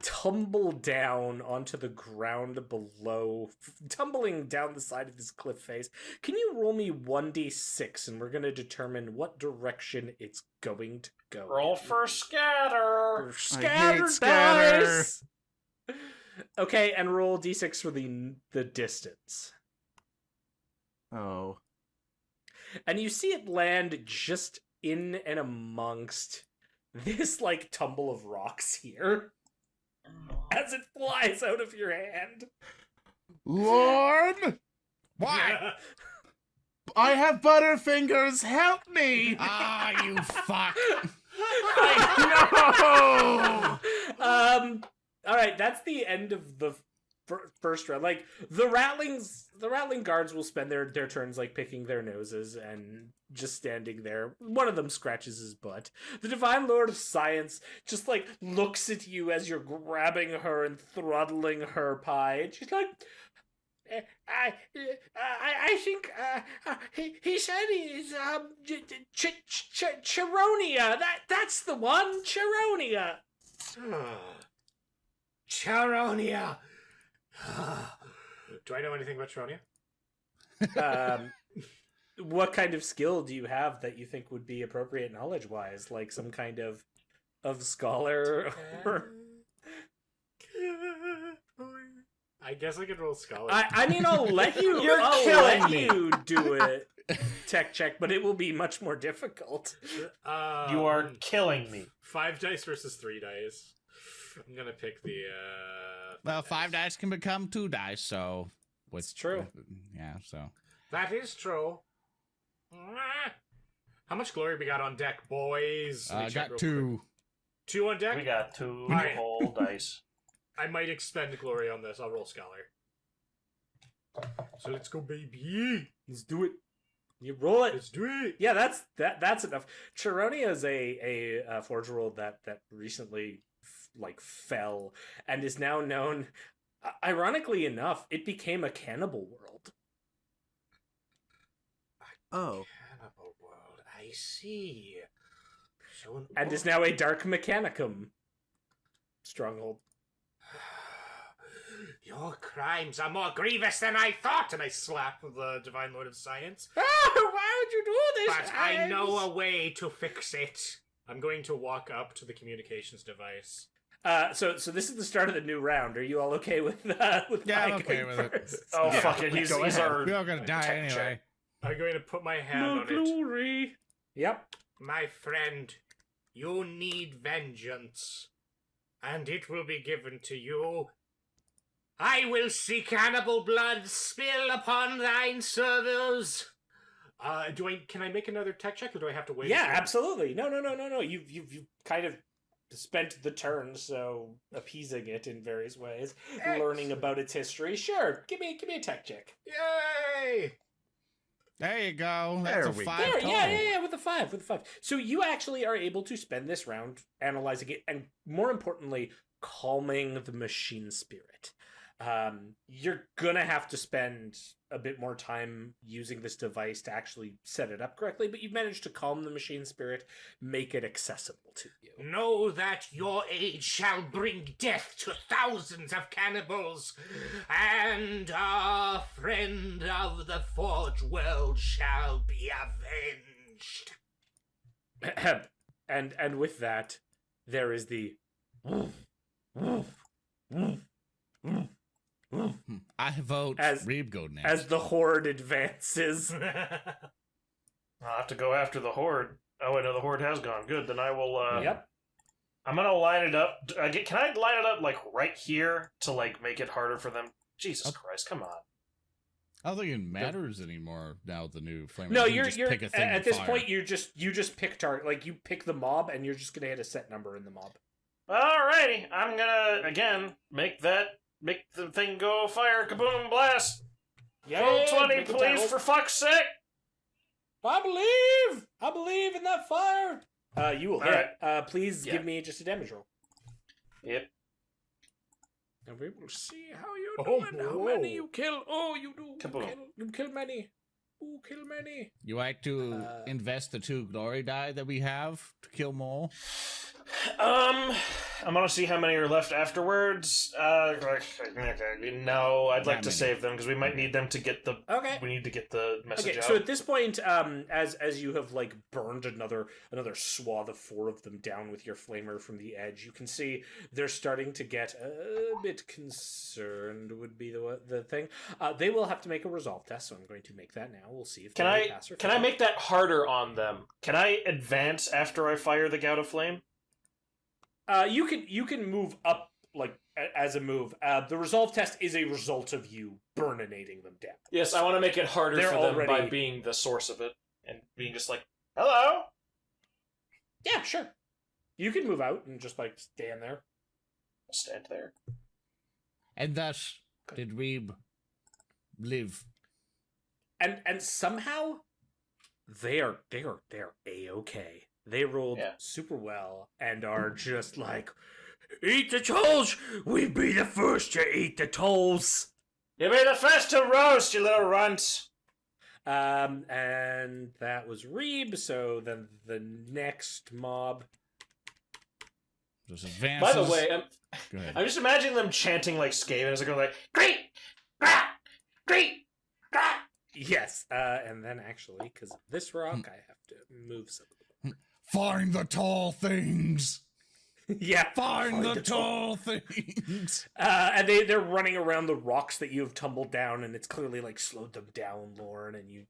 tumble down onto the ground below, tumbling down the side of this cliff face. Can you roll me 1d6, and we're going to determine what direction it's going to go. Roll for scatter. Scatter scatter. dice! Okay, and roll d6 for the distance. Oh. And you see it land just in and amongst this, like, tumble of rocks here. As it flies out of your hand. Lorn! Why? I have butterfingers, help me! Ah, you fuck. No! Alright, that's the end of the first round. Like, the Ratling guards will spend their turns, like, picking their noses and just standing there. One of them scratches his butt. The Divine Lord of Science just, like, looks at you as you're grabbing her and throttling her pie, and she's like, I think he said he's Charonia. That's the one, Charonia. Charonia. Do I know anything about Charonia? What kind of skill do you have that you think would be appropriate knowledge-wise? Like some kind of scholar? Or... I guess I could roll scholar. I mean, I'll let you. You do it. Tech check, but it will be much more difficult. You are killing me. 5 dice versus 3 dice. I'm gonna pick the. Well, 5 dice can become 2 dice, so. It's true. Yeah, so. That is true. How much glory we got on deck, boys? I got 2. 2 on deck? We got 2 Alright. whole dice. I might expend glory on this. I'll roll scholar. So let's go, baby. Let's do it. You roll it. Let's do it. Yeah, that's enough. Charonia is a forge world that recently fell and is now known. Ironically enough, it became a cannibal world. Oh. Cannibal world. I see. So And is now a dark mechanicum stronghold. Your crimes are more grievous than I thought, and I slap the Divine Lord of Science. Oh, why would you do this? But I know a way to fix it. I'm going to walk up to the communications device. So this is the start of the new round. Are you all okay with Yeah, I'm Mike okay going with it. first? Oh, Yeah, fuck it. He's our... We're all gonna die tech anyway. check. I'm going to put my hand No on it. glory. Yep. My friend, you need vengeance, and it will be given to you. I will see cannibal blood spill upon thine servers. Can I make another tech check, or do I have to wait? Yeah, absolutely. No. You've kind of spent the turn, so appeasing it in various ways, learning about its history. Sure, give me a tech check. Yay! There you go. There That's a we 5 There, total. yeah, with the five. So you actually are able to spend this round analyzing it, and more importantly, calming the machine spirit. You're gonna have to spend a bit more time using this device to actually set it up correctly, but you've managed to calm the machine spirit, make it accessible to you. Know that your age shall bring death to thousands of cannibals, and our friend of the Forge world shall be avenged. and with that, there is the I vote As- Reeb go next. as the horde advances. I'll have to go after the horde. Oh, wait, no, the horde has gone. Good, then I will, Yep. I'm gonna line it up. Can I line it up, like, right here to, like, make it harder for them? Jesus Christ, come on. I don't think it matters anymore now with the new flame. No, You you're just pick a thing at and this fire. point you just pick target, like you pick the mob and you're just gonna hit a set number in the mob. Alrighty, I'm gonna, again, make the thing go fire, kaboom, blast! Roll 20, please, for fuck's sake! I believe in that fire. You will hit. Please Yeah. give me just a damage roll. Yep. And we will see how you're Oh, doing. How whoa. many you kill? Oh, you do. Kaboom. You kill many. Ooh, kill many. You like to invest the 2 glory die that we have to kill more? I'm gonna see how many are left afterwards. No, I'd like to save them because we might need them to get the. Okay. We need to get the message out. So at this point, as you have like burned another swath of 4 of them down with your flamer from the edge, you can see they're starting to get a bit concerned. Would be the thing. They will have to make a resolve test, so I'm going to make that now. We'll see if they pass or fail. Can I make that harder on them? Can I advance after I fire the gout of flame? You can move up like as a move. The resolve test is a result of you burninating them down. Yes, I want to make it harder They're for them by already- being the source of it and being just like, hello. Yeah, sure. You can move out and just like stand there. I'll stand there. And thus did Reeb live. And somehow they are A-okay. They rolled super well and are just like, eat the tolls! We be the first to eat the tolls! You be the first to roast, you little runt! And that was Reeb, so then the next mob... Just advances. By the way, Go ahead. I'm just imagining them chanting like Skaven as they're going like, great! Grah! Great! Grah! Yes, and then actually, because of this rock, I have to move some of them. Find the tall things! Yeah, Find the tall things! And they're running around the rocks that you have tumbled down, and it's clearly like slowed them down, Lorn, and you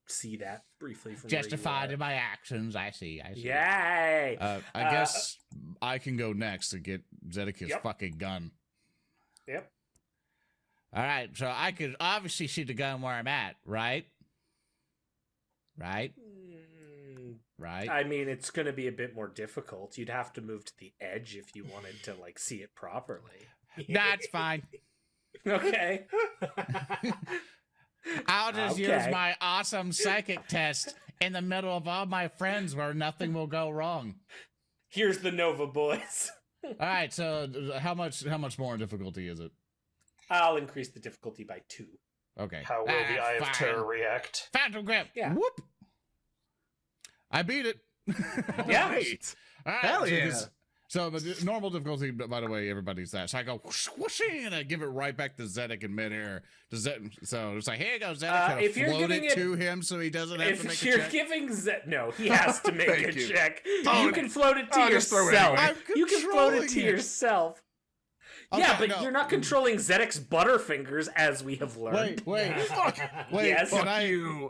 see that briefly from Justified in my actions, I see. Yay! I guess I can go next to get Zedek's fucking gun. Yep. Alright, so I could obviously see the gun where I'm at, right? Right? Right? I mean, it's going to be a bit more difficult. You'd have to move to the edge if you wanted to, like, see it properly. That's fine. Okay. I'll just use my awesome psychic test in the middle of all my friends where nothing will go wrong. Here's the Nova boys. Alright, so how much more difficulty is it? I'll increase the difficulty by 2. Okay. How will the Eye of Terror react? Phantom Grip! Yeah. Whoop! I beat it. Yeah. Right. All right, Hell so yeah. So the normal difficulty, by the way, everybody's that. So I go whooshing, and I give it right back to Zedek in midair. So it's like, here you go, Zedek. If you're float giving it it to him so he doesn't have to make If a you're check. giving no, he has to make a Thank you. check. Oh, You can float it to just throw it yourself. anyway. You can float it controlling to it. yourself. Okay, Yeah, but no. you're not controlling Zedek's butterfingers, as we have learned. Wait. Fuck. Wait, Yes.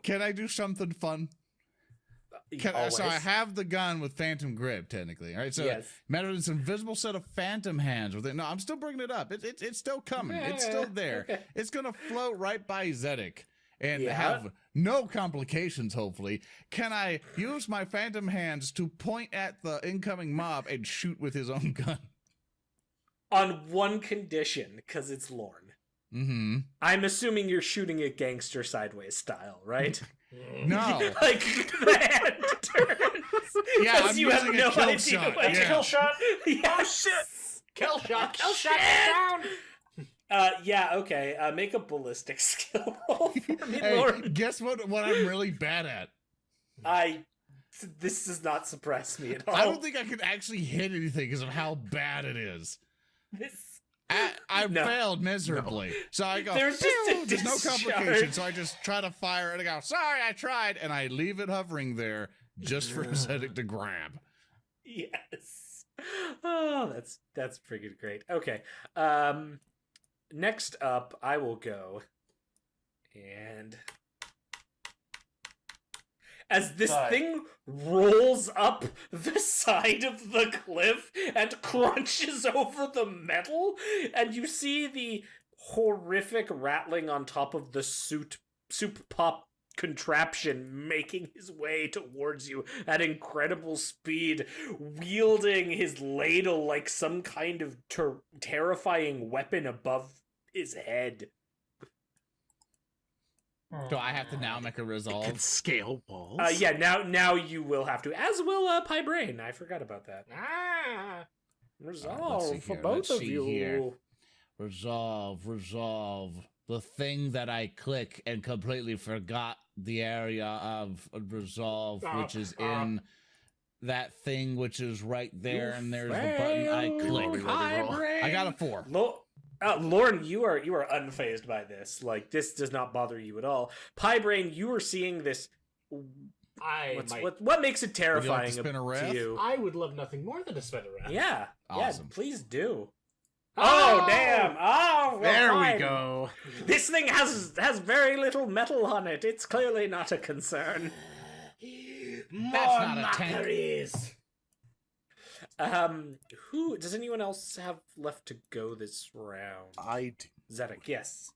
can I do something fun? Always. So I have the gun with Phantom Grip, technically. All right, so Yes. matter this invisible set of Phantom hands with it. No, I'm still bringing it up. It's still coming. It's still there. Okay. It's gonna float right by Zedek and Yeah. have no complications. Hopefully, can I use my Phantom hands to point at the incoming mob and shoot with his own gun? On one condition, because it's Lorn. Mm-hmm. I'm assuming you're shooting a gangster sideways style, right? No. Like the hand turns. Yeah, 'Cause I'm you have using no a kill idea shot. what That's a Yeah. kill shot. Oh shit! Kill shot Shit! down. Yeah, okay. Make a ballistic skill roll for me, Hey, Lorn. guess what I'm really bad at? This does not surprise me at all. I don't think I can actually hit anything because of how bad it is. I No. failed miserably. So I go, There's just a there's no discharge. complication. So I just try to fire and I go, sorry, I tried. And I leave it hovering there just for Zedek to grab. Yes. Oh, that's freaking great. Okay. Next up, I will go and as this Die. thing rolls up the side of the cliff and crunches over the metal, and you see the horrific rattling on top of the soup pop contraption making his way towards you at incredible speed, wielding his ladle like some kind of terrifying weapon above his head. Do I have to now make a Can resolve? scale walls. Yeah, now you will have to, as will Braine. I forgot about that. Ah. Resolve for here, both let's of see you. here. Resolve. The thing that I click and completely forgot the area of resolve, which is in that thing which is right there, and there's the button I click. I got a 4. Lorn, you are unfazed by this. Like, this does not bother you at all. Braine, you are seeing this. What makes it terrifying to you? I would love nothing more than to spin around. Yeah, awesome. Yeah, please do. Oh, Damn! Oh, well, There fine. we go. This thing has very little metal on it. It's clearly not a concern. That's not a tank. Who does anyone else have left to go this round? I do. Zedek, yes.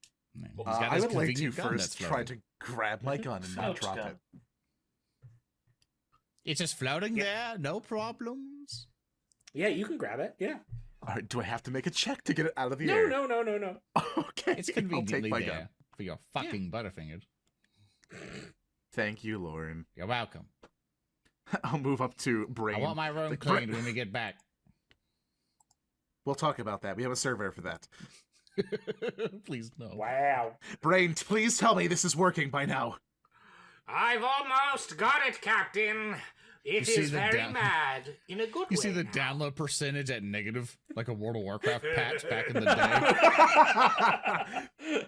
I would like to first try to grab my gun and not drop gun. it. It's just floating there, no problems. Yeah, you can grab it. Yeah. All right, do I have to make a check to get it out of the No, air? no. Okay, It's I'll conveniently take my there gun. for your fucking Butterfingers. Thank you, Lorn. You're welcome. I'll move up to Braine. I want my room The cleaned when we get back. We'll talk about that. We have a surveyor for that. Please no. Wow. Braine, please tell me this is working by now. I've almost got it, Captain. It see is the very mad in a good way. You see the now. download percentage at negative, like a World of Warcraft patch back in the day.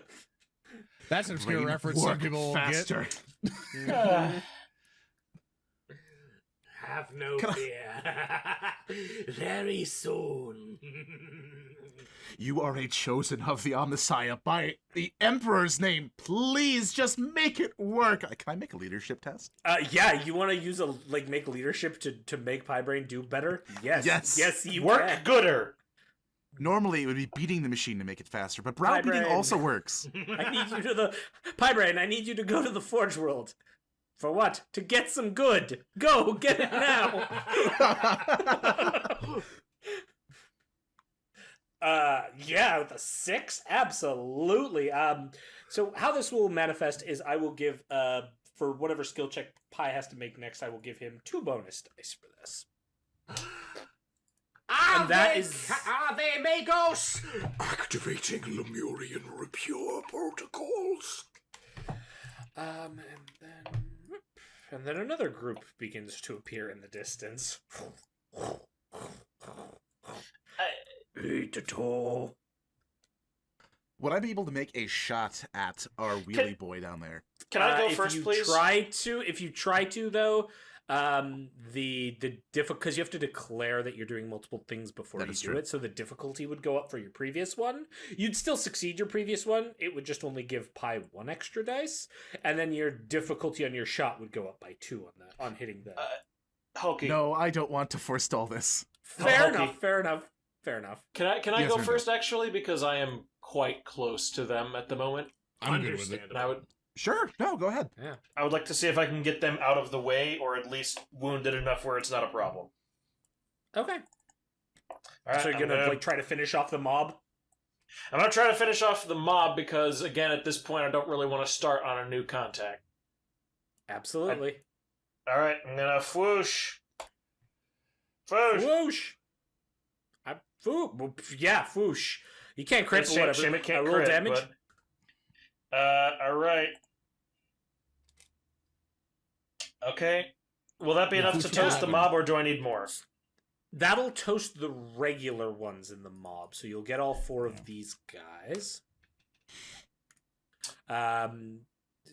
That's an obscure Braine, reference some work people will faster. get. Have no fear. Very soon. You are a chosen of the Omnissiah by the Emperor's name. Please just make it work. Can I make a leadership test? Yeah, you want to use make leadership to make Braine do better? Yes. Yes. You Work can. gooder. Normally, it would be beating the machine to make it faster, but browbeating Braine. also works. I need you to Braine, I need you to go to the Forge World. For what? To get some good. Go, get it now. Yeah, with a 6, absolutely. So how this will manifest is I will give for whatever skill check Pi has to make next, I will give him 2 bonus dice for this. And that is Ave Magos! Activating Lemurian Repair protocols. And then another group begins to appear in the distance. Eat it all. Would I be able to make a shot at our wheelie boy down there? Can I go first, please? If you try to, though, the because you have to declare that you're doing multiple things before you do it, so the difficulty would go up for your previous one. You'd still succeed your previous one. It would just only give Pi 1 extra dice, and then your difficulty on your shot would go up by 2 on hitting the. Hulky. No, I don't want to forestall this. Fair Hulky. enough. Can I Yes, go or no? first, actually, because I am quite close to them at the moment. I'm good with it. And I Go ahead. Yeah. would like to see if I can get them out of the way, or at least wounded enough where it's not a problem. Okay. All right, So you're gonna try to finish off the mob? I'm gonna try to finish off the mob because, again, at this point, I don't really want to start on a new contact. Absolutely. All right, I'm gonna whoosh. Whoosh. Whoosh. Yeah, whoosh. You can't crit, but whatever. Shame it can't roll crit, damage. But, all right. Okay. Will that be enough to toast the mob, or do I need more? That'll toast the regular ones in the mob, so you'll get all 4 of these guys.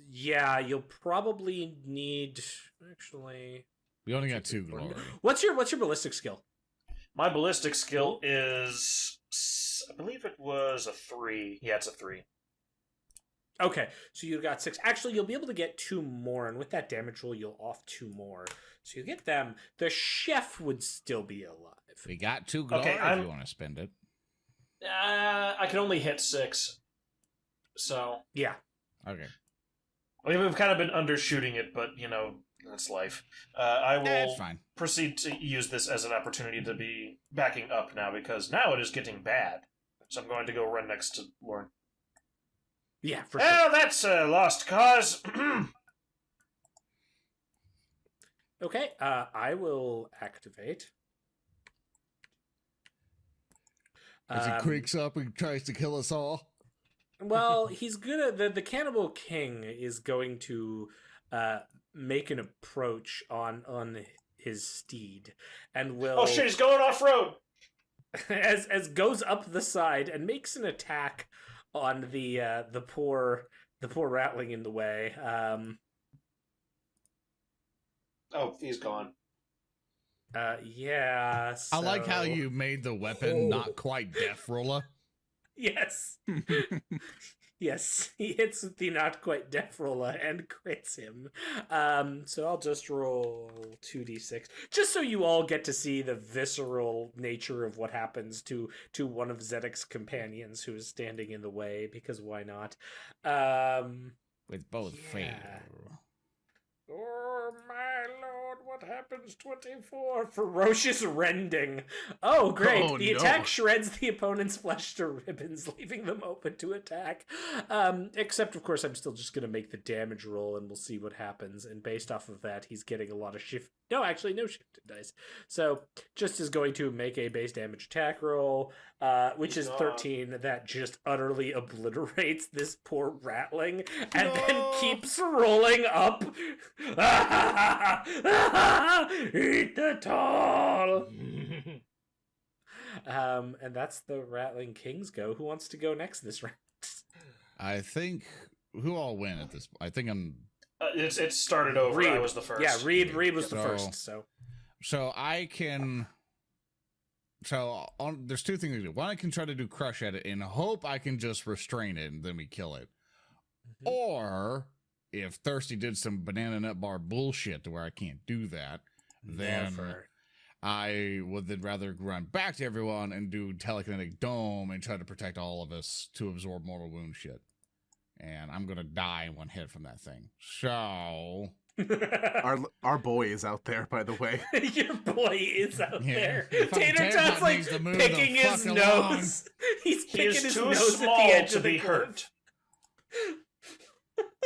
Yeah, you'll probably need. Actually, We only got 2 glory. what's your ballistic skill? My ballistic skill is, I believe it was a 3. Yeah, it's a 3. Okay, so you got 6. Actually, you'll be able to get 2 more, and with that damage roll, you'll off 2 more. So you get them. The chef would still be alive. We got 2 glory if you want to spend it. I can only hit 6. So. Yeah. Okay. I mean, we've kind of been undershooting it, but, that's life. I will That's fine. proceed to use this as an opportunity to be backing up now, because now it is getting bad. So I'm going to go run next to Lorn. Yeah, for sure. Well, that's a lost cause. Okay, I will activate. As he creaks up and tries to kill us all. Well, he's gonna the Cannibal King is going to make an approach on his steed, and will Oh shit, he's going off road. as goes up the side and makes an attack on the poor Ratling in the way. Oh, he's gone. Yeah. I like how so- you made the weapon not quite death roller. Yes. Yes, he hits with the not quite death roller and crits him. So I'll just roll 2d6, just so you all get to see the visceral nature of what happens to one of Zedek's companions who is standing in the way, because why not? With both Yeah. fail. Oh my lord, what happens 24? Ferocious rending. Oh, great. Oh, The no. attack shreds the opponent's flesh to ribbons, leaving them open to attack. Except, of course, I'm still just going to make the damage roll, and we'll see what happens. And based off of that, he's getting a lot of shift. No, actually, no shifted dice. So, just is going to make a base damage attack roll, which is 13. That just utterly obliterates this poor Ratling, and then keeps rolling up. Eat the tall. And that's the Ratling King's go. Who wants to go next this round? I think who all win at this? I think I'm. It started over. I was the first. Yeah, Reeb was the So- first. So I can. There's two things to do. One, I can try to do crush at it and hope I can just restrain it and then we kill it. Or if Thirsty did some banana nut bar bullshit to where I can't do that, then never. I would then rather run back to everyone and do telekinetic dome and try to protect all of us to absorb mortal wound shit. And I'm gonna die in one hit from that thing. So Our boy is out there, by the way. Your boy is out Yeah. there. Fucking Tater Tater Tot's Tot like needs to move picking the his fuck nose. along. He's He picking is his too nose at small the edge to of the be cliff. hurt.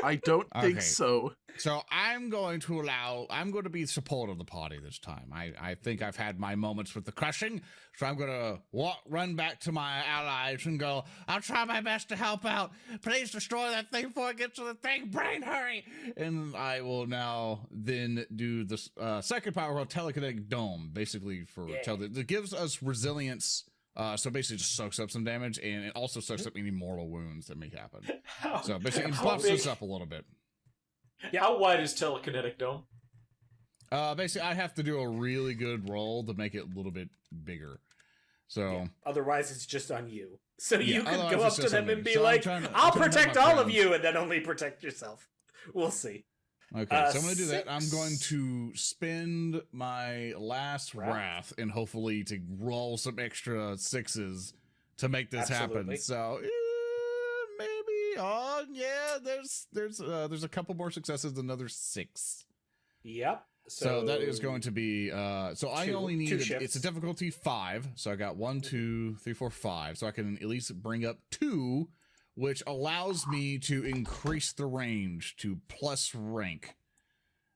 I don't think Okay. so. So I'm going to be support of the party this time. I think I've had my moments with the crushing, so I'm going to run back to my allies and go, I'll try my best to help out. Please destroy that thing before it gets to the thing. Brain, hurry! And I will now then do the second power called Telekinetic Dome, basically it gives us resilience. So basically just soaks up some damage, and it also soaks up any mortal wounds that may happen. So basically it How buffs big- us up a little bit. How wide is telekinetic dome? Basically, I have to do a really good roll to make it a little bit bigger. So, Otherwise, it's just on you. So you can otherwise go up it's to just them on me. and be So I'm like, trying to- I'll I'm trying to help protect my all of friends. you, and then only protect yourself. We'll see. okay, so I'm going to do that. I'm 6. going to spend my last wrath and hopefully to roll some extra 6s to make this Absolutely. happen. So, maybe, yeah, there's a couple more successes, another 6. Yep. So that is going to be so I only need 2 it's shifts. a difficulty 5, so I got 1 2 3 4 5, so I can at least bring up 2, which allows me to increase the range to plus rank.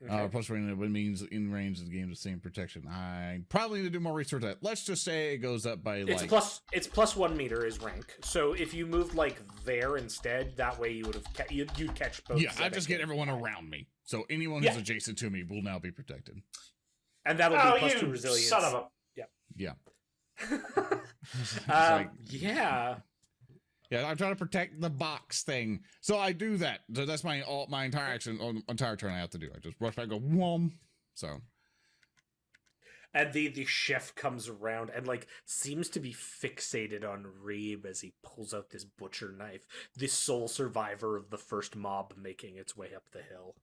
Okay. Plus rank, it means in range of the game the same protection. I probably need to do more research on that. Let's just say it goes up by It's like plus 1 meter is rank. So if you moved like there instead, that way you would have you'd catch both. yeah, I Zedek just get and everyone Braine. around me. So anyone who's Yeah. adjacent to me will now be protected. And that'll Oh, be plus you 2 resilience. son of a... Yeah. Yeah. Yeah, I'm trying to protect the box thing. So I do that. So that's my entire action, or entire turn I have to do. I just rush back and go, whoom. So, And the chef comes around and like seems to be fixated on Reeb as he pulls out this butcher knife, the sole survivor of the first mob making its way up the hill.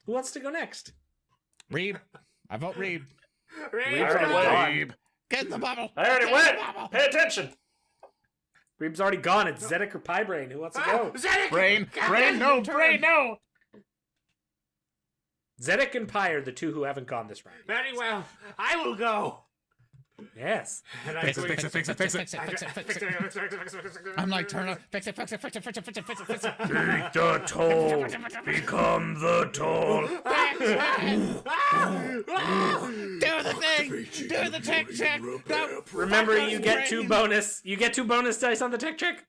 Who wants to go next? Reeb. I vote Reeb. Reeb's already already went. gone. Get in the bubble. I already Get went! in the bubble. Pay attention! Reeb's already gone. It's Zedek or Braine. Who wants to go? Brain, no, Brain, no. Zedek and Pie are the two who haven't gone this round. Very well. I will go. Yes. And Fix it, fix it, fix it, fix it, fix it, fix it. I'm like, Turner, fix it, fix it, fix it, fix it, fix it, fix it, fix it. Take the toll. Become the toll. Do the thing. Do the tech check. No. Remember, you get 2 bonus. You get 2 bonus dice on the tech check.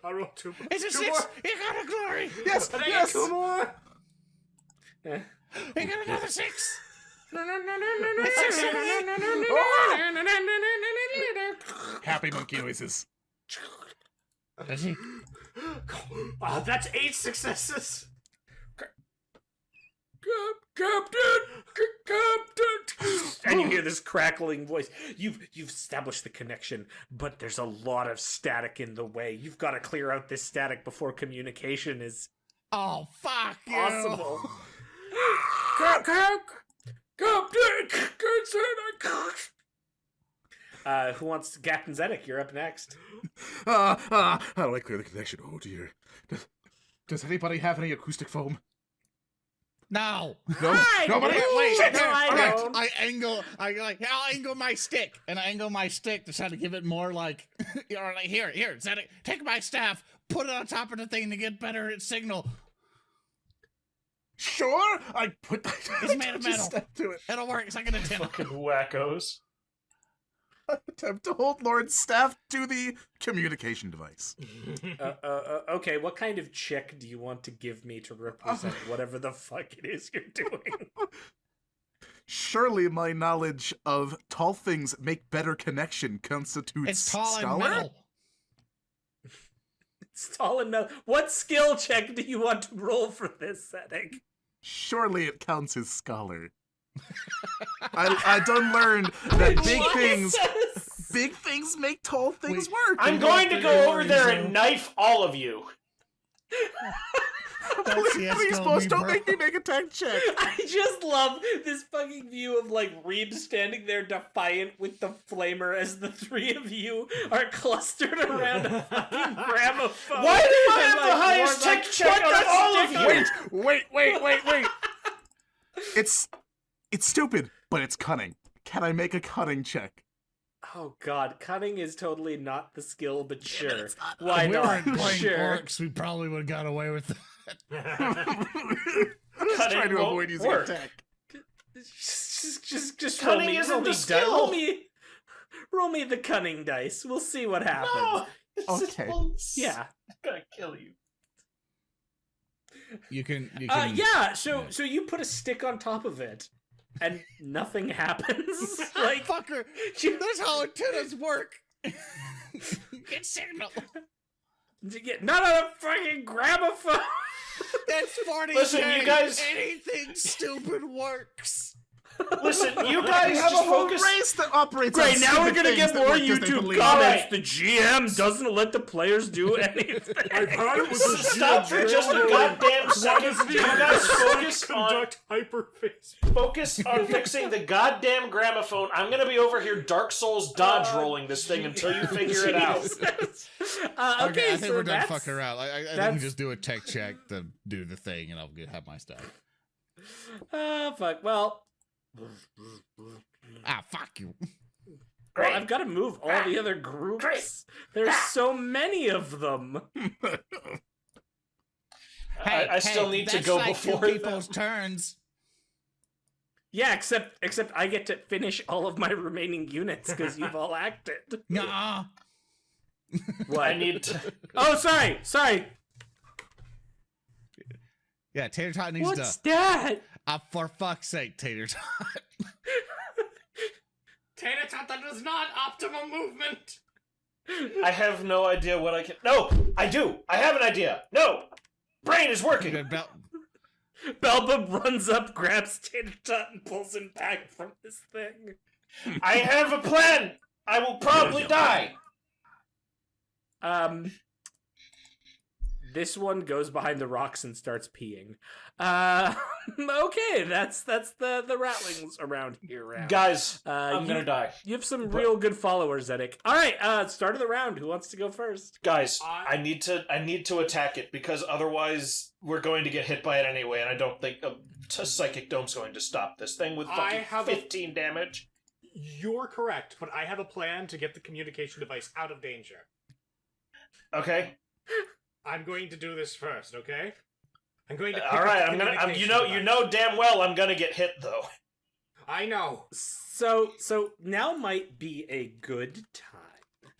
I rolled 2 more. It's a 6. More. You got a glory. Yes, I yes. got 2 more. Eh. You got another 6. Happy monkey noises. Does he? That's 8 successes. And you hear this crackling voice. You've established the connection, but there's a lot of static in the way. You've got to clear out this static before communication is Oh, fuck you. possible. Who wants to... Captain Zedek, you're up next. How do I clear the connection? Oh dear. Does anybody have any acoustic foam? No. No. Nobody. Wait, No, I don't. I'll angle my stick, and I angle my stick to try to give it more like, or like here, Zedek, take my staff, put it on top of the thing to get better at signal. Sure. I put. It's made of Just metal. step to it. It'll work. It's like an antenna. Fucking wackos. Attempt to hold Lord's staff to the communication device. Okay, what kind of check do you want to give me to represent whatever the fuck it is you're doing? Surely my knowledge of tall things make better connection constitutes It's tall scholar? and metal. It's tall and metal. What skill check do you want to roll for this setting? Surely it counts as scholar. I done learned that big things make tall things Wait, work. I'm going to go over there and knife all of you. Please, boss, don't make me make a tech check. I just love this fucking view of like Reeb standing there defiant with the flamer as the three of you are clustered around a fucking gramophone. Why do I And, have like, the highest Lorn's tech like, check "Put of the all of stick you?" on-" Wait. It's stupid, but it's cunning. Can I make a cunning check? Oh god, cunning is totally not the skill, but sure. it's not. Why If we not? weren't playing Sure. orcs, we probably would have got away with it. I'm just Cunning trying to won't avoid using work. attack. Just Cunning roll me, isn't roll the me, skill. roll me the cunning dice. We'll see what happens. No, Okay. Yeah. I'm gonna kill you. You can. Yeah. So you put a stick on top of it, and nothing happens. Like Fucker, that's how antennas work. Get signal. not on a fucking gramophone. That's 40 Listen, you guys- Anything stupid works. Listen, you We guys have just a whole focus. race that operates on Great, now we're stupid gonna things get that more work 'cause they YouTube believe. comments. Alright. The GM doesn't let the players do anything. I've had it with the Stop for just a goddamn second. You guys conduct hyperface. focus on fixing the goddamn gramophone. I'm gonna be over here Dark Souls dodge rolling this thing until you figure it out. Okay, I think so we're done that's... fucking around. I think we that's- just do a tech check to do the thing, and I'll have my stuff. Fuck. Well, Fuck you. I've got to move all the other groups. There's so many of them. I still need to that's go like before two people's turns. Yeah, except I get to finish all of my remaining units because you've all acted. Nuh-uh. What? I need to. Oh, sorry. Yeah, Tater Tot needs What's to. that? For fuck's sake, Tater Tot. Tater Tot, that is not optimum movement. I have no idea what I can. No, I do. I have an idea. No, Braine is working. Belba runs up, grabs Tater Tot, and pulls him back from this thing. I have a plan. I will probably die. This one goes behind the rocks and starts peeing. Okay, that's the Ratlings around here. Guys, I'm you- gonna die. You have some real good followers, Zedek. All right, start of the round. Who wants to go first? Guys, I need to attack it because otherwise we're going to get hit by it anyway, and I don't think a psychic dome's going to stop this thing with fucking 15 damage. You're correct, but I have a plan to get the communication device out of danger. Okay. I'm going to do this first, okay? I'm going to. All right. You know damn well I'm gonna get hit though. I know. So now might be a good time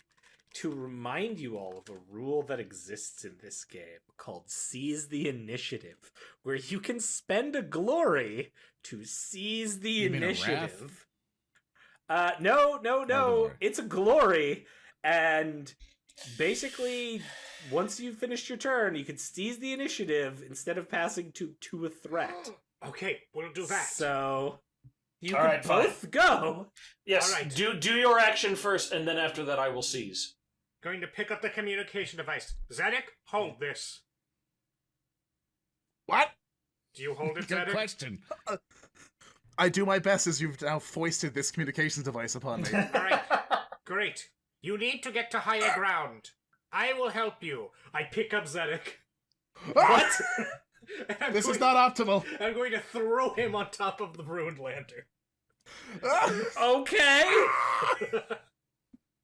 to remind you all of a rule that exists in this game called Seize the Initiative, where you can spend a glory to seize the You mean a initiative. No. glory. It's a glory, and basically, once you've finished your turn, you can seize the initiative instead of passing to a threat. Okay, we'll do that. So you All can right, fine. both go. Yes, All right. do your action first, and then after that I will seize. Going to pick up the communication device. Zedek, hold this. What? Do you hold it, Good Zedek? question. I do my best as you've now foisted this communications device upon me. All right, great. You need to get to higher ground. I will help you. I pick up Zedek. What? And This is not optimal. I'm going to throw him on top of the ruined lantern. Okay.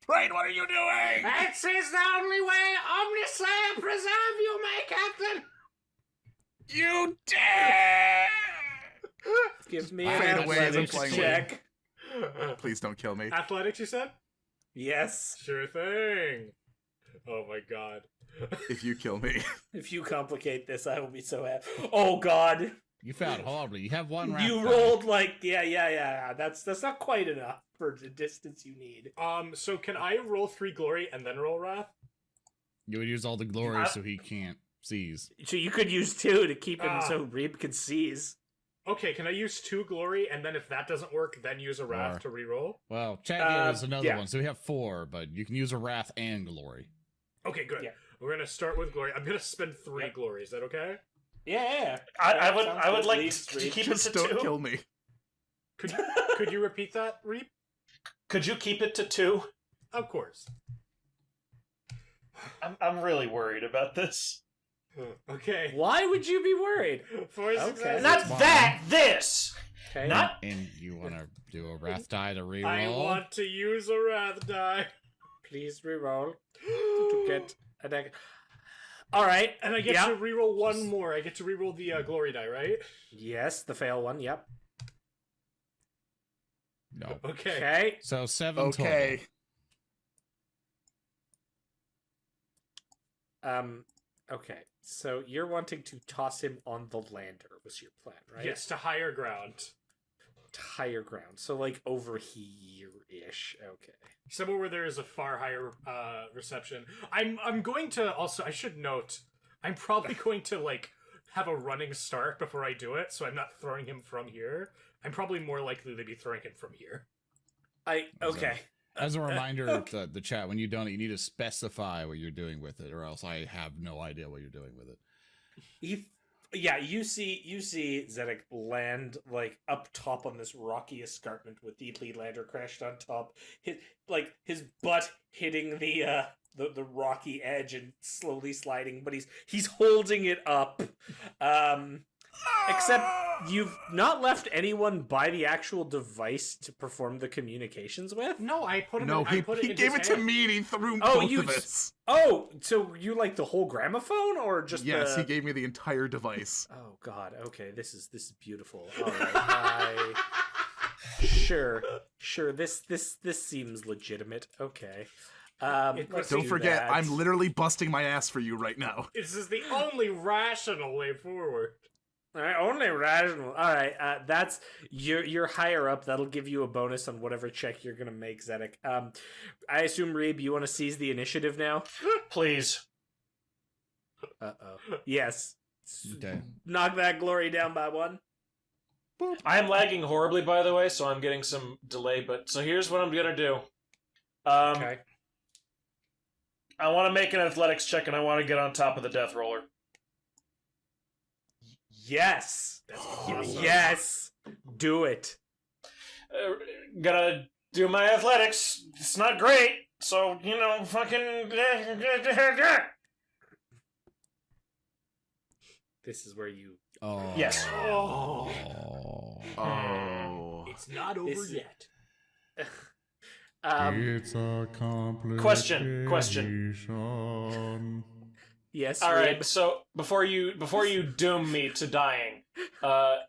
Braine, what are you doing? This is the only way Omnislayer preserve you, my captain! You dare! Give me Fade an away as I'm athletics playing check. Please don't kill me. Athletics, you said? Yes. Sure thing. Oh my god. If you kill me. If you complicate this, I will be so happy. Oh God. You found horribly. You have one. You wrath rolled like yeah. That's not quite enough for the distance you need. So can I roll 3 glory and then roll wrath? You would use all the glory so he can't seize. So you could use 2 to keep him Ah. so Reeb can seize. Okay, can I use 2 glory and then if that doesn't work, then use a wrath to reroll? Well, Chad gave us another yeah. one, so we have 4, but you can use a wrath and glory. Okay, good. Yeah. We're gonna start with glory. I'm gonna spend 3 Yep. glory. Is that okay? Yeah. I Sounds would good. like Leaves to Reeb. keep it Just to don't 2. kill me. Could you repeat that, Reeb? Could you keep it to 2? Of course. I'm really worried about this. Okay. Why would you be worried? 4 Okay. successes. Not fine. that, this! Okay. Not And you want to do a wrath die to reroll? I want to use a wrath die. Please reroll to get a deck. All right, And I get yeah. to reroll one more. I get to reroll the glory die, right? Yes, the fail one. Yep. No. Okay. Okay. So 7 Okay. Okay. So you're wanting to toss him on the lander was your plan, right? Yes, to higher ground. To higher ground. So like over here-ish. Okay. Somewhere where there is a far higher reception. I'm going to also, I should note, I'm probably going to like have a running start before I do it, so I'm not throwing him from here. I'm probably more likely to be throwing him from here. Okay. As a reminder, the chat, when you donate, you need to specify what you're doing with it, or else I have no idea what you're doing with it. You see Zedek land like up top on this rocky escarpment with the lead lander crashed on top. His butt hitting the rocky edge and slowly sliding, but he's holding it up. Except you've not left anyone by the actual device to perform the communications with. No, I put him. No, I he put it in gave it his to hand. me and he threw Oh, both you of us. Oh, so you like the whole gramophone or just Yes, the... he gave me the entire device. Oh God. Okay, this is beautiful. All right. Sure. This seems legitimate. Okay. Let's Don't do forget, that. I'm literally busting my ass for you right now. This is the only rational way forward. All right, only rational. All right, that's you're higher up. That'll give you a bonus on whatever check you're gonna make, Zedek. I assume Reeb, you want to seize the initiative now? Please. Yes. Okay. Knock that glory down by 1. I am lagging horribly, by the way, so I'm getting some delay, but so here's what I'm gonna do. Okay. I want to make an athletics check, and I want to get on top of the death roller. Yes. That's awesome. Yes. Do it. Gotta do my athletics. It's not great, so, fucking... This is where you. Oh. Yes. Oh. Oh. It's not over This- yet. It's a Question. Yes. All right, Reeb. so before you doom me to dying,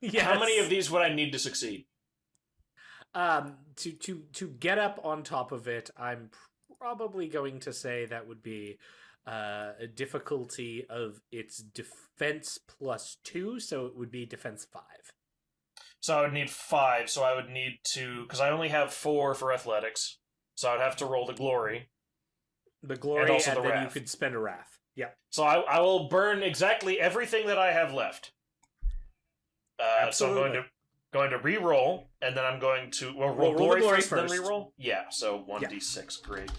Yes. how many of these would I need to succeed? To get up on top of it, I'm probably going to say that would be a difficulty of its defense +2, so it would be defense 5. So I would need 5, so I would need to... Because I only have 4 for athletics, so I'd have to roll the glory. The glory, And also the then wrath. you could spend a wrath. Yeah. So I will burn exactly everything that I have left. So I'm Absolutely. going to re-roll, and then I'm going to... Well, roll Roll the glory glory first, then first. re-roll? Yeah, so 1d6, great.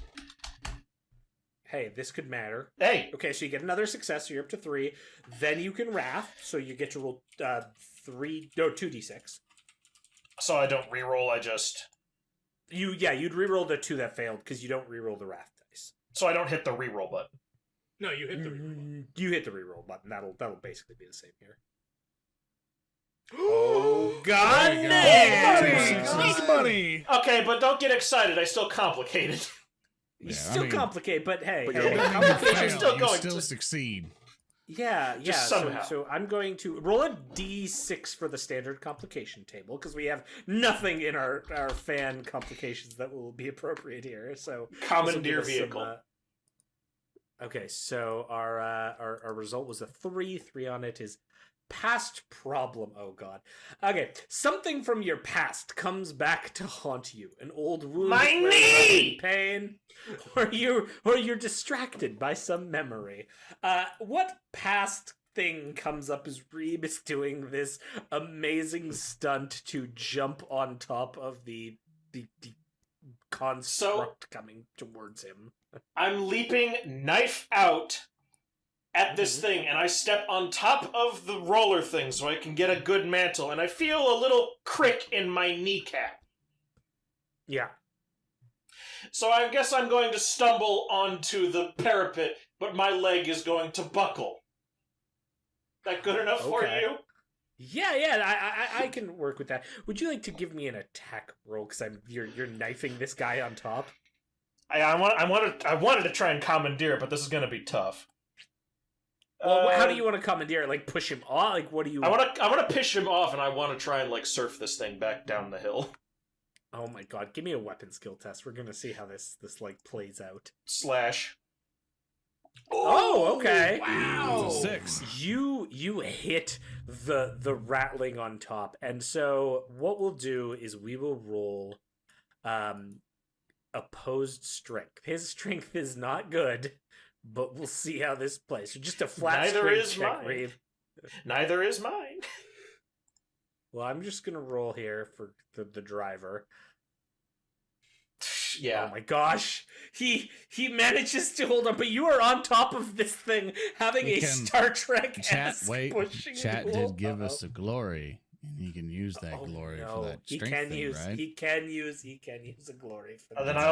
Hey, this could matter. Hey! Okay, so you get another success, so you're up to 3. Then you can wrath, so you get to roll 2d6. So I don't re-roll, I just... You'd re-roll the 2 that failed, because you don't re-roll the wrath dice. So I don't hit the re-roll button. No, you hit the reroll. You hit the re-roll button. That'll basically be the same here. Oh, god There you go. damn! Big money! Okay, but don't get excited, I still complicated. You Yeah, I still mean- complicate, but hey, But hey, you're Even if you complication's fail, still you going still to- succeed. yeah. Just somehow. So I'm going to roll a d6 for the standard complication table because we have nothing in our fan complications that will be appropriate here. So this'll Commandeer give us some, vehicle. okay, so our result was a 3. 3 on it is past problem. Oh god. Okay, something from your past comes back to haunt you. An old wound, My knee! pain, or you're distracted by some memory. What past thing comes up as Reeb is doing this amazing stunt to jump on top of the construct coming towards him? I'm leaping knife out at this thing, and I step on top of the roller thing so I can get a good mantle, and I feel a little crick in my kneecap. Yeah. So I guess I'm going to stumble onto the parapet, but my leg is going to buckle. That good enough for Okay. you? Yeah, I can work with that. Would you like to give me an attack roll? Because you're knifing this guy on top. I wanted to try and commandeer it, but this is going to be tough. Well, how do you want to commandeer it? Like push him off? Like what do you? I want to pish him off, and I want to try and like surf this thing back down the hill. Oh my god! Give me a weapon skill test. We're gonna see how this like plays out. Slash. Oh, okay. Wow. It's a 6. You hit the Ratling on top, and so what we'll do is we will roll opposed strength. His strength is not good, but we'll see how this plays. So just a flat Neither strength is check, mine. Reeb. Neither is mine. Well, I'm just gonna roll here for the driver. Yeah. Oh my gosh, he manages to hold on, but you are on top of this thing, having You a can- Star Trek Chat, wait. pushing Chat you. did give us a glory, and he can use that glory for that He strength can thing, use right? he can use a glory for that. Then I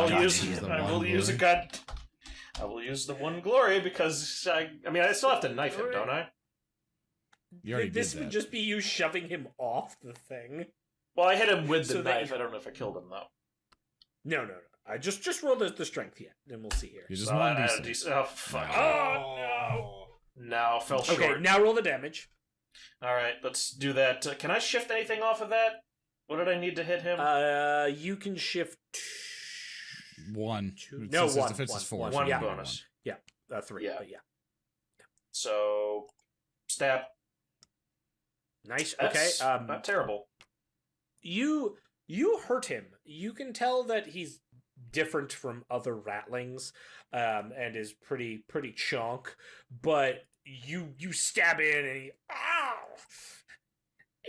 I will use the one glory because I still have to knife him, don't I? You already This did would that. just be you shoving him off the thing. Well, I hit him with the So that- knife. I don't know if I killed him though. No. I just roll the strength yet, then we'll see here. You just So I want had a to decent. Oh fuck! Oh, No, fell short. Okay, now roll the damage. All right, let's do that. Can I shift anything off of that? What did I need to hit him? You can shift 1. No, His one, defense is 4. one, so one you yeah. get bonus. 3. Yeah. But yeah. So stab. Nice. That's Okay. not terrible. You hurt him. You can tell that he's different from other Ratlings, and is pretty chonk. But you stab in, and he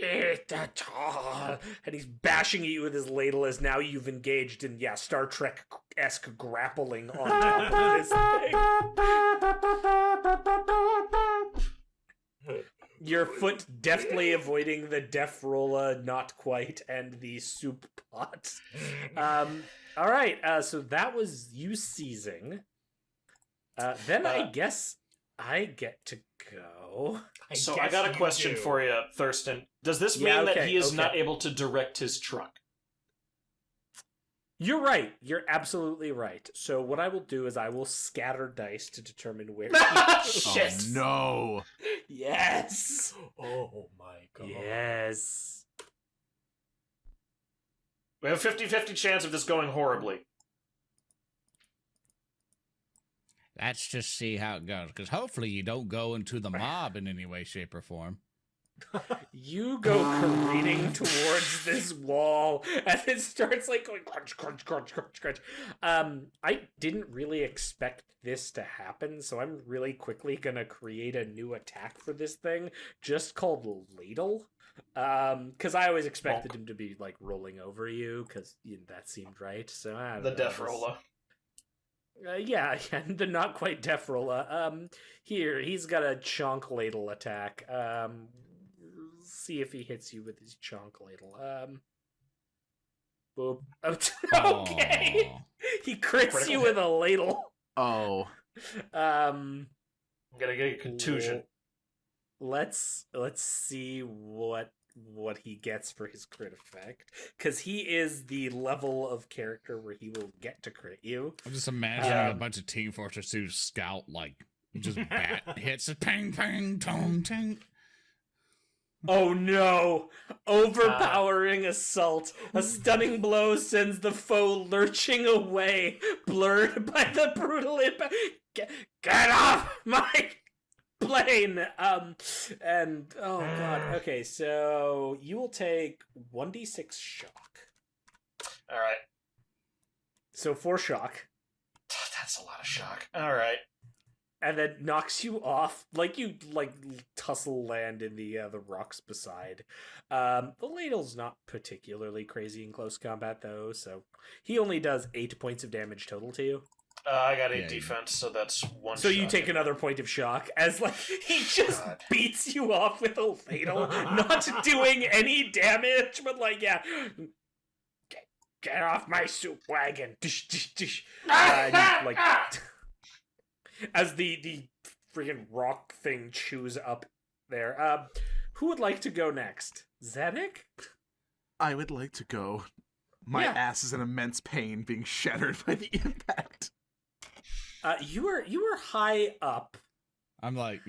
and he's bashing at you with his ladle as now you've engaged in Star Trek-esque grappling on top of this thing. Your foot deftly avoiding the def rolla, not quite, and the soup pot. All right, so that was you seizing. Then I guess I get to go. So I got a question for you, Thurston. Does this mean that he is not able to direct his truck? You're right. You're absolutely right. So what I will do is I will scatter dice to determine where. Shit. Oh, no. Yes. Oh my god. Yes. We have a 50-50 chance of this going horribly. Let's just see how it goes, because hopefully you don't go into the mob in any way, shape, or form. You go careening towards this wall, and it starts like going crunch, crunch, crunch, crunch, crunch. I didn't really expect this to happen, so I'm really quickly gonna create a new attack for this thing, just called Ladle. Because I always expected him to be like rolling over you, because that seemed right. So I don't The know, Death Rolla. yeah, the not quite Death Rolla. Here he's got a chonk ladle attack. See if he hits you with his chonk ladle. Boop. Okay. Aw. He crits you with a ladle. Oh. I'm gonna get a contusion. Let's see what he gets for his crit effect, because he is the level of character where he will get to crit you. I'm just imagining a bunch of Team Fortress 2 scout, like, just bat hits it, ping, ping, tong, ting. Oh no! Overpowering assault. A stunning blow sends the foe lurching away, blurred by the brutal impact. Get off my plane! And oh god. Okay, so you will take 1d6 shock. Alright. So 4 shock. That's a lot of shock. Alright. And then knocks you off, like you tussle land in the rocks beside. The ladle's not particularly crazy in close combat though, so he only does 8 points of damage total to you. I got 8 Yeah, defense, so that's 1 So shock. you take another point of shock as like he just beats you off with a ladle, not doing any damage, but like get off my soup wagon, dish, dish, dish. And you, like. As the freaking rock thing chews up there. Who would like to go next? Zedek? I would like to go. My ass is in immense pain being shattered by the impact. You were high up. I'm like,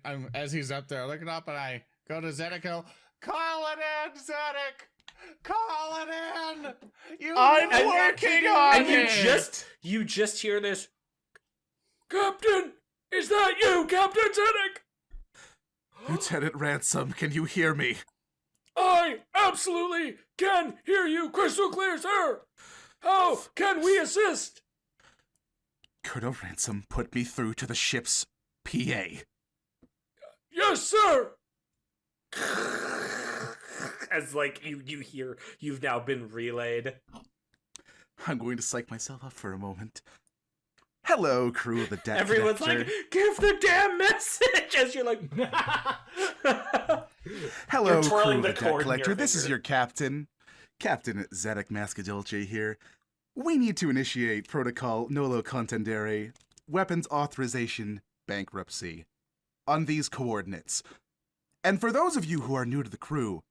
I'm as he's up there looking up, and I go to Zedek, call it in, Zedek! Call it in! I'm working on and it! you just hear this, Captain! Is that you, Captain Zedek? Lieutenant Ransom, can you hear me? I absolutely can hear you crystal clear, sir! How can we assist? Colonel Ransom put me through to the ship's PA. Yes, sir! As like you hear you've now been relayed. I'm going to psych myself up for a moment. Hello, crew of the deck. Everyone's collector. like, give the damn message! As you're like... Hello, You're crew twirling of the the deck cord in collector. your This is finger. your captain, Captain Zedek Mascadulce here. We need to initiate protocol nolo contendere, weapons authorization, bankruptcy, on these coordinates. And for those of you who are new to the crew,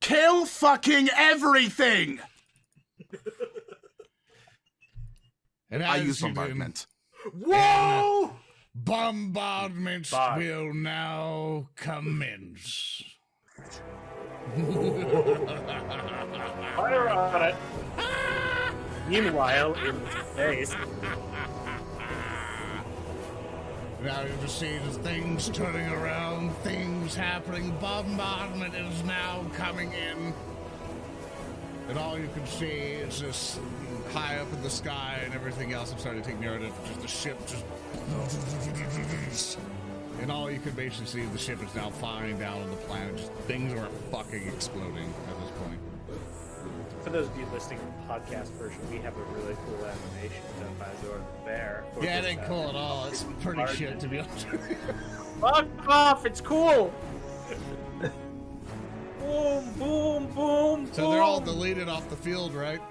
kill fucking everything! And I as use you do, bombardment. Whoa! bombardment Bye. will now commence. Fire on it. Meanwhile, in space... Now you just see the things turning around, things happening. Bombardment is now coming in. And all you can see is this high up in the sky and everything else. I'm starting to take narrative. Just the ship just... And all you can basically see is the ship is now firing down on the planet. Just things are fucking exploding at this point. For those of you listening to the podcast version, we have a really cool animation done by ZoranTheBear. Yeah, it ain't cool at all. It's pretty shit, to be honest with you. Fuck off! It's cool! Boom, boom, boom, So they're all boom. deleted off the field, right?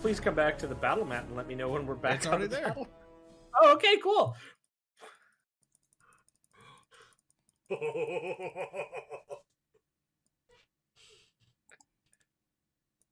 Please come back to the battle mat and let me know when we're back It's on already the there. battle. Oh, okay, cool.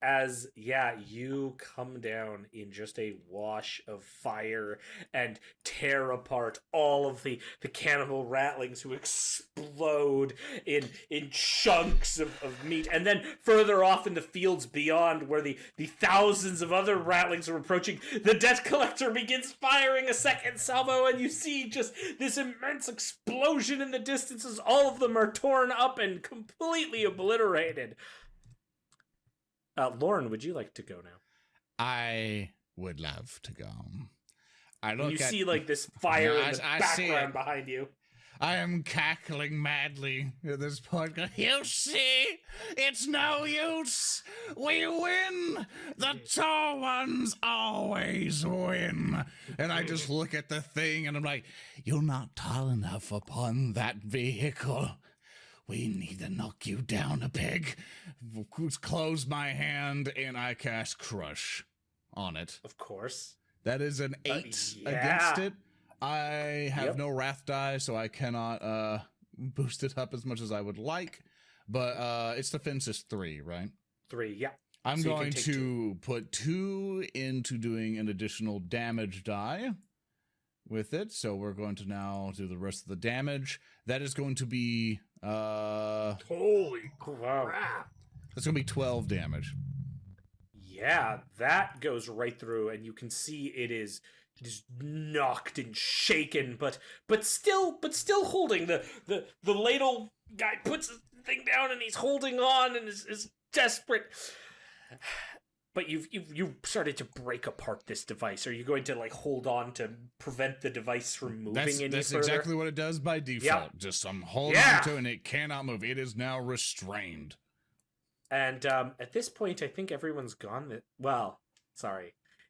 as you come down in just a wash of fire and tear apart all of the cannibal ratlings who explode in chunks of meat. And then further off in the fields beyond, where the thousands of other ratlings are approaching, the debt collector begins firing a second salvo, and you see just this immense explosion in the distance as all of them are torn up and completely obliterated. Lorn, would you like to go now? I would love to go. You see like this fire in the background behind you. I am cackling madly at this point. You see, it's no use. We win. The tall ones always win. And I just look at the thing and I'm like, you're not tall enough upon that vehicle. We need to knock you down a peg. Close my hand and I cast Crush on it. Of course. That is an 8 against it. I have no wrath die, so I cannot boost it up as much as I would like. But its defense is 3, right? 3, yeah. I'm going to put 2 into doing an additional damage die with it. So we're going to now do the rest of the damage. That is going to be holy crap. That's going to be 12 damage. Yeah, that goes right through, and you can see it is knocked and shaken, but still holding. The ladle guy puts the thing down and he's holding on and is desperate. But you've started to break apart this device. Are you going to like hold on to prevent the device from moving any further? That's exactly what it does by default. Yep. Just I'm holding on to it and it cannot move. It is now restrained. And at this point, I think everyone's gone.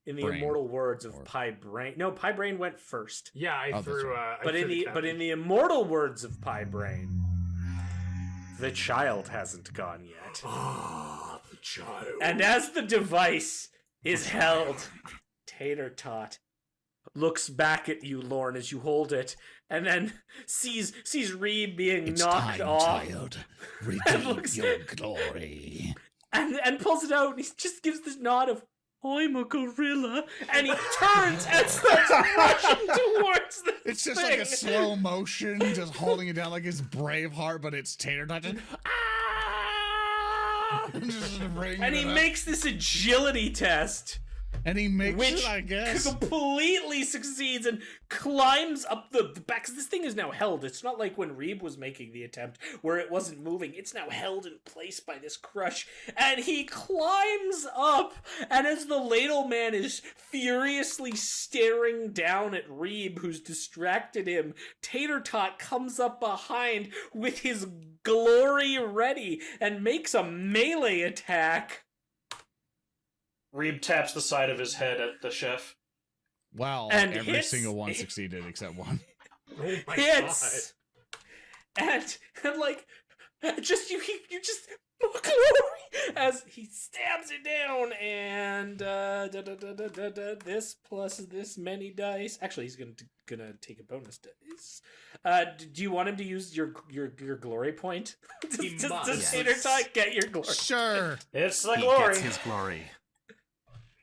In the immortal words of Braine. No, Braine went first. Yeah, I threw. But in the immortal words of Braine, the child hasn't gone yet. Ah, the child. And as the device is held, Tater Tot looks back at you, Lorn, as you hold it, and then sees Reeb being knocked off. Child. Redeem your glory. And pulls it out, and he just gives this nod of, I'm a gorilla, and he turns and starts rushing towards the It's just thing. like a slow motion, just holding it down like his Braveheart, but it's Tater Tot. And he makes this agility test. And he makes which it, I guess. Completely succeeds and climbs up the back. Because this thing is now held. It's not like when Reeb was making the attempt where it wasn't moving. It's now held in place by this crush. And he climbs up. And as the ladle man is furiously staring down at Reeb, who's distracted him, Tater Tot comes up behind with his glory ready and makes a melee attack. Reeb taps the side of his head at the chef. Wow, and every single one succeeded except one. Oh my hits. God. And like, you just glory as he stabs it down, and this plus this many dice. Actually, he's gonna take a bonus dice. Do you want him to use your glory point? Does Tater Tot get your glory? Sure, it's the he glory. Gets his glory.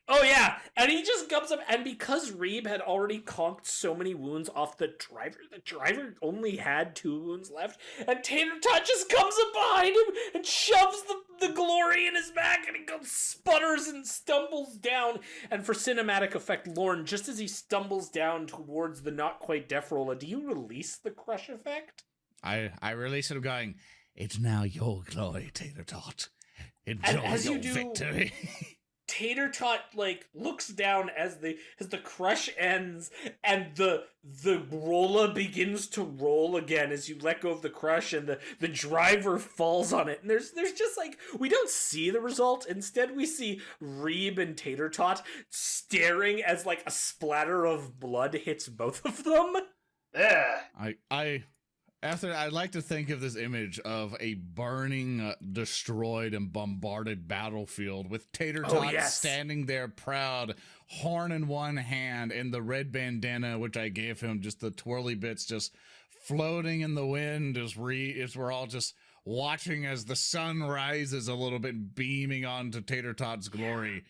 Oh yeah, and he just comes up, and because Reeb had already conked so many wounds off the driver only had 2 wounds left, and Tater Tot just comes up behind him and shoves the glory in his back, and he goes sputters and stumbles down. And for cinematic effect, Lorn, just as he stumbles down towards the not quite deaf roller, do you release the crush effect? I release it going, it's now your glory, Tater Tot. Enjoy your victory. Tater Tot looks down as the crush ends, and the roller begins to roll again as you let go of the crush, and the driver falls on it. And there's just we don't see the result. Instead, we see Reeb and Tater Tot staring as a splatter of blood hits both of them. Yeah. I'd like to think of this image of a burning, destroyed, and bombarded battlefield with Tater Tot standing there proud, horn in one hand, and the red bandana, which I gave him, just the twirly bits just floating in the wind as we're all just watching as the sun rises a little bit, beaming onto Tater Tot's glory.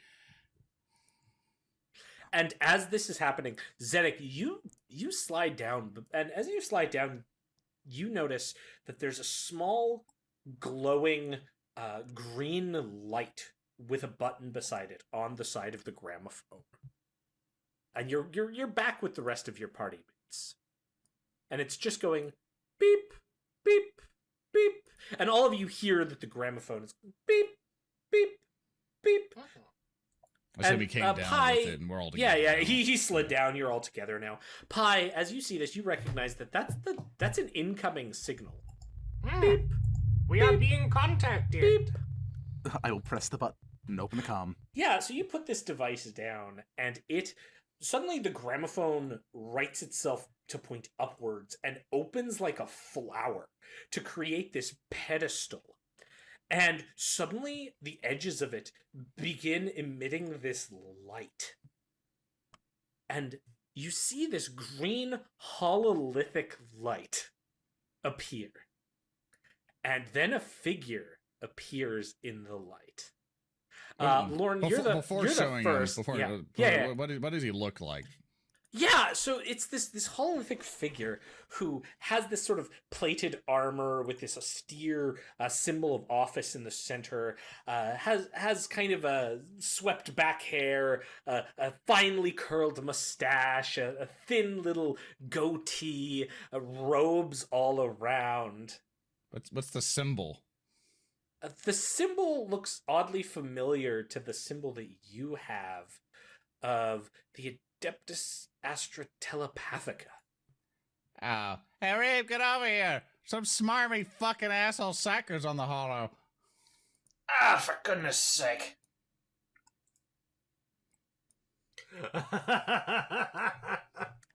And as this is happening, Zedek, you slide down, and as you slide down, you notice that there's a small, glowing, green light with a button beside it on the side of the gramophone. And you're back with the rest of your party mates, and it's just going beep, beep, beep, and all of you hear that the gramophone is beep, beep, beep. I said And, we came down Pi, with it, and we're all together. Yeah, now. he slid down. You're all together now. Pi, as you see this, you recognize that's an incoming signal. Beep. We are being contacted. Beep. I will press the button and open the comm. Yeah, so you put this device down, and suddenly the gramophone rights itself to point upwards and opens like a flower to create this pedestal. And suddenly the edges of it begin emitting this light. And you see this green hololithic light appear. And then a figure appears in the light. Lorn, you're the first. What does he look like? Yeah, so it's this hololithic figure who has this sort of plated armor with this austere symbol of office in the center, has kind of a swept back hair, a finely curled mustache, a thin little goatee, robes all around. What's the symbol? The symbol looks oddly familiar to the symbol that you have of the Adeptus Astra Telepathica. Oh. Hey, Reeb, get over here. Some smarmy fucking asshole sackers on the hollow. Ah, for goodness sake.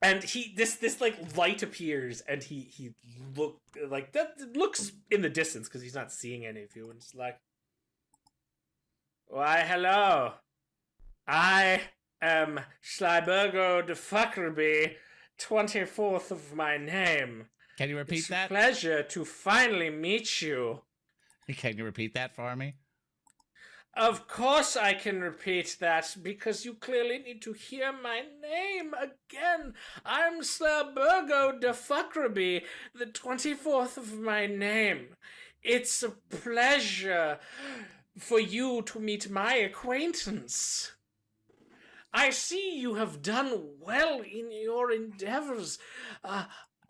And this like light appears, and he looks in the distance because he's not seeing any of you, and it's like, why, hello, I am Slybergo de Fuckerby, 24th of my name. Can you repeat It's that? a pleasure to finally meet you. Can you repeat that for me? Of course I can repeat that, because you clearly need to hear my name again. I'm Slybergo de Fuckerby, the 24th of my name. It's a pleasure for you to meet my acquaintance. I see you have done well in your endeavors.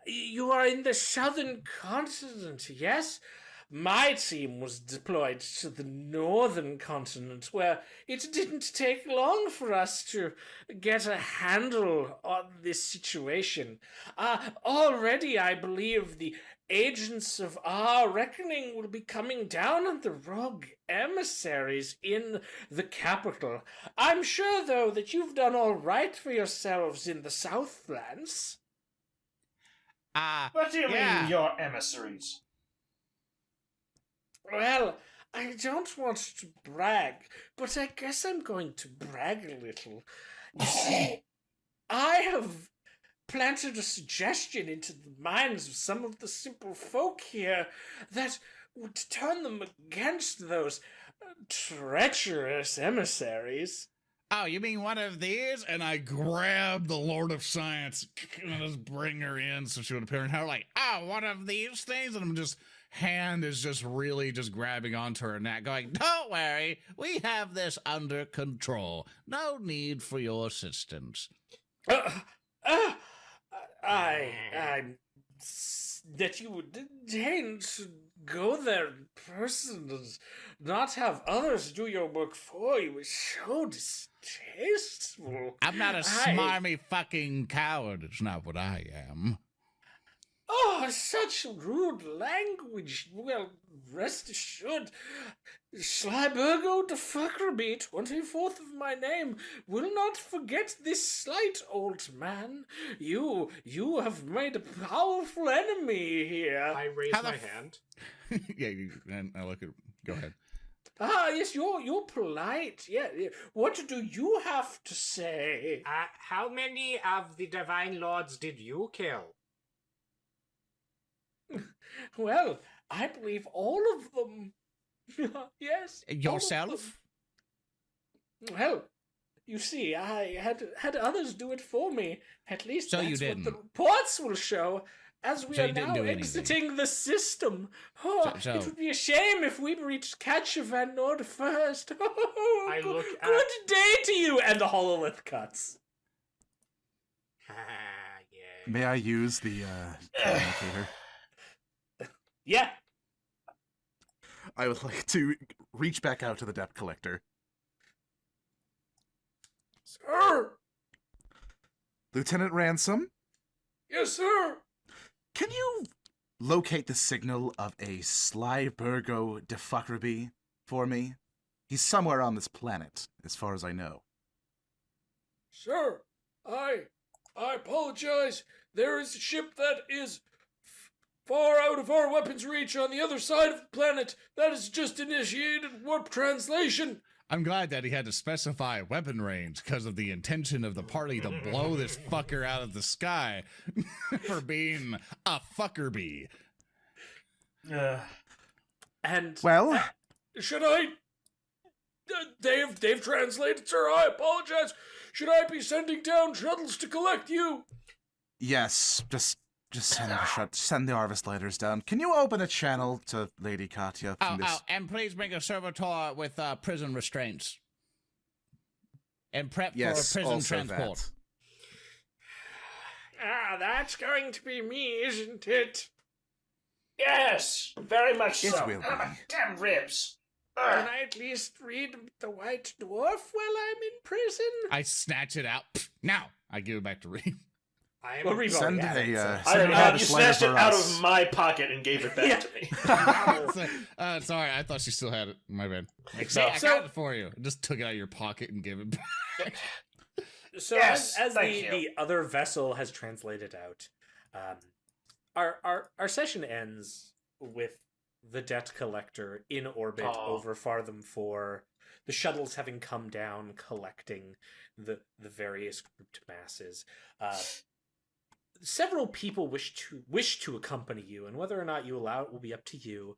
You are in the southern continent, yes? My team was deployed to the northern continent, where it didn't take long for us to get a handle on this situation. Already, I believe the agents of our reckoning will be coming down on the rogue emissaries in the capital. I'm sure, though, that you've done all right for yourselves in the Southlands. What do you mean, your emissaries? Well, I don't want to brag, but I guess I'm going to brag a little. You see, I have planted a suggestion into the minds of some of the simple folk here that would turn them against those treacherous emissaries. Oh, you mean one of these? And I grab the Lord of Science and just bring her in so she would appear in her like, oh, one of these things? And I'm just, hand is just really just grabbing onto her neck, going, don't worry, we have this under control. No need for your assistance. That you would deign to go there in person and not have others do your work for you is so distasteful. I'm not a smarmy fucking coward. It's not what I am. Oh, such rude language. Well, rest assured, Slybergo de Fuckerby, 24th of my name, will not forget this slight, old man. You have made a powerful enemy here. I raise my hand. Yeah, and I look at. Go ahead. Ah, yes, you're polite. Yeah. What do you have to say? How many of the Divine Lords did you kill? Well, I believe all of them. Yes. all of Yourself? them. Well, you see, I had others do it for me. At least So that's you what didn't. the reports will show. As we So are you didn't now do anything. exiting the system. Oh, So- it would be a shame if we reached Catcher Van Nord first. Oh, I look at- good day to you. And the hololith cuts. Yeah. May I use the communicator? Yeah. I would like to reach back out to the debt collector. Sir. Lieutenant Ransom, Yes, sir. can you locate the signal of a Slyburgo de Fuckerby for me? He's somewhere on this planet, as far as I know. Sir, I apologize. There is a ship that is far out of our weapons reach on the other side of the planet that has just initiated warp translation. I'm glad that he had to specify weapon range because of the intention of the party to blow this fucker out of the sky for being a fuckerbee. And Well, Should I... They've translated, sir. I apologize. Should I be sending down shuttles to collect you? yes, just send the Harvest Lighters down. Can you open a channel to Lady Katya from this? And please bring a servitor with prison restraints. And prep Yes, for prison also transport. that. Ah, that's going to be me, isn't it? Yes, very much It so. will be. Damn ribs. Can I at least read The White Dwarf while I'm in prison? I snatch it out. Now, I give it back to Reeb. I am Well, Reeb Send already had a, it, so- send a Harvest You Lighter snatched it for out us. of my pocket and gave it back Yeah. to me. Sorry, I thought she still had it. My bad. Like, So- I got it for you. I just took it out of your pocket and gave it back. So Yes, as thank you. the other vessel has translated out, our session ends with the debt collector in orbit Oh. over Fartham 4, the shuttles having come down, collecting the various grouped masses. Several people wish to accompany you, and whether or not you allow it will be up to you.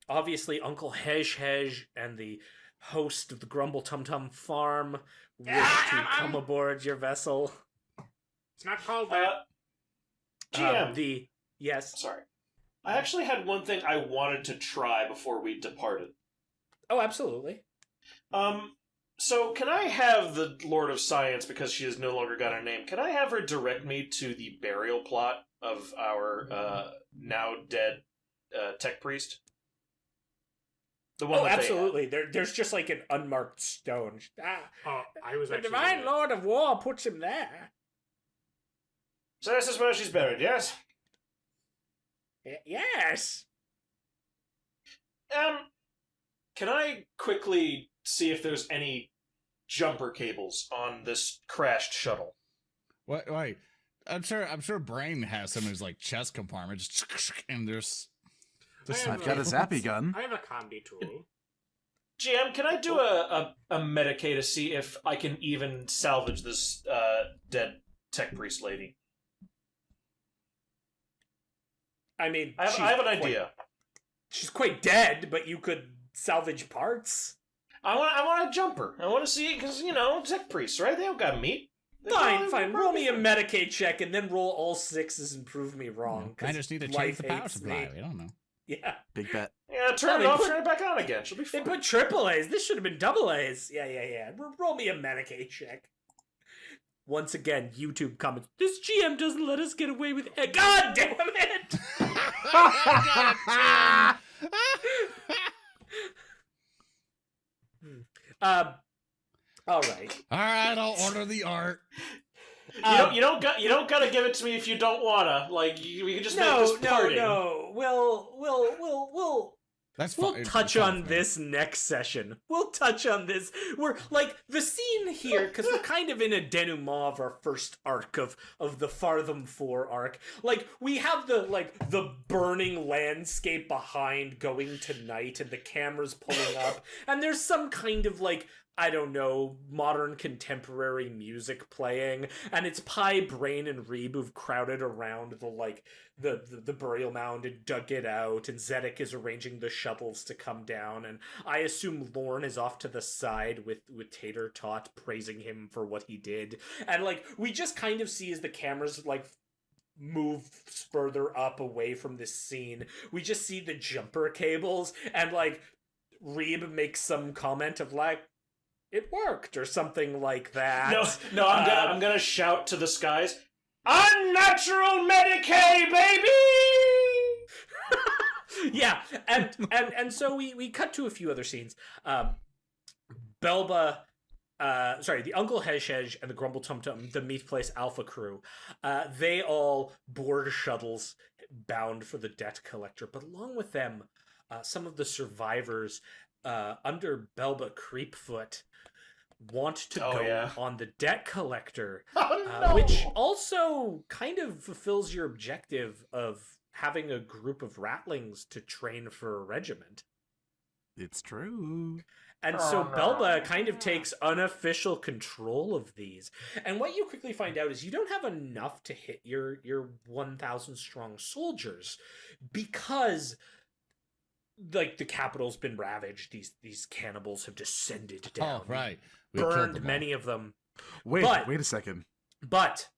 Obviously, Uncle Hej and the host of the Grumble Tum Tum Farm wish to come aboard your vessel. It's not called that. GM, Yes. sorry. I actually had one thing I wanted to try before we departed. Oh, absolutely. So can I have the Lord of Science, because she has no longer got a name, can I have her direct me to the burial plot of our now dead tech priest? The one Oh, that they had. absolutely. There's just like an unmarked stone. I was The actually Divine gonna- Lord of War puts him there. So this is where she's buried, yes? Yes. Can I quickly see if there's any jumper cables on this crashed shuttle? What? Wait. I'm sure Braine has some in his like chest compartment. Just and there's. I I've got a zappy gun. I have a combi tool. GM, can I do a Medicae to see if I can even salvage this dead tech priest lady? I mean, I have an idea. She's quite dead, but you could salvage parts. I want a jumper. I want to see, because, tech priests, right? They don't got meat. Fine. Roll me a Medicaid check and then roll all sixes and prove me wrong. I just need to change life the power hates supply. me. We don't know. Yeah. Big bet. Yeah, turn They it off, put- turn it back on again. She'll be They fine. put triple A's. This should have been double A's. Yeah. Roll me a Medicaid check. Once again, YouTube comments. This GM doesn't let us get away with it. God damn it! All right. All right, I'll order the art. You don't gotta give it to me if you don't wanna. Like, we can just make this party. No. We'll That's We'll fine. touch It's on fine. this next session. We'll touch on this. We're like the scene here, because we're kind of in a denouement of our first arc of the Fartham 4 arc. Like, we have the burning landscape behind going to night and the cameras pulling up, and there's some kind of like I don't know, modern contemporary music playing, and it's Pi, Braine, and Reeb who've crowded around the burial mound and dug it out, and Zedek is arranging the shuttles to come down, and I assume Lorn is off to the side with Tater Tot praising him for what he did, and like we just kind of see as the cameras like move further up away from this scene, we just see the jumper cables, and like Reeb makes some comment of like, it worked, or something like that. No, I'm gonna shout to the skies, unnatural Medicaid, baby! Yeah, and so we cut to a few other scenes. The Uncle Heshej and the Grumble Tum Tum, the Meat Place Alpha crew, they all board shuttles bound for the debt collector, but along with them, some of the survivors under Belba Creepfoot want to go on the debt collector, which also kind of fulfills your objective of having a group of ratlings to train for a regiment. It's true. And so Belba kind of takes unofficial control of these. And what you quickly find out is you don't have enough to hit your 1,000 strong soldiers, because like the capital's been ravaged. These cannibals have descended down. Oh, right. Burned many of them. Wait a second. But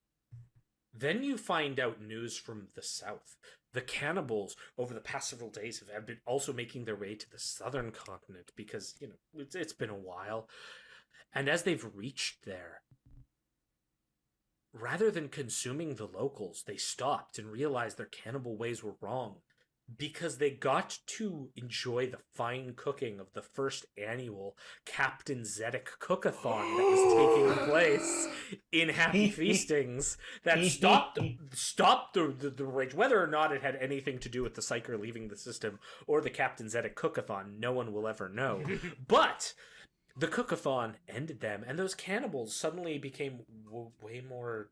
then you find out news from the south. The cannibals over the past several days have been also making their way to the southern continent because, you know, it's been a while. And as they've reached there, rather than consuming the locals, they stopped and realized their cannibal ways were wrong, because they got to enjoy the fine cooking of the first annual Captain Zedek Cookathon that was taking place in Happy Feastings that stopped the rage. Whether or not it had anything to do with the Psyker leaving the system or the Captain Zedek Cookathon, no one will ever know. But the Cookathon ended them, and those cannibals suddenly became way more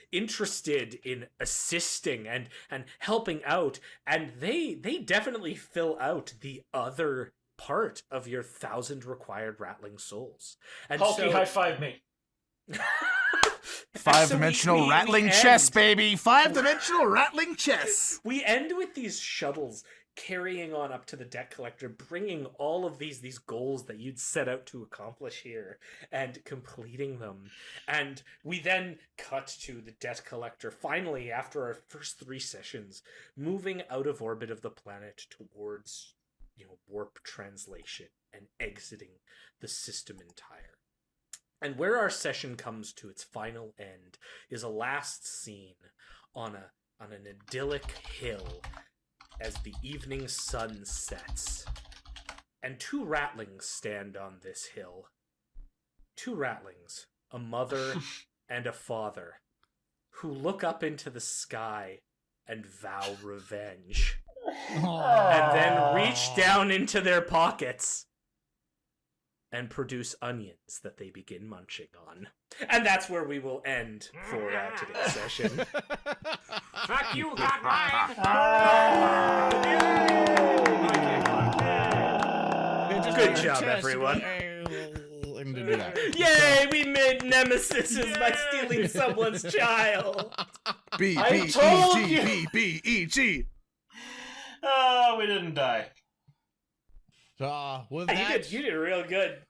interested in assisting and helping out, and they definitely fill out the other part of your 1,000 required Ratling souls. And Hulky, high five me. Five-dimensional rattling chess, baby! Five-dimensional rattling chess! We end with these shuttles carrying on up to the debt collector, bringing all of these goals that you'd set out to accomplish here and completing them. And we then cut to the debt collector, finally, after our first 3 sessions, moving out of orbit of the planet towards, warp translation and exiting the system entire. And where our session comes to its final end is a last scene on an idyllic hill as the evening sun sets. And 2 ratlings stand on this hill. 2 ratlings, a mother and a father, who look up into the sky and vow revenge. And then reach down into their pockets and produce onions that they begin munching on. And that's where we will end for today's session. Fuck you, got mine! Good job, everyone. Yay, we made nemesis by stealing someone's child. B-B-E-G-B-B-E-G. Oh, we didn't die. With that, You did real good.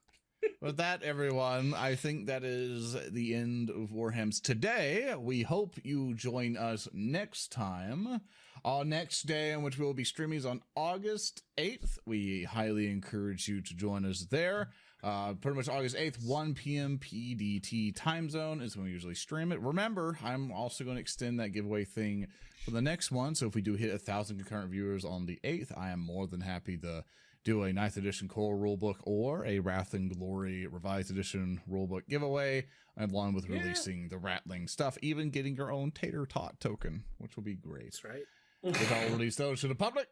With that, everyone, I think that is the end of WarHams today. We hope you join us next time. Our next day in which we will be streaming is on August 8th. We highly encourage you to join us there. Pretty much August 8th, 1 p.m. PDT time zone is when we usually stream it. Remember, I'm also going to extend that giveaway thing for the next one. So if we do hit 1,000 concurrent viewers on the 8th, I am more than happy to do a 9th edition core rulebook or a Wrath and Glory revised edition rulebook giveaway, along with releasing the Ratling stuff, even getting your own Tater Tot token, which will be great. That's right. Because I'll release those to the public.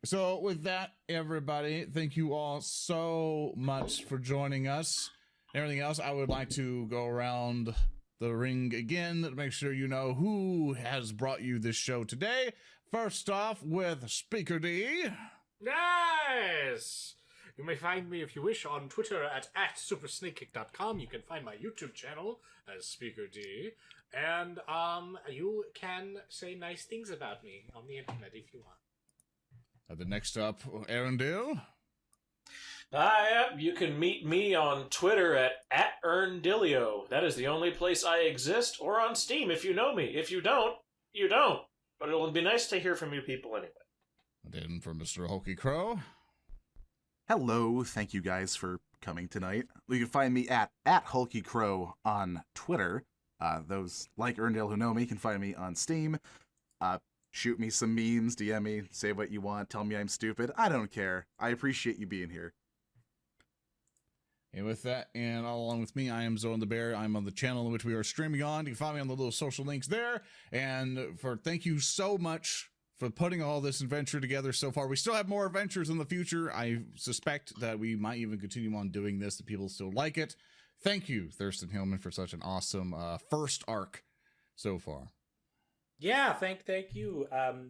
So with that, everybody, thank you all so much for joining us. Everything else, I would like to go around the ring again to make sure you know who has brought you this show today. First off, with Speaker D. Nice! You may find me, if you wish, on Twitter at supersnakekick.com. You can find my YouTube channel as Speaker D. And you can say nice things about me on the internet if you want. The next up, Earndil. You can meet me on Twitter at Earndilio. That is the only place I exist, or on Steam if you know me. If you don't, you don't. But it'll be nice to hear from you people anyway. And then for Mr. HulkyKrow. Hello, thank you guys for coming tonight. You can find me at HulkyKrow on Twitter. Those like Earndil who know me can find me on Steam. Shoot me some memes, DM me, say what you want, tell me I'm stupid. I don't care. I appreciate you being here. And with that, and all along with me, I am ZoranTheBear. I'm on the channel in which we are streaming on. You can find me on the little social links there. And thank you so much for putting all this adventure together so far. We still have more adventures in the future. I suspect that we might even continue on doing this, that people still like it. Thank you, Thurston Hillman, for such an awesome first arc so far. Yeah, thank you.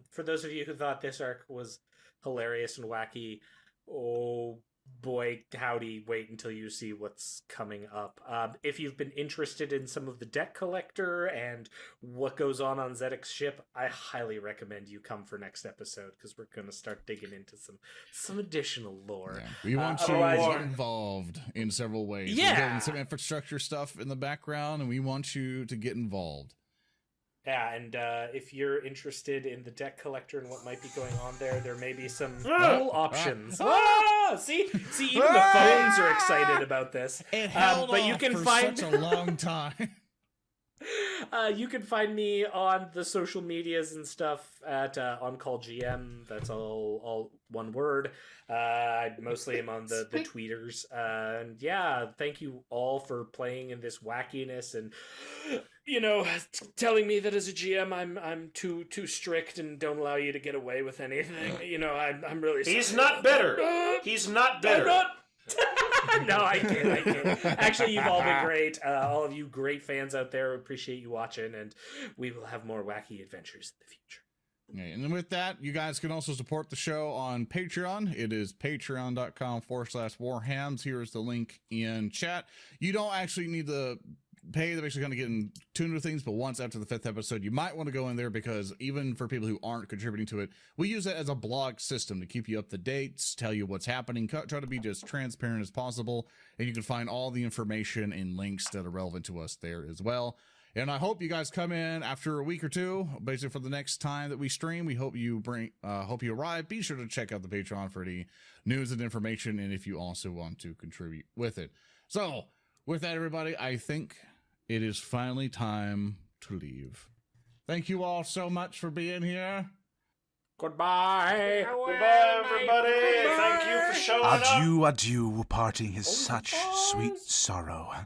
For those of you who thought this arc was hilarious and wacky, oh boy, howdy, wait until you see what's coming up. If you've been interested in some of the deck collector and what goes on Zedek's ship, I highly recommend you come for next episode, because we're going to start digging into some additional lore. Yeah. We want you involved in several ways. Yeah. We're building some infrastructure stuff in the background, and we want you to get involved. Yeah, and if you're interested in the deck collector and what might be going on there may be some cool options. See, even the phones are excited about this. It held but you off can for find such a long time. you can find me on the social medias and stuff at OnCallGM. That's all one word. I mostly am on the tweeters. And yeah, thank you all for playing in this wackiness and, telling me that as a GM I'm too strict and don't allow you to get away with anything. I'm really sorry. He's not better. He's not better. No, I can't. Actually, you've all been great. All of you great fans out there, appreciate you watching, and we will have more wacky adventures in the future. Okay, and with that, you guys can also support the show on Patreon. It is patreon.com/WarHams. Here is the link in chat. You don't actually need to pay to basically kind of get in tune with things, but once after the 5th episode, you might want to go in there, because even for people who aren't contributing to it, we use it as a blog system to keep you up to date, tell you what's happening, try to be just transparent as possible, and you can find all the information and links that are relevant to us there as well. And I hope you guys come in after a week or two, basically for the next time that we stream. We hope you arrive. Be sure to check out the Patreon for any news and information, and if you also want to contribute with it. So, with that, everybody, I think it is finally time to leave. Thank you all so much for being here. Goodbye. Goodbye, everybody. Thank you for showing up. Adieu, adieu, parting is such sweet sorrow.